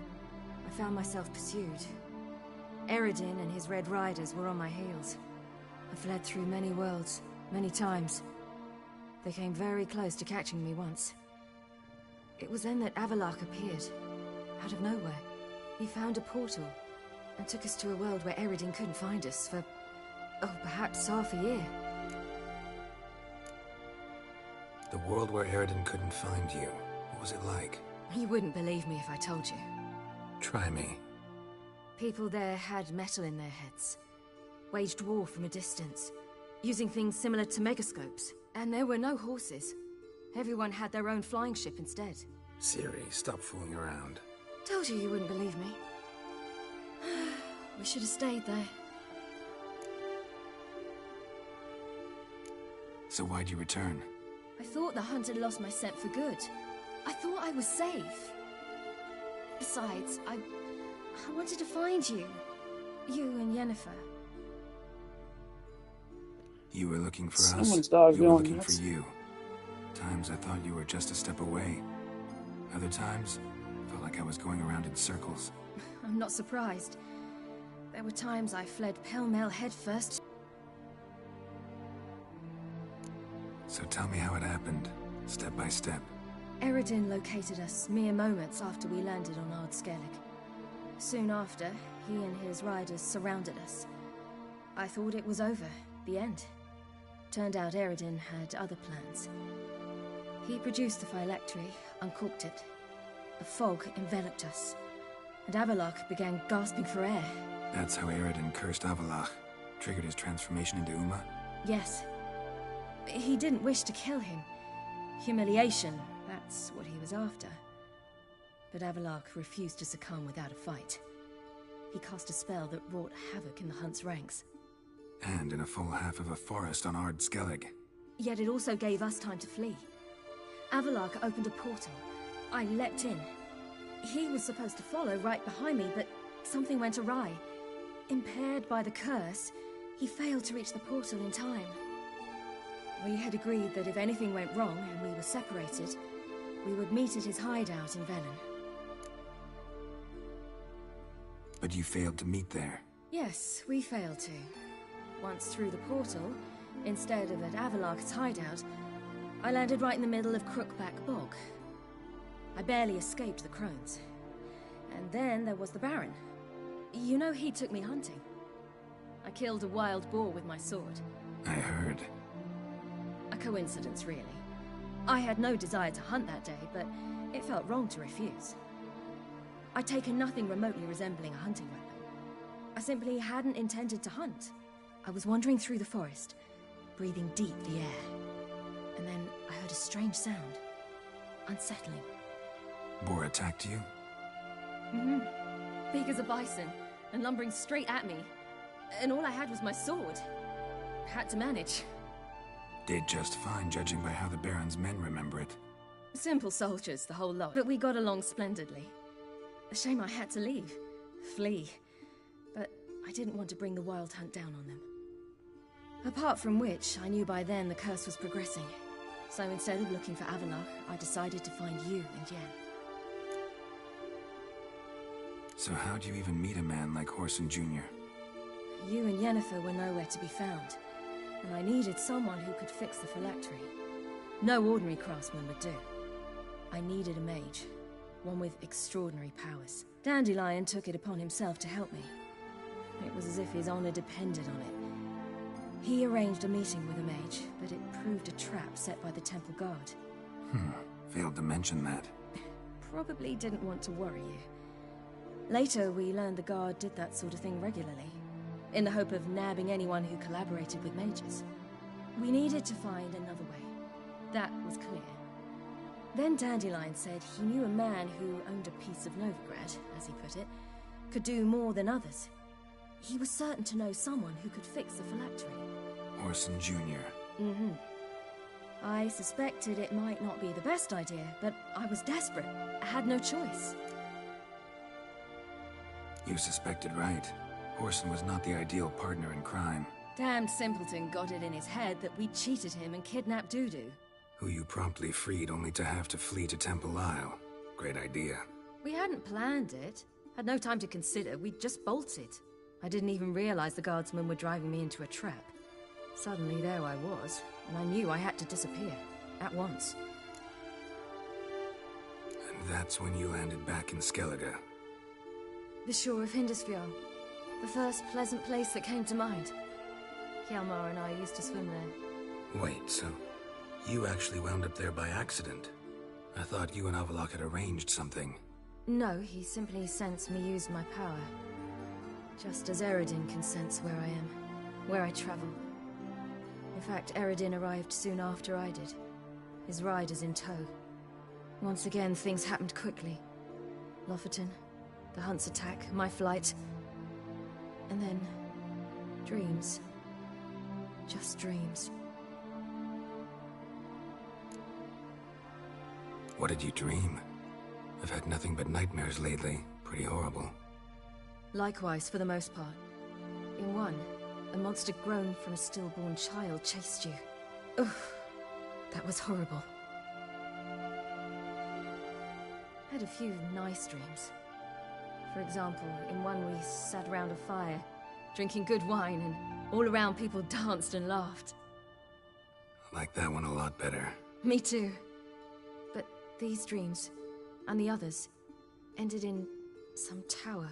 I found myself pursued. Eredin and his Red Riders were on my heels. I fled through many worlds, many times. They came very close to catching me once. It was then that Avallac'h appeared, out of nowhere. He found a portal, and took us to a world where Eredin couldn't find us for, perhaps half a year. The world where Eredin couldn't find you. What was it like? You wouldn't believe me if I told you. Try me. People there had metal in their heads. Waged war from a distance, using things similar to megascopes. And there were no horses. Everyone had their own flying ship instead. Ciri, stop fooling around. Told you wouldn't believe me. We should have stayed there. So why'd you return? I thought the hunt had lost my scent for good. I thought I was safe. Besides, I wanted to find you. You and Yennefer. You were looking for Someone's us. dog's You were going looking nuts. for you. Times I thought you were just a step away. Other times, felt like I was going around in circles. I'm not surprised. There were times I fled pell-mell headfirst. So tell me how it happened, step by step. Eredin located us mere moments after we landed on Ard Skellig. Soon after, he and his riders surrounded us. I thought it was over, the end. Turned out Eredin had other plans. He produced the phylactery, uncorked it. A fog enveloped us, and Avallac'h began gasping for air. That's how Eredin cursed Avallac'h, triggered his transformation into Uma? Yes. He didn't wish to kill him. Humiliation, that's what he was after. But Avallac'h refused to succumb without a fight. He cast a spell that wrought havoc in the Hunt's ranks. And in a full half of a forest on Ard Skellig. Yet it also gave us time to flee. Avallac'h opened a portal. I leapt in. He was supposed to follow right behind me, but something went awry. Impaired by the curse, he failed to reach the portal in time. We had agreed that if anything went wrong and we were separated, we would meet at his hideout in Velen. But you failed to meet there. Yes, we failed to. Once through the portal, instead of at Avallac'h's hideout, I landed right in the middle of Crookback Bog. I barely escaped the crones. And then there was the Baron. You know, he took me hunting. I killed a wild boar with my sword. I heard. A coincidence, really. I had no desire to hunt that day, but it felt wrong to refuse. I'd taken nothing remotely resembling a hunting weapon. I simply hadn't intended to hunt. I was wandering through the forest, breathing deep the air. And then I heard a strange sound. Unsettling. Boar attacked you? Mm-hmm. Big as a bison, and lumbering straight at me. And all I had was my sword. Had to manage. Did just fine, judging by how the Baron's men remember it. Simple soldiers, the whole lot. But we got along splendidly. A shame I had to leave. Flee. But I didn't want to bring the Wild Hunt down on them. Apart from which, I knew by then the curse was progressing. So instead of looking for Avallac'h, I decided to find you and Yen. So how'd you even meet a man like Whoreson Jr.? You and Yennefer were nowhere to be found, and I needed someone who could fix the phylactery. No ordinary craftsman would do. I needed a mage, one with extraordinary powers. Dandelion took it upon himself to help me. It was as if his honor depended on it. He arranged a meeting with a mage, but it proved a trap set by the temple guard. Failed to mention that. Probably didn't want to worry you. Later, we learned the guard did that sort of thing regularly, in the hope of nabbing anyone who collaborated with mages. We needed to find another way. That was clear. Then Dandelion said he knew a man who owned a piece of Novigrad, as he put it, could do more than others. He was certain to know someone who could fix the phylactery. Orson Jr. Mm-hmm. I suspected it might not be the best idea, but I was desperate. I had no choice. You suspected right. Orson was not the ideal partner in crime. Damned simpleton got it in his head that we cheated him and kidnapped Dudu. Who you promptly freed only to have to flee to Temple Isle. Great idea. We hadn't planned it. Had no time to consider, we just bolted. I didn't even realize the guardsmen were driving me into a trap. Suddenly there I was, and I knew I had to disappear. At once. And that's when you landed back in Skellige. The shore of Hindisfjord. The first pleasant place that came to mind. Hjalmar and I used to swim there. Wait, so you actually wound up there by accident? I thought you and Avallac'h had arranged something. No, he simply sensed me use my power. Just as Eredin can sense where I am, where I travel. In fact, Eredin arrived soon after I did. His riders in tow. Once again, things happened quickly. Lofoten, the Hunt's attack, my flight. And then... dreams. Just dreams. What did you dream? I've had nothing but nightmares lately. Pretty horrible. Likewise, for the most part. In one, a monster grown from a stillborn child chased you. Ugh, that was horrible. I had a few nice dreams. For example, in one we sat around a fire, drinking good wine, and all around people danced and laughed. I like that one a lot better. Me too. But these dreams, and the others, ended in some tower.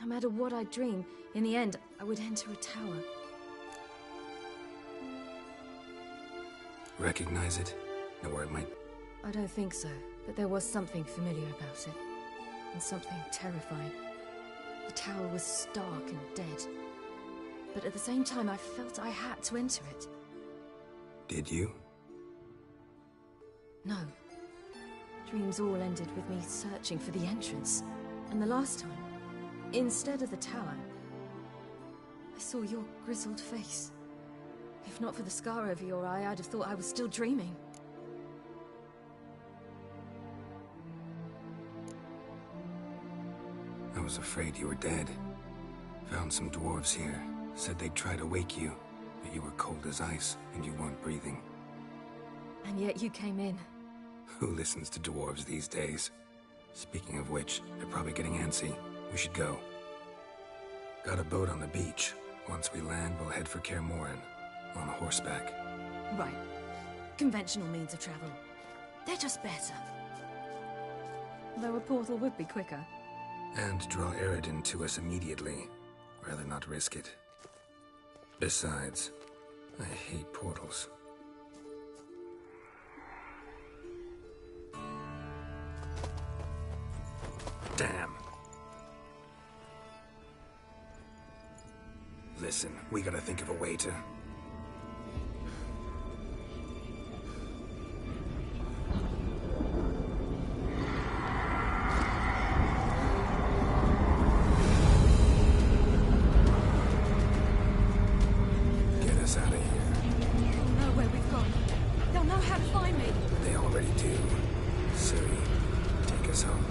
No matter what I dream, in the end, I would enter a tower. Recognize it? Know where it might... I don't think so, but there was something familiar about it. And something terrifying. The tower was stark and dead. But at the same time, I felt I had to enter it. Did you? No. Dreams all ended with me searching for the entrance. And the last time, instead of the tower, I saw your grizzled face. If not for the scar over your eye, I'd have thought I was still dreaming. I was afraid you were dead. Found some dwarves here. Said they'd try to wake you, but you were cold as ice and you weren't breathing. And yet you came in. Who listens to dwarves these days? Speaking of which, they're probably getting antsy. We should go. Got a boat on the beach. Once we land, we'll head for Kaer Morhen. On horseback. Right. Conventional means of travel. They're just better. Though a portal would be quicker. And draw Eredin to us immediately. Rather not risk it. Besides, I hate portals. Damn. Listen, we gotta think of a way to... get us out of here. They'll know where we've gone. They'll know how to find me. They already do. Ciri, take us home.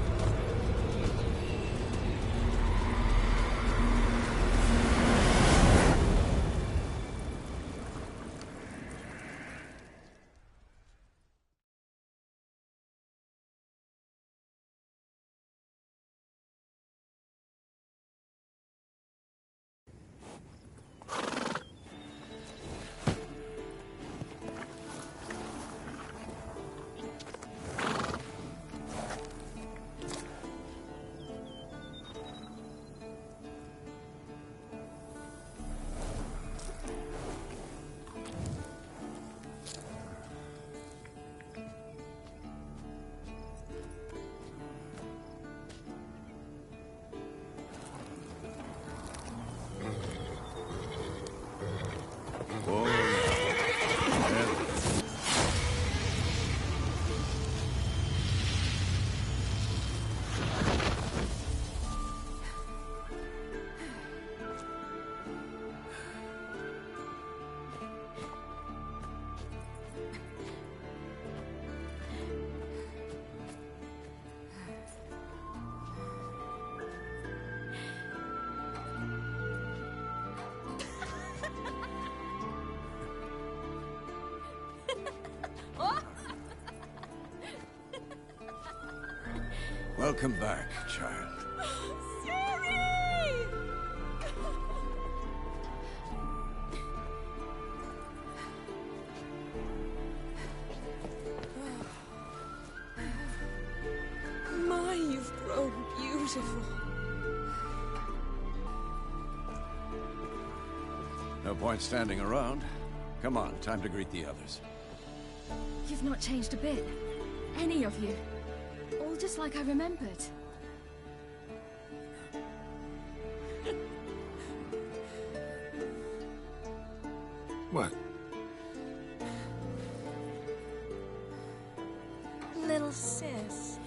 Welcome back, child. My, you've grown beautiful. No point standing around. Come on, time to greet the others. You've not changed a bit. Any of you. All just like I remembered. What? Little sis.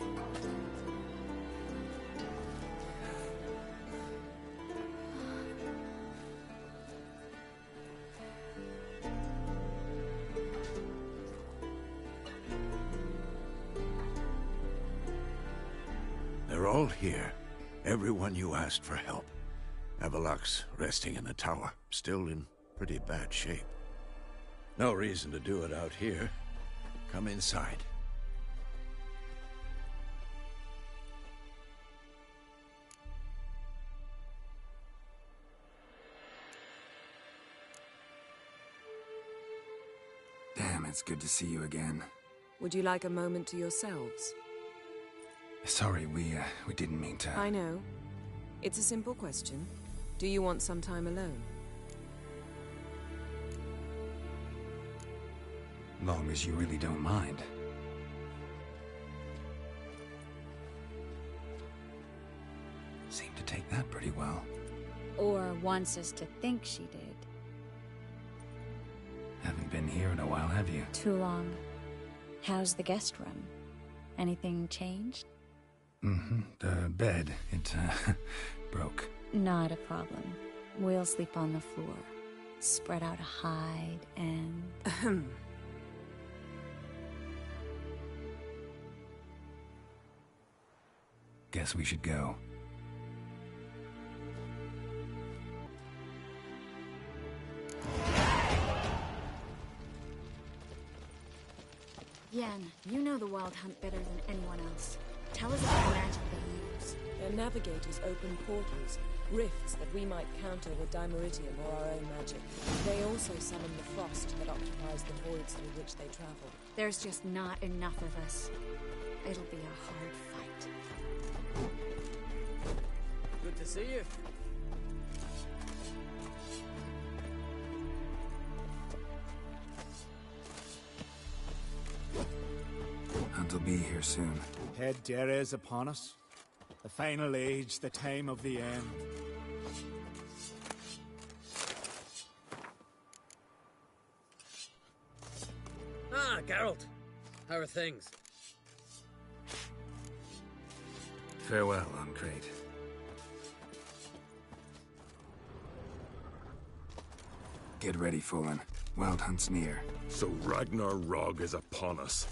They're all here. Everyone you asked for help. Avallac'h's resting in the tower, still in pretty bad shape. No reason to do it out here. Come inside. Damn, it's good to see you again. Would you like a moment to yourselves? Sorry, we didn't mean to... I know. It's a simple question. Do you want some time alone? Long as you really don't mind. Seemed to take that pretty well. Or wants us to think she did. Haven't been here in a while, have you? Too long. How's the guest room? Anything changed? Mm-hmm. The bed, it, broke. Not a problem. We'll sleep on the floor. Spread out a hide and... Guess we should go. Yen, you know the Wild Hunt better than anyone else. Tell us about the magic they use. Their navigators open portals, rifts that we might counter with Dimeritium or our own magic. They also summon the frost that occupies the voids through which they travel. There's just not enough of us. It'll be a hard fight. Good to see you. Hunt'll be here soon. Head Dere upon us. The final age, the time of the end. Ah, Geralt. How are things? Farewell, Ancrate. Get ready, Fullen. Wild Hunt's near. So Ragnar Rog is upon us.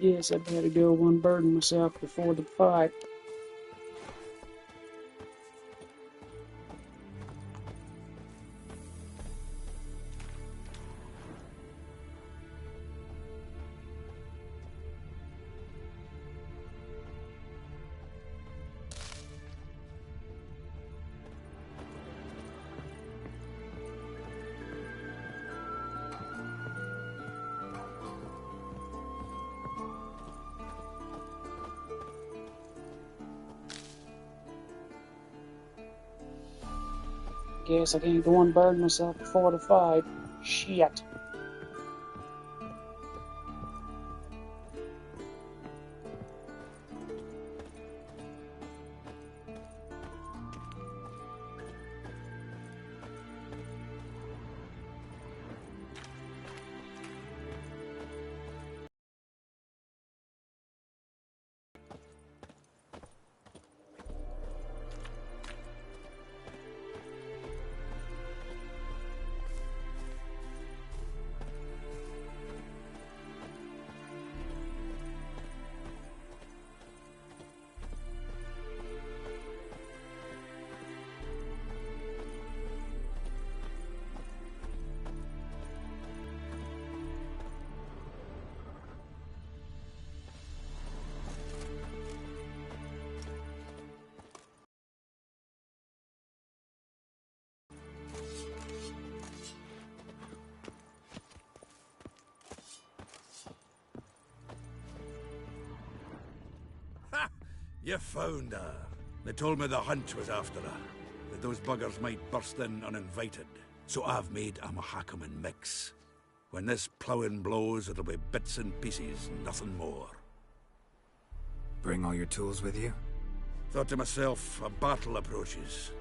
Guess I better go unburden myself before the fight. Guess I can't go unburden myself before the fight. Shit. You found her. They told me the hunt was after her, that those buggers might burst in uninvited. So I've made a Mahakaman mix. When this ploughing blows, it'll be bits and pieces, nothing more. Bring all your tools with you? Thought to myself, a battle approaches.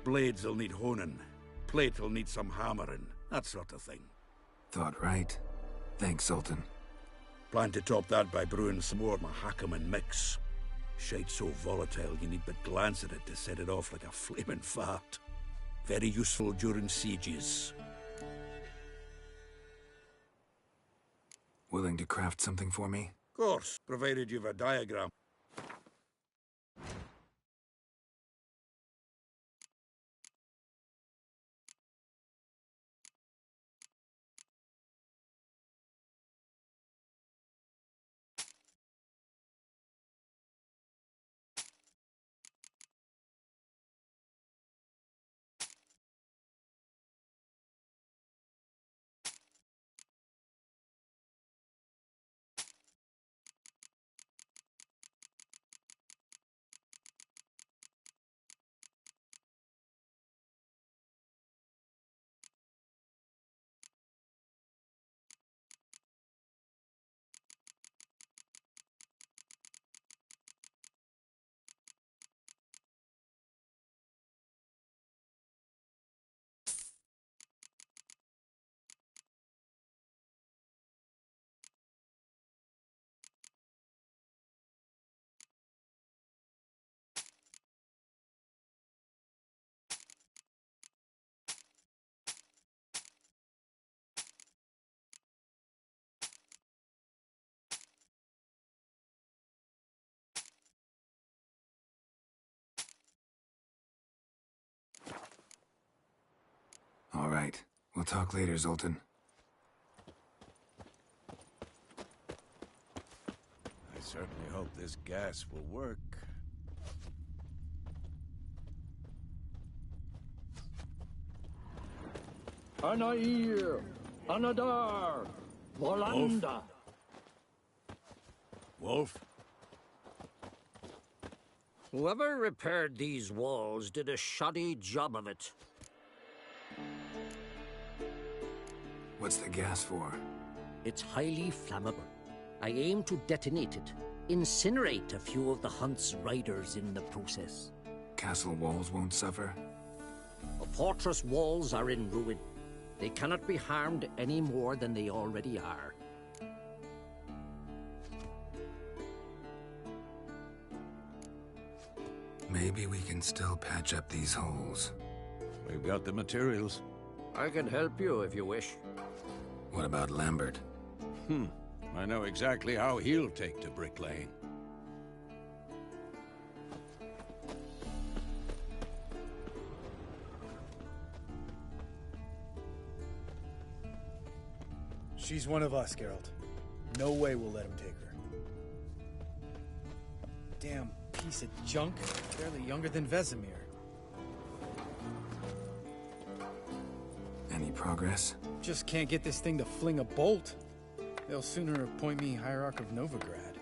Blades will need honing. Plate will need some hammering. That sort of thing. Thought right. Thanks, Sultan. Plan to top that by brewing some more Mahakaman mix. Shite so volatile you need but glance at it to set it off like a flaming fart. Very useful during sieges. Willing to craft something for me? Of course, provided you've a diagram. All right. We'll talk later, Zoltan. I certainly hope this gas will work. Anair, Anadar, Volanda. Wolf? Whoever repaired these walls did a shoddy job of it. What's the gas for? It's highly flammable. I aim to detonate it. Incinerate a few of the hunt's riders in the process. Castle walls won't suffer? The fortress walls are in ruin. They cannot be harmed any more than they already are. Maybe we can still patch up these holes. We've got the materials. I can help you if you wish. What about Lambert? I know exactly how he'll take to bricklaying. She's one of us, Geralt. No way we'll let him take her. Damn piece of junk. Barely younger than Vesemir. Any progress? Just can't get this thing to fling a bolt. They'll sooner appoint me Hierarch of Novigrad.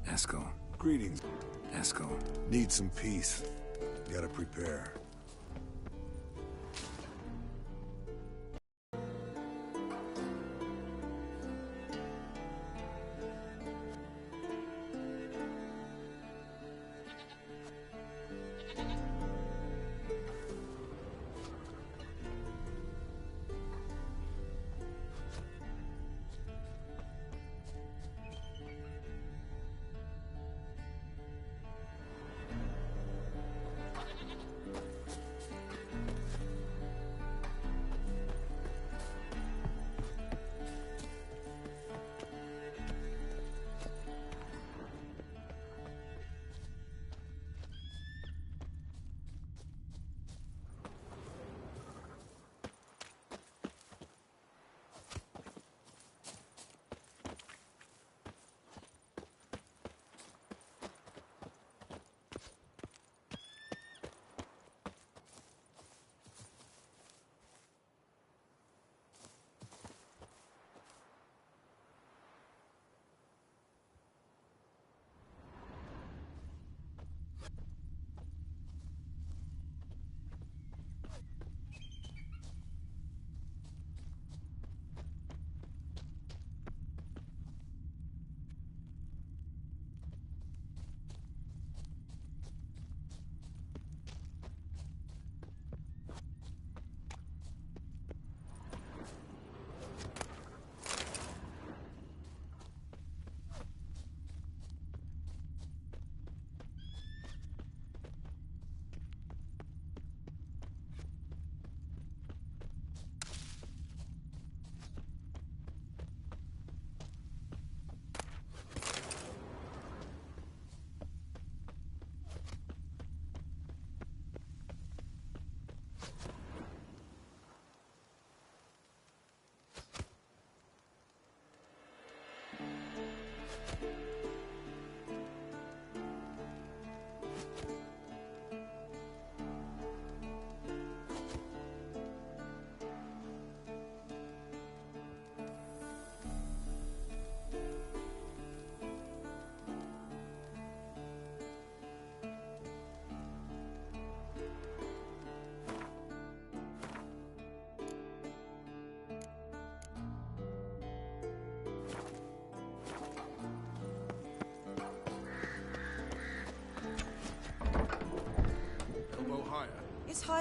Eskel. Greetings. Eskel. Need some peace. Gotta prepare.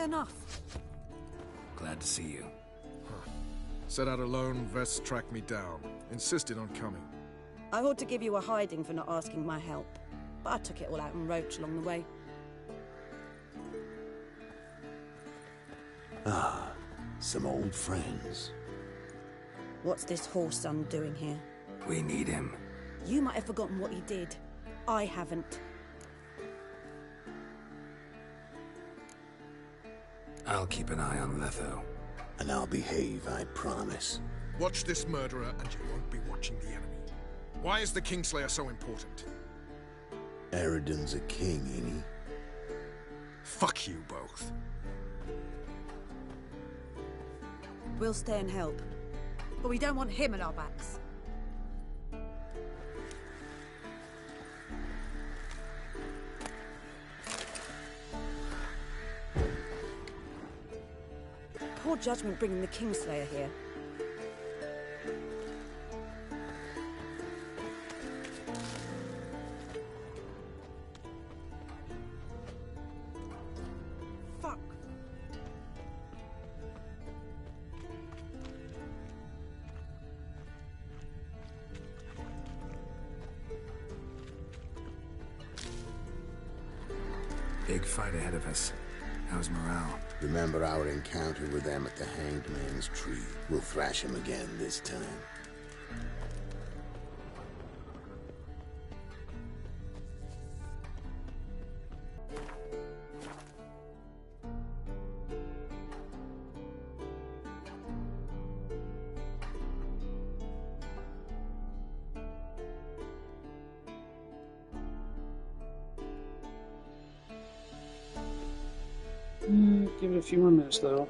enough. Glad to see you. Set out alone, Vest tracked me down. Insisted on coming. I ought to give you a hiding for not asking my help, but I took it all out in Roach along the way. Ah, some old friends. What's this horse son doing here? We need him. You might have forgotten what he did. I haven't. I'll keep an eye on Letho. And I'll behave, I promise. Watch this murderer and you won't be watching the enemy. Why is the Kingslayer so important? Eridan's a king, ain't he? Fuck you both. We'll stay and help. But we don't want him at our backs. Poor judgment bringing the Kingslayer here. Fuck. Big fight ahead of us. How's morale? Remember our encounter with them at the Hanged Man's Tree. We'll thrash him again this time. Give it a few more minutes, though.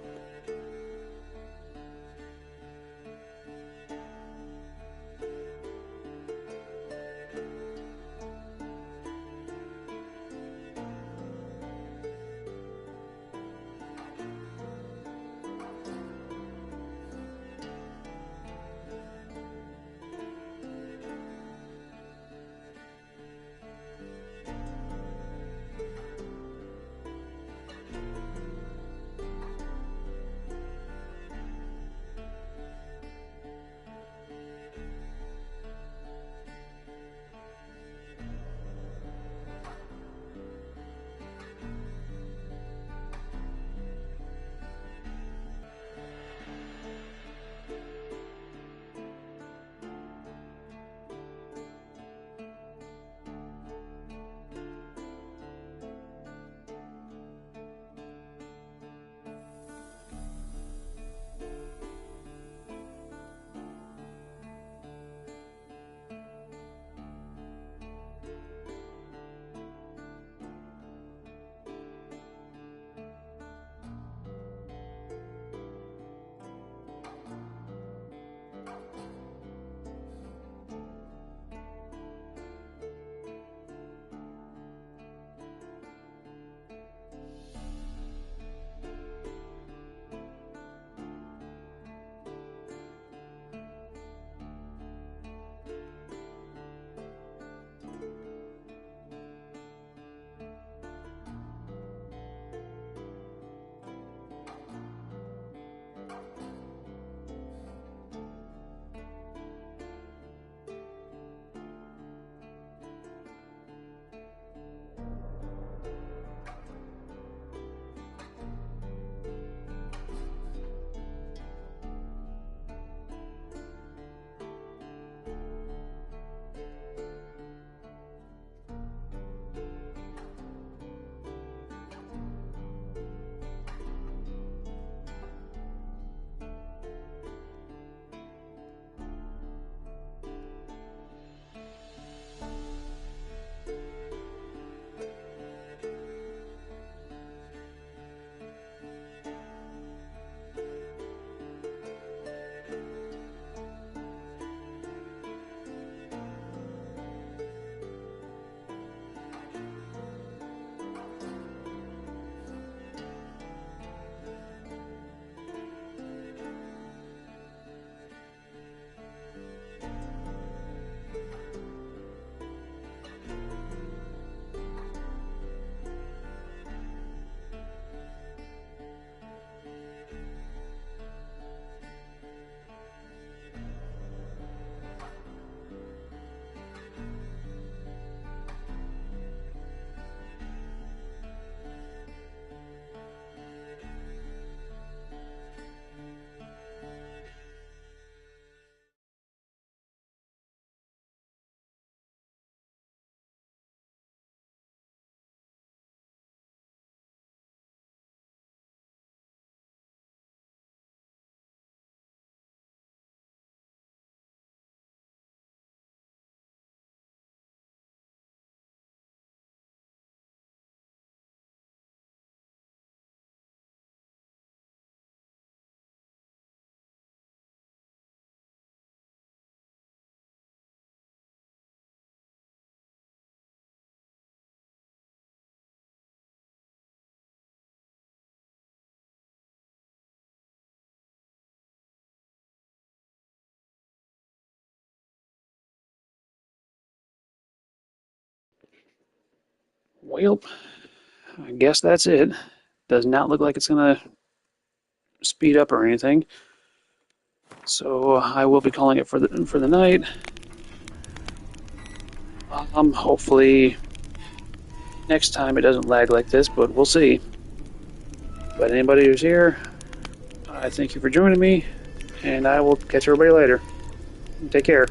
Well, I guess that's it. Does not look like it's going to speed up or anything. So I will be calling it for the night. Hopefully next time it doesn't lag like this, but we'll see. But anybody who's here, I thank you for joining me, and I will catch everybody later. Take care.